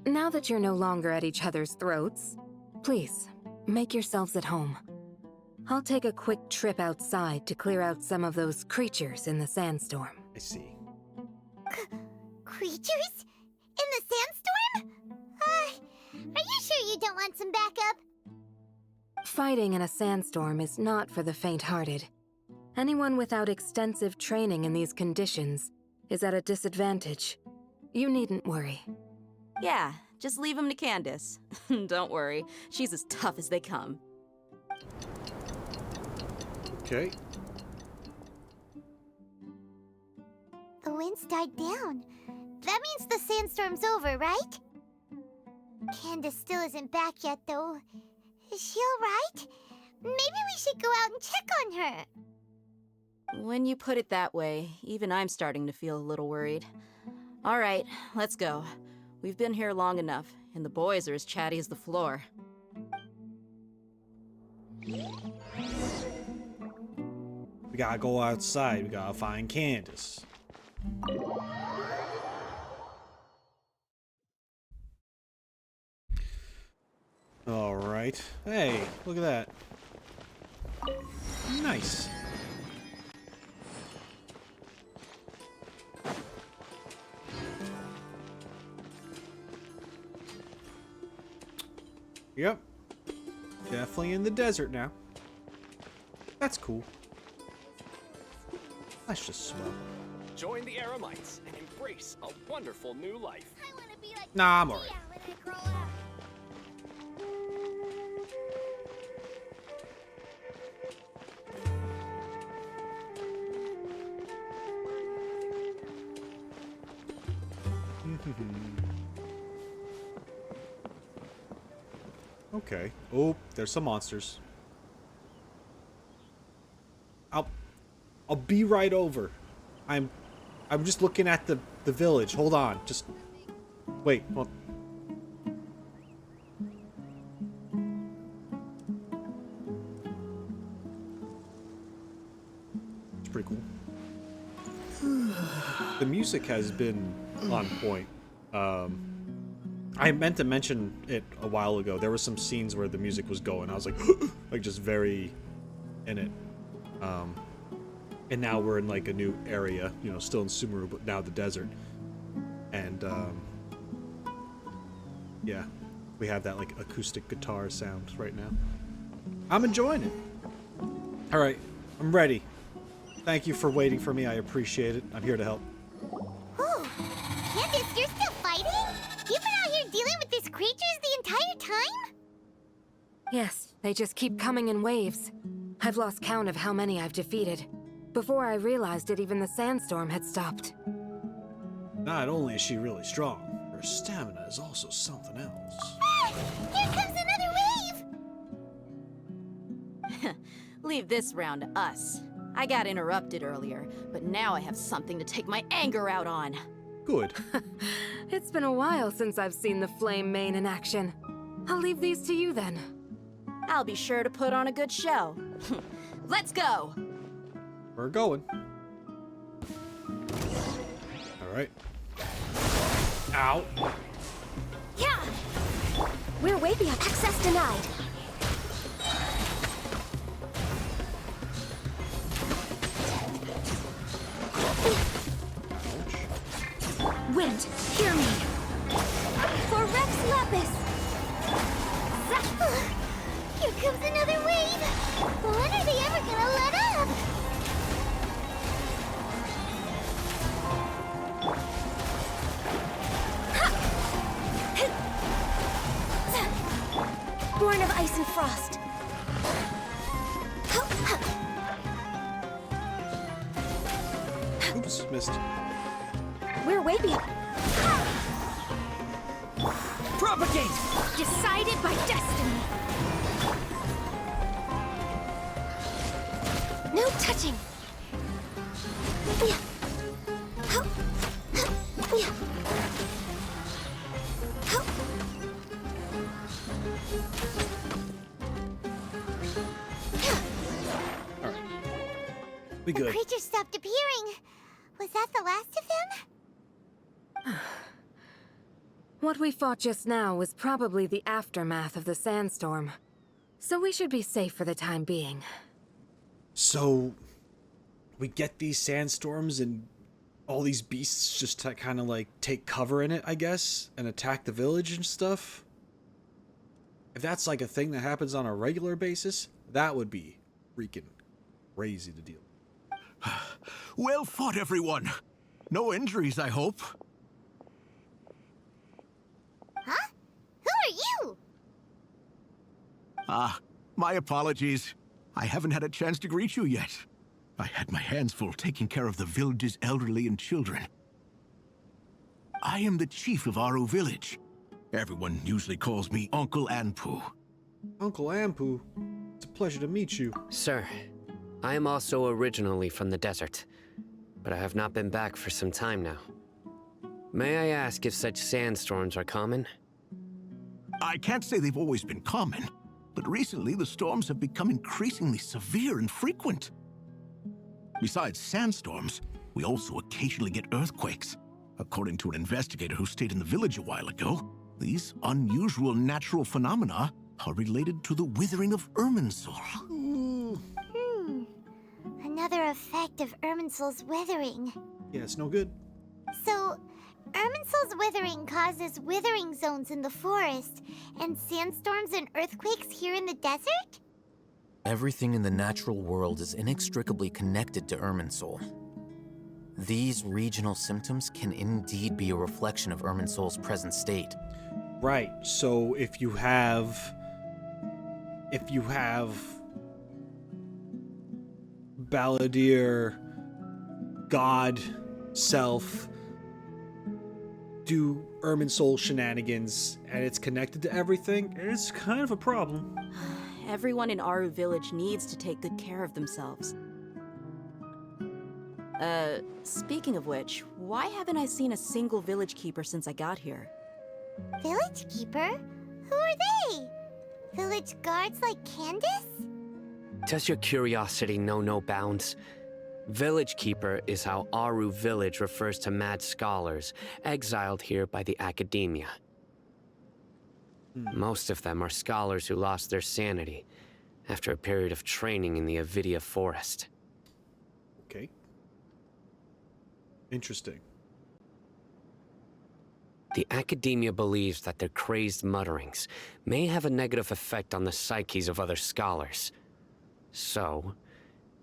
Now that you're no longer at each other's throats, please, make yourselves at home. I'll take a quick trip outside to clear out some of those creatures in the sandstorm. I see. Creatures? In the sandstorm? Are you sure you don't want some backup? Fighting in a sandstorm is not for the faint-hearted. Anyone without extensive training in these conditions is at a disadvantage. You needn't worry. Yeah, just leave him to Candace. Don't worry, she's as tough as they come. Okay. The wind's died down. That means the sandstorm's over, right? Candace still isn't back yet, though. Is she alright? Maybe we should go out and check on her. When you put it that way, even I'm starting to feel a little worried. All right, let's go. We've been here long enough, and the boys are as chatty as the floor. We gotta go outside. We gotta find Candace. All right. Hey, look at that. Nice. Yep. Definitely in the desert now. That's cool. That's just swell. Join the Eremites and embrace a wonderful new life. I want to be like Nah, I'm alright. when I grow up. Okay. Oh, there's some monsters. I'll be right over. I'm just looking at the village. Hold on. Just wait. Hold. It's pretty cool. The music has been on point. I meant to mention it a while ago. There were some scenes where the music was going. I was like, like just very in it. And now we're in like a new area, you know, still in Sumeru, but now the desert. And yeah, we have that like acoustic guitar sound right now. I'm enjoying it. All right, I'm ready. Thank you for waiting for me. I appreciate it. I'm here to help. Oh, Candace, you're still fighting? You've been out here dealing with these creatures the entire time? Yes, they just keep coming in waves. I've lost count of how many I've defeated. Before I realized it, even the sandstorm had stopped. Not only is she really strong, her stamina is also something else. Ah! Here comes another wave! Leave this round to us. I got interrupted earlier, but now I have something to take my anger out on. Good. It's been a while since I've seen the Flame Mane in action. I'll leave these to you then. I'll be sure to put on a good show. Let's go! We're going. All right. Ow. Yeah! We're way beyond access denied. Wind, hear me. For Rex Lapis. Here comes another wave. When are they ever gonna let up? Born of ice and frost. Oops, missed. We're way beyond. Propagate! Decided by destiny. No touching. We good. The creature stopped appearing. Was that the last of them? What we fought just now was probably the aftermath of the sandstorm. So we should be safe for the time being. So, we get these sandstorms and all these beasts just to kind of like take cover in it, I guess, and attack the village and stuff. If that's like a thing that happens on a regular basis, that would be freaking crazy to deal with. Well fought, everyone. No injuries, I hope. Huh? Who are you? My apologies. I haven't had a chance to greet you yet. I had my hands full taking care of the village's elderly and children. I am the chief of Aru Village. Everyone usually calls me Uncle Anpu. Uncle Anpu, it's a pleasure to meet you. Sir, I am also originally from the desert, but I have not been back for some time now. May I ask if such sandstorms are common? I can't say they've always been common, but recently the storms have become increasingly severe and frequent. Besides sandstorms, we also occasionally get earthquakes. According to an investigator who stayed in the village a while ago, these unusual natural phenomena are related to the withering of Irminsul. Another effect of Irminsul's withering. Yeah, it's no good. So, Irminsul's withering causes withering zones in the forest, and sandstorms and earthquakes here in the desert? Everything in the natural world is inextricably connected to Irminsul. These regional symptoms can indeed be a reflection of Irminsul's present state. Right, so if you have Balladeer, God, Self, do Irminsul shenanigans, and it's connected to everything, it's kind of a problem. Everyone in Aru Village needs to take good care of themselves. Speaking of which, why haven't I seen a single village keeper since I got here? Village keeper? Who are they? Village guards like Candace? Does your curiosity know no bounds? Village Keeper is how Aru Village refers to mad scholars exiled here by the Akademiya. Most of them are scholars who lost their sanity after a period of training in the Avidya forest. Okay. Interesting. The Akademiya believes that their crazed mutterings may have a negative effect on the psyches of other scholars. So,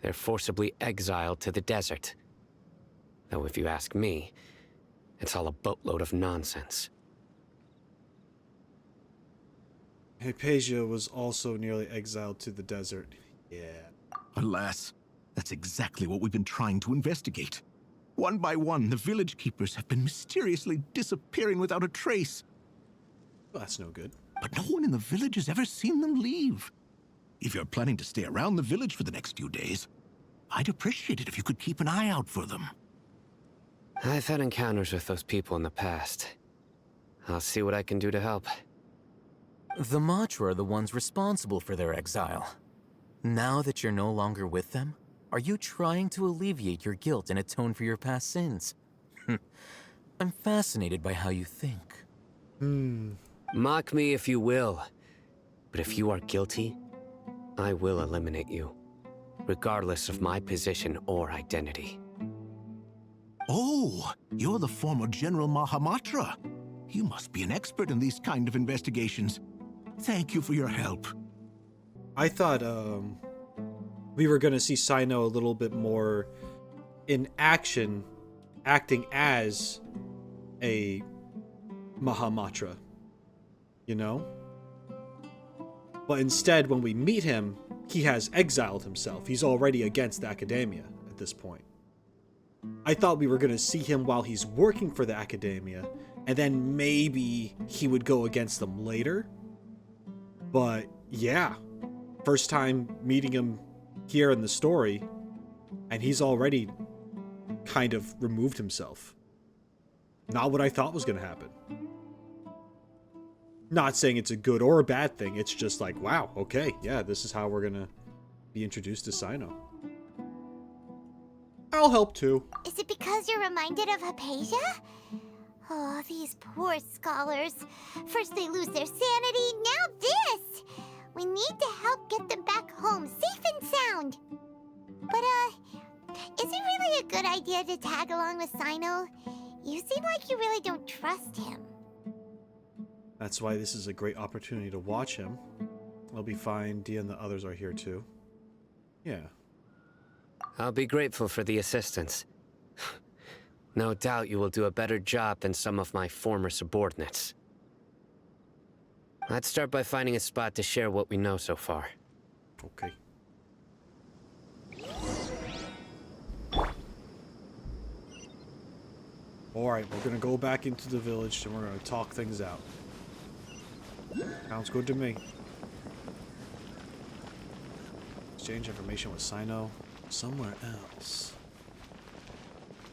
they're forcibly exiled to the desert. Though if you ask me, it's all a boatload of nonsense. Hypatia was also nearly exiled to the desert. Yeah. Alas, that's exactly what we've been trying to investigate. One by one, the village keepers have been mysteriously disappearing without a trace. Well, that's no good. But no one in the village has ever seen them leave. If you're planning to stay around the village for the next few days, I'd appreciate it if you could keep an eye out for them. I've had encounters with those people in the past. I'll see what I can do to help. The Matra are the ones responsible for their exile. Now that you're no longer with them, are you trying to alleviate your guilt and atone for your past sins? I'm fascinated by how you think. Mock me if you will, but if you are guilty, I will eliminate you, regardless of my position or identity. Oh, you're the former General Mahamatra. You must be an expert in these kind of investigations. Thank you for your help. I thought we were going to see Sino a little bit more in action, acting as a Mahamatra. You know? But instead, when we meet him, he has exiled himself. He's already against the Akademiya at this point. I thought we were going to see him while he's working for the Akademiya, and then maybe he would go against them later. But yeah, first time meeting him here in the story, and he's already kind of removed himself. Not what I thought was going to happen. Not saying it's a good or a bad thing, it's just like, wow, okay, yeah, this is how we're going to be introduced to Cyno. I'll help too. Is it because you're reminded of Hypatia? Oh, these poor scholars. First they lose their sanity, now this! We need to help get them back home, safe and sound. But, is it really a good idea to tag along with Cyno? You seem like you really don't trust him. That's why this is a great opportunity to watch him. I'll be fine. Dia and the others are here too. Yeah. I'll be grateful for the assistance. No doubt you will do a better job than some of my former subordinates. Let's start by finding a spot to share what we know so far. Okay. Alright, we're gonna go back into the village and we're gonna talk things out. Sounds good to me. Exchange information with Cyno somewhere else.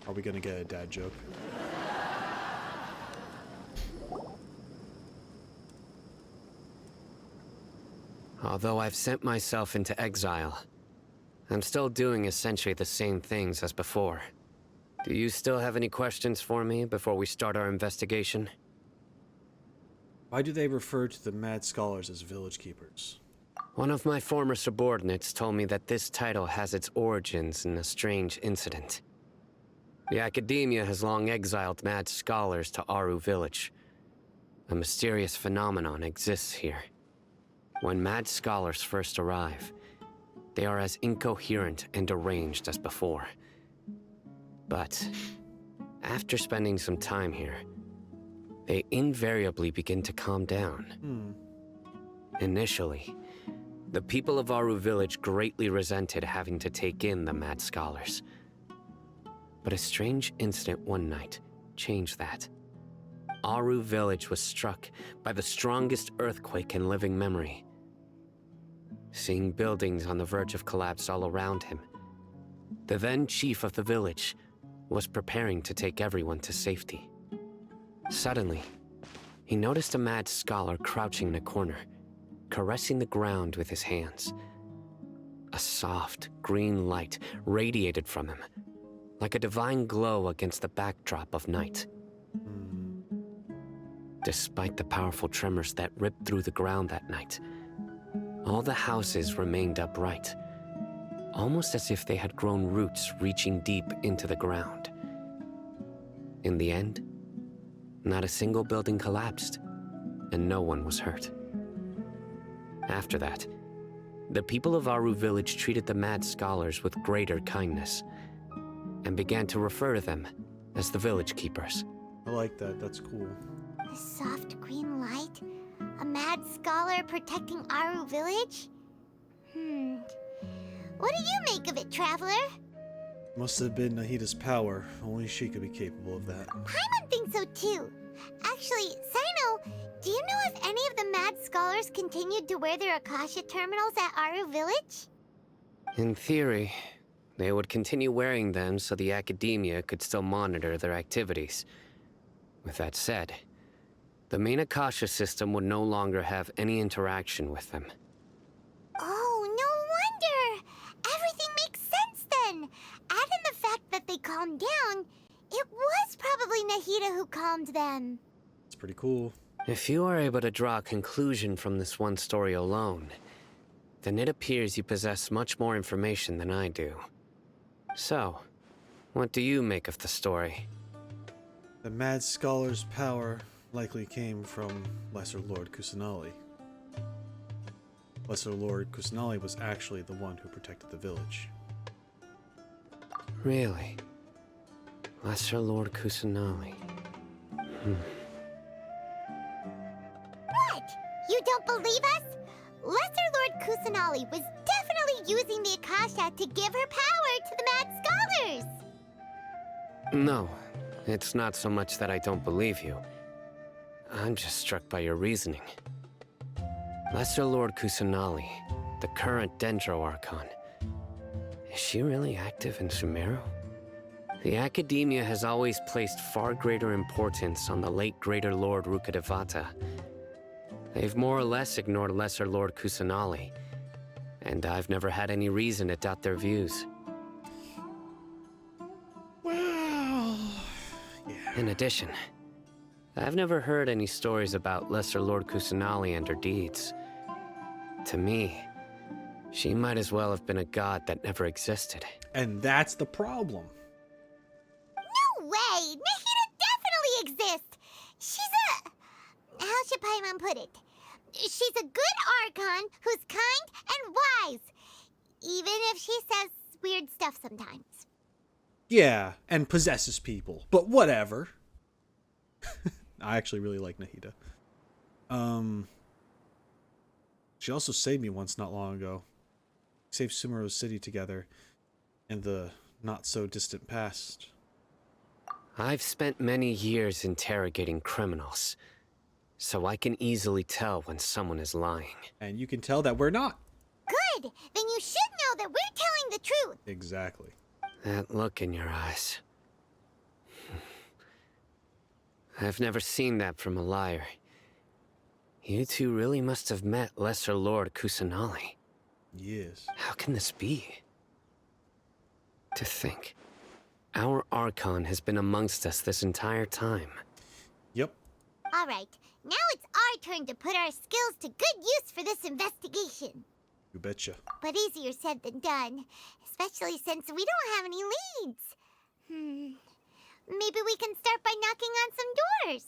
Are we gonna get a dad joke? Although I've sent myself into exile, I'm still doing essentially the same things as before. Do you still have any questions for me before we start our investigation? Why do they refer to the mad scholars as village keepers? One of my former subordinates told me that this title has its origins in a strange incident. The Akademiya has long exiled mad scholars to Aru Village. A mysterious phenomenon exists here. When mad scholars first arrive, they are as incoherent and deranged as before. But after spending some time here, they invariably begin to calm down. Initially, the people of Aru Village greatly resented having to take in the mad scholars. But a strange incident one night changed that. Aru Village was struck by the strongest earthquake in living memory. Seeing buildings on the verge of collapse all around him, the then chief of the village was preparing to take everyone to safety. Suddenly, he noticed a mad scholar crouching in a corner, caressing the ground with his hands. A soft, green light radiated from him, like a divine glow against the backdrop of night. Despite the powerful tremors that ripped through the ground that night, all the houses remained upright, almost as if they had grown roots reaching deep into the ground. In the end, not a single building collapsed, and no one was hurt. After that, the people of Aru Village treated the mad scholars with greater kindness, and began to refer to them as the village keepers. I like that, that's cool. A soft green light? A mad scholar protecting Aru Village? What do you make of it, Traveler? Must have been Nahida's power. Only she could be capable of that. Paimon thinks so too. Actually, Cyno, do you know if any of the mad scholars continued to wear their Akasha terminals at Aru Village? In theory, they would continue wearing them so the Akademiya could still monitor their activities. With that said, the main Akasha system would no longer have any interaction with them. Oh, no wonder! Everything makes sense then! Add in the fact that they calmed down, it was probably Nahida who calmed them. It's pretty cool. If you are able to draw a conclusion from this one story alone, then it appears you possess much more information than I do. So, what do you make of the story? The mad scholar's power likely came from Lesser Lord Kusanali. Lesser Lord Kusanali was actually the one who protected the village. Really? Lesser Lord Kusanali. What? You don't believe us? Lesser Lord Kusanali was definitely using the Akasha to give her power to the Mad Scholars! No, it's not so much that I don't believe you. I'm just struck by your reasoning. Lesser Lord Kusanali, the current Dendro Archon. Is she really active in Sumeru? The Akademiya has always placed far greater importance on the late Greater Lord Rukkhadevata. They've more or less ignored Lesser Lord Kusanali, and I've never had any reason to doubt their views. Well, In addition, I've never heard any stories about Lesser Lord Kusanali and her deeds. To me, she might as well have been a god that never existed. And that's the problem. No way! Nahida definitely exists! She's a... how should Paimon put it? She's a good Archon who's kind and wise. Even if she says weird stuff sometimes. Yeah, and possesses people. But whatever. I actually really like Nahida. She also saved me once not long ago. Saved Sumeru's city together in the not-so-distant past. I've spent many years interrogating criminals, so I can easily tell when someone is lying. And you can tell that we're not. Good! Then you should know that we're telling the truth! Exactly. That look in your eyes. I've never seen that from a liar. You two really must have met Lesser Lord Kusanali. Yes. How can this be? To think, our Archon has been amongst us this entire time. Yep. Alright, now it's our turn to put our skills to good use for this investigation. You betcha. But easier said than done, especially since we don't have any leads. Maybe we can start by knocking on some doors.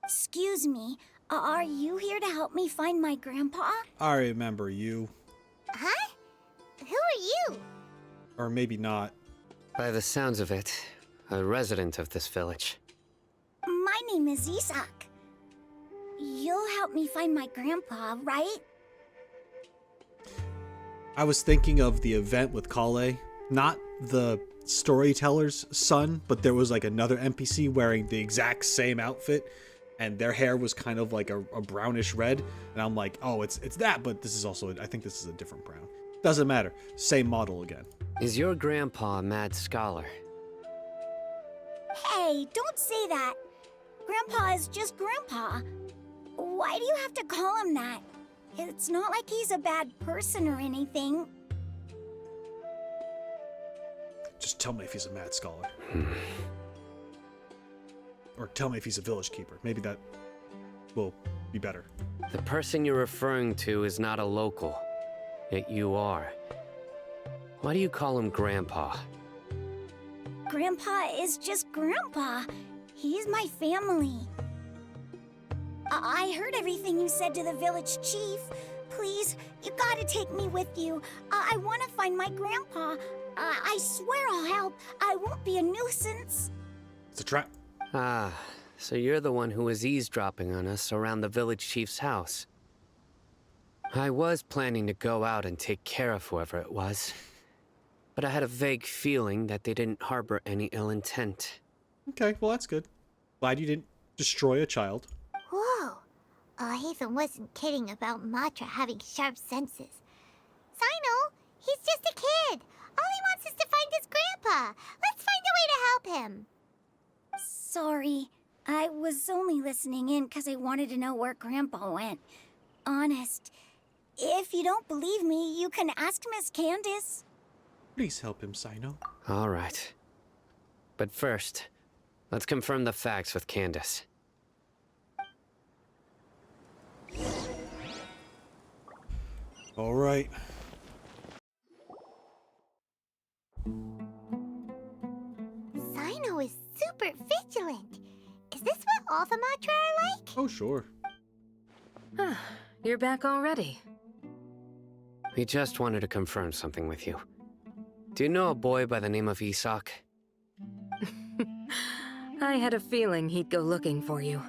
Excuse me, are you here to help me find my grandpa? I remember you. Huh? Who are you? Or maybe not. By the sounds of it, a resident of this village. My name is Isak. You'll help me find my grandpa, right? I was thinking of the event with Kale. Not the storyteller's son, but there was like another NPC wearing the exact same outfit, and their hair was kind of like a brownish red. And I'm like, oh, it's that, but this is also, I think this is a different brown. Doesn't matter. Same model again. Is your grandpa a mad scholar? Hey, don't say that. Grandpa is just Grandpa. Why do you have to call him that? It's not like he's a bad person or anything. Just tell me if he's a mad scholar. Or tell me if he's a village keeper. Maybe that will be better. The person you're referring to is not a local, yet you are. Why do you call him Grandpa? Grandpa is just Grandpa. He's my family. I heard everything you said to the village chief. Please, you gotta take me with you. I want to find my grandpa. I swear I'll help. I won't be a nuisance. It's a trap. Ah, so you're the one who was eavesdropping on us around the village chief's house. I was planning to go out and take care of whoever it was, but I had a vague feeling that they didn't harbor any ill intent. Okay, well that's good. Glad you didn't destroy a child. Whoa. Hatham wasn't kidding about Matra having sharp senses. Sino, he's just a kid. All he wants is to find his grandpa. Let's find a way to help him. Sorry. I was only listening in because I wanted to know where Grandpa went. Honest. If you don't believe me, you can ask Miss Candace. Please help him, Sino. All right. But first, let's confirm the facts with Candace. All right. Sino is super vigilant. Is this what all the Matra are like? Oh, sure. You're back already. We just wanted to confirm something with you. Do you know a boy by the name of Isak? I had a feeling he'd go looking for you.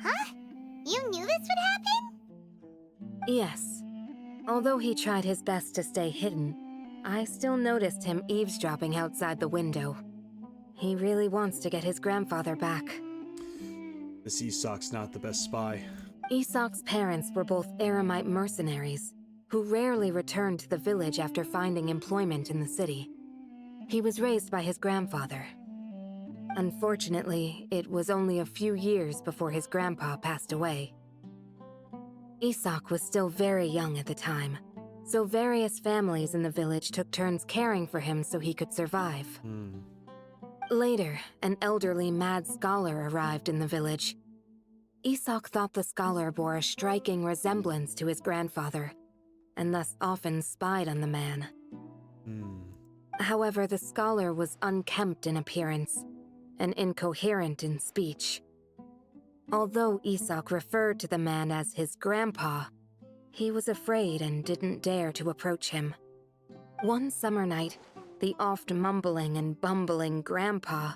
Huh? You knew this would happen? Yes. Although he tried his best to stay hidden, I still noticed him eavesdropping outside the window. He really wants to get his grandfather back. This Isak's not the best spy. Isak's parents were both Eremite mercenaries, who rarely returned to the village after finding employment in the city. He was raised by his grandfather. Unfortunately, it was only a few years before his grandpa passed away. Isak was still very young at the time, so various families in the village took turns caring for him so he could survive. Later, an elderly mad scholar arrived in the village. Isak thought the scholar bore a striking resemblance to his grandfather, and thus often spied on the man. However, the scholar was unkempt in appearance and incoherent in speech. Although Isak referred to the man as his grandpa, he was afraid and didn't dare to approach him. One summer night, the oft mumbling and bumbling grandpa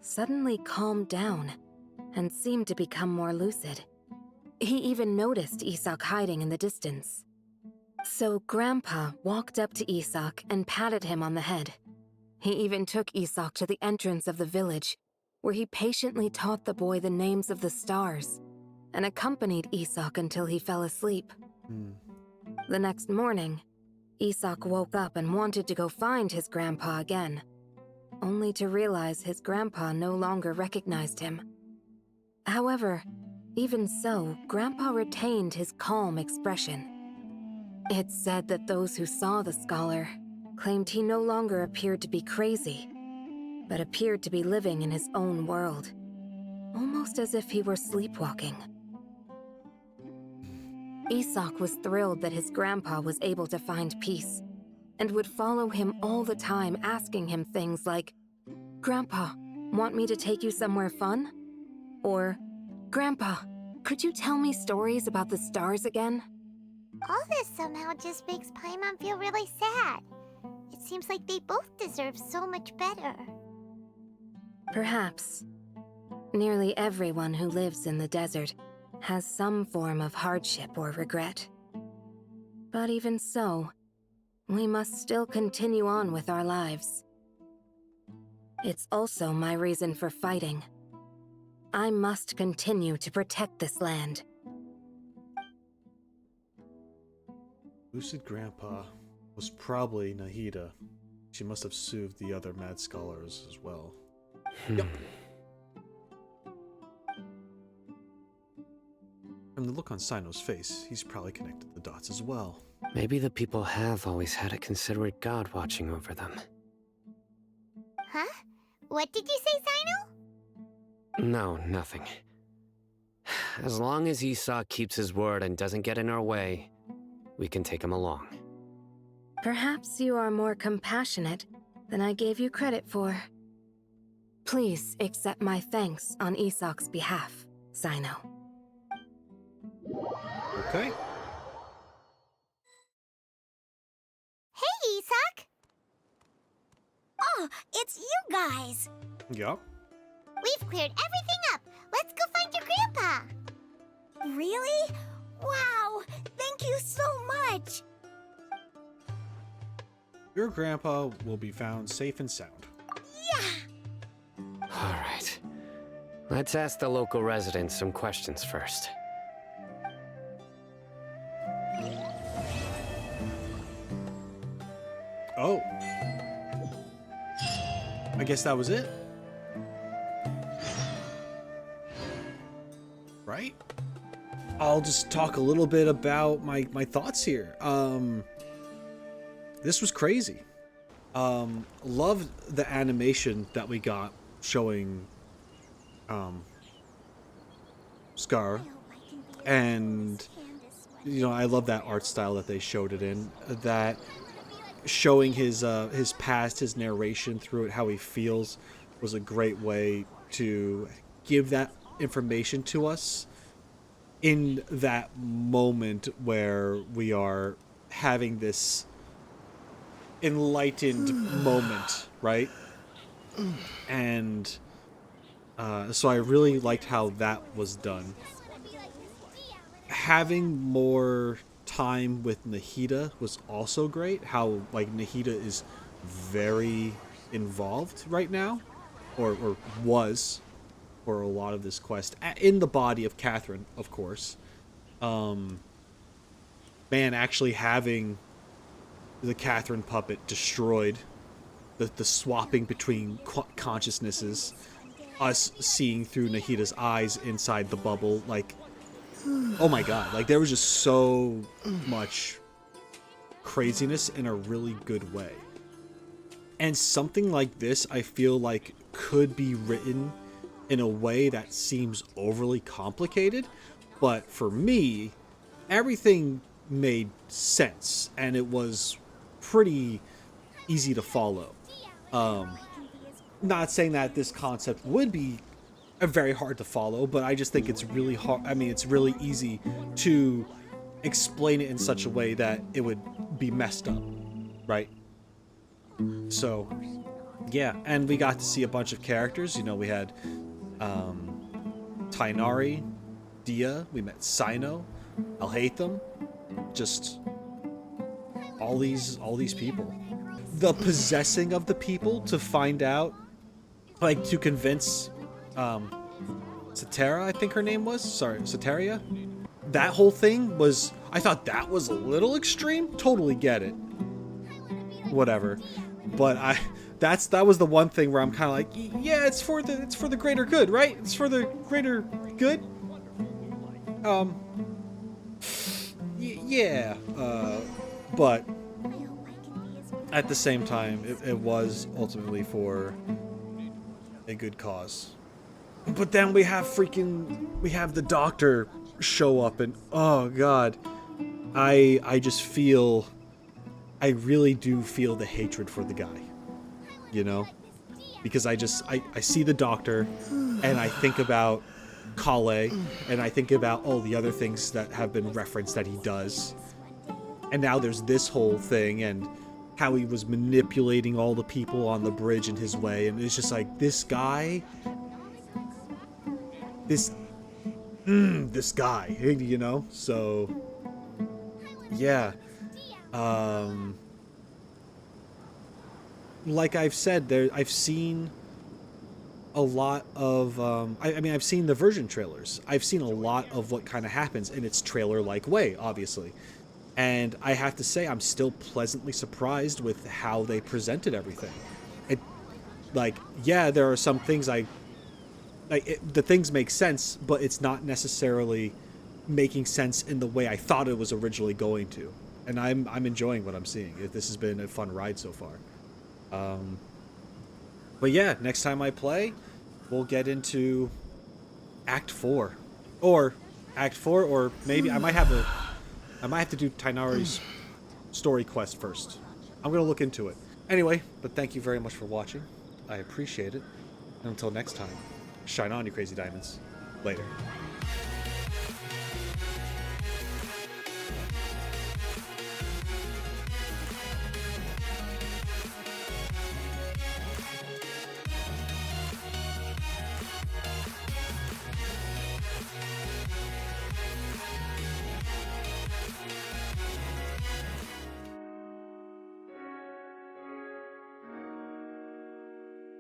suddenly calmed down and seemed to become more lucid. He even noticed Isak hiding in the distance. So Grandpa walked up to Isak and patted him on the head. He even took Isak to the entrance of the village, where he patiently taught the boy the names of the stars and accompanied Isak until he fell asleep. The next morning, Isak woke up and wanted to go find his grandpa again, only to realize his grandpa no longer recognized him. However, even so, Grandpa retained his calm expression. It's said that those who saw the scholar claimed he no longer appeared to be crazy, but appeared to be living in his own world, almost as if he were sleepwalking. Isak was thrilled that his grandpa was able to find peace, and would follow him all the time, asking him things like, "Grandpa, want me to take you somewhere fun?" Or, "Grandpa, could you tell me stories about the stars again?" All this somehow just makes Paimon feel really sad. It seems like they both deserve so much better. Perhaps. Nearly everyone who lives in the desert has some form of hardship or regret. But even so, we must still continue on with our lives. It's also my reason for fighting. I must continue to protect this land. Lucid Grandpa was probably Nahida. She must have soothed the other mad scholars as well. Yep. From the look on Sino's face, he's probably connected the dots as well. Maybe the people have always had a considerate god watching over them. Huh? What did you say, Sino? No, nothing. As long as Isak keeps his word and doesn't get in our way, we can take him along. Perhaps you are more compassionate than I gave you credit for. Please accept my thanks on Isak's behalf, Sino. Okay. Hey, Isak! Oh, it's you guys! Yup. We've cleared everything up! Let's go find your grandpa! Really? Wow! Thank you so much! Your grandpa will be found safe and sound. Yeah! Alright. Let's ask the local residents some questions first. Oh. I guess that was it. Right? I'll just talk a little bit about my thoughts here. This was crazy. Loved the animation that we got showing Scar. And you know, I love that art style that they showed it in. That showing his past, his narration through it, how he feels, was a great way to give that information to us in that moment where we are having this enlightened moment, right? And so I really liked how that was done. Having more time with Nahida was also great. How like Nahida is very involved right now, or was for a lot of this quest, in the body of Catherine, of course. Man, actually having the Catherine puppet destroyed, the swapping between consciousnesses, us seeing through Nahida's eyes inside the bubble, like, oh my god, like there was just so much craziness in a really good way. And something like this, I feel like, could be written in a way that seems overly complicated, but for me, everything made sense, and it was pretty easy to follow. Not saying that this concept would be very hard to follow, but I just think it's really hard. I mean, it's really easy to explain it in such a way that it would be messed up, right? So, yeah, and we got to see a bunch of characters. You know, we had Tighnari, Dia, we met Sino, Alhaitham, just all these people. The possessing of the people to find out, like, to convince Setaria, I think her name was. Sorry, Setaria. That whole thing was, I thought that was a little extreme. Totally get it. Whatever. But that was the one thing where I'm kind of like, yeah, it's for the greater good, right? It's for the greater good. Yeah. But at the same time, it was ultimately for a good cause. But then we have the doctor show up, and oh god, I just feel, I really do feel the hatred for the guy, you know, because I see the doctor and I think about Kale, and I think about all the other things that have been referenced that he does, and now there's this whole thing and how he was manipulating all the people on the bridge in his way, and it's just like, this guy, this guy, you know? So, yeah. Like I've said, I've seen a lot of, I mean, I've seen the version trailers. I've seen a lot of what kind of happens in its trailer-like way, obviously. And I have to say, I'm still pleasantly surprised with how they presented everything. It, like, yeah, there are some things the things make sense, but it's not necessarily making sense in the way I thought it was originally going to. And I'm enjoying what I'm seeing. This has been a fun ride so far. But yeah, next time I play, we'll get into Act 4. Or maybe I might have to do Tighnari's story quest first. I'm going to look into it. Anyway, but thank you very much for watching. I appreciate it. And until next time, shine on, you crazy diamonds. Later.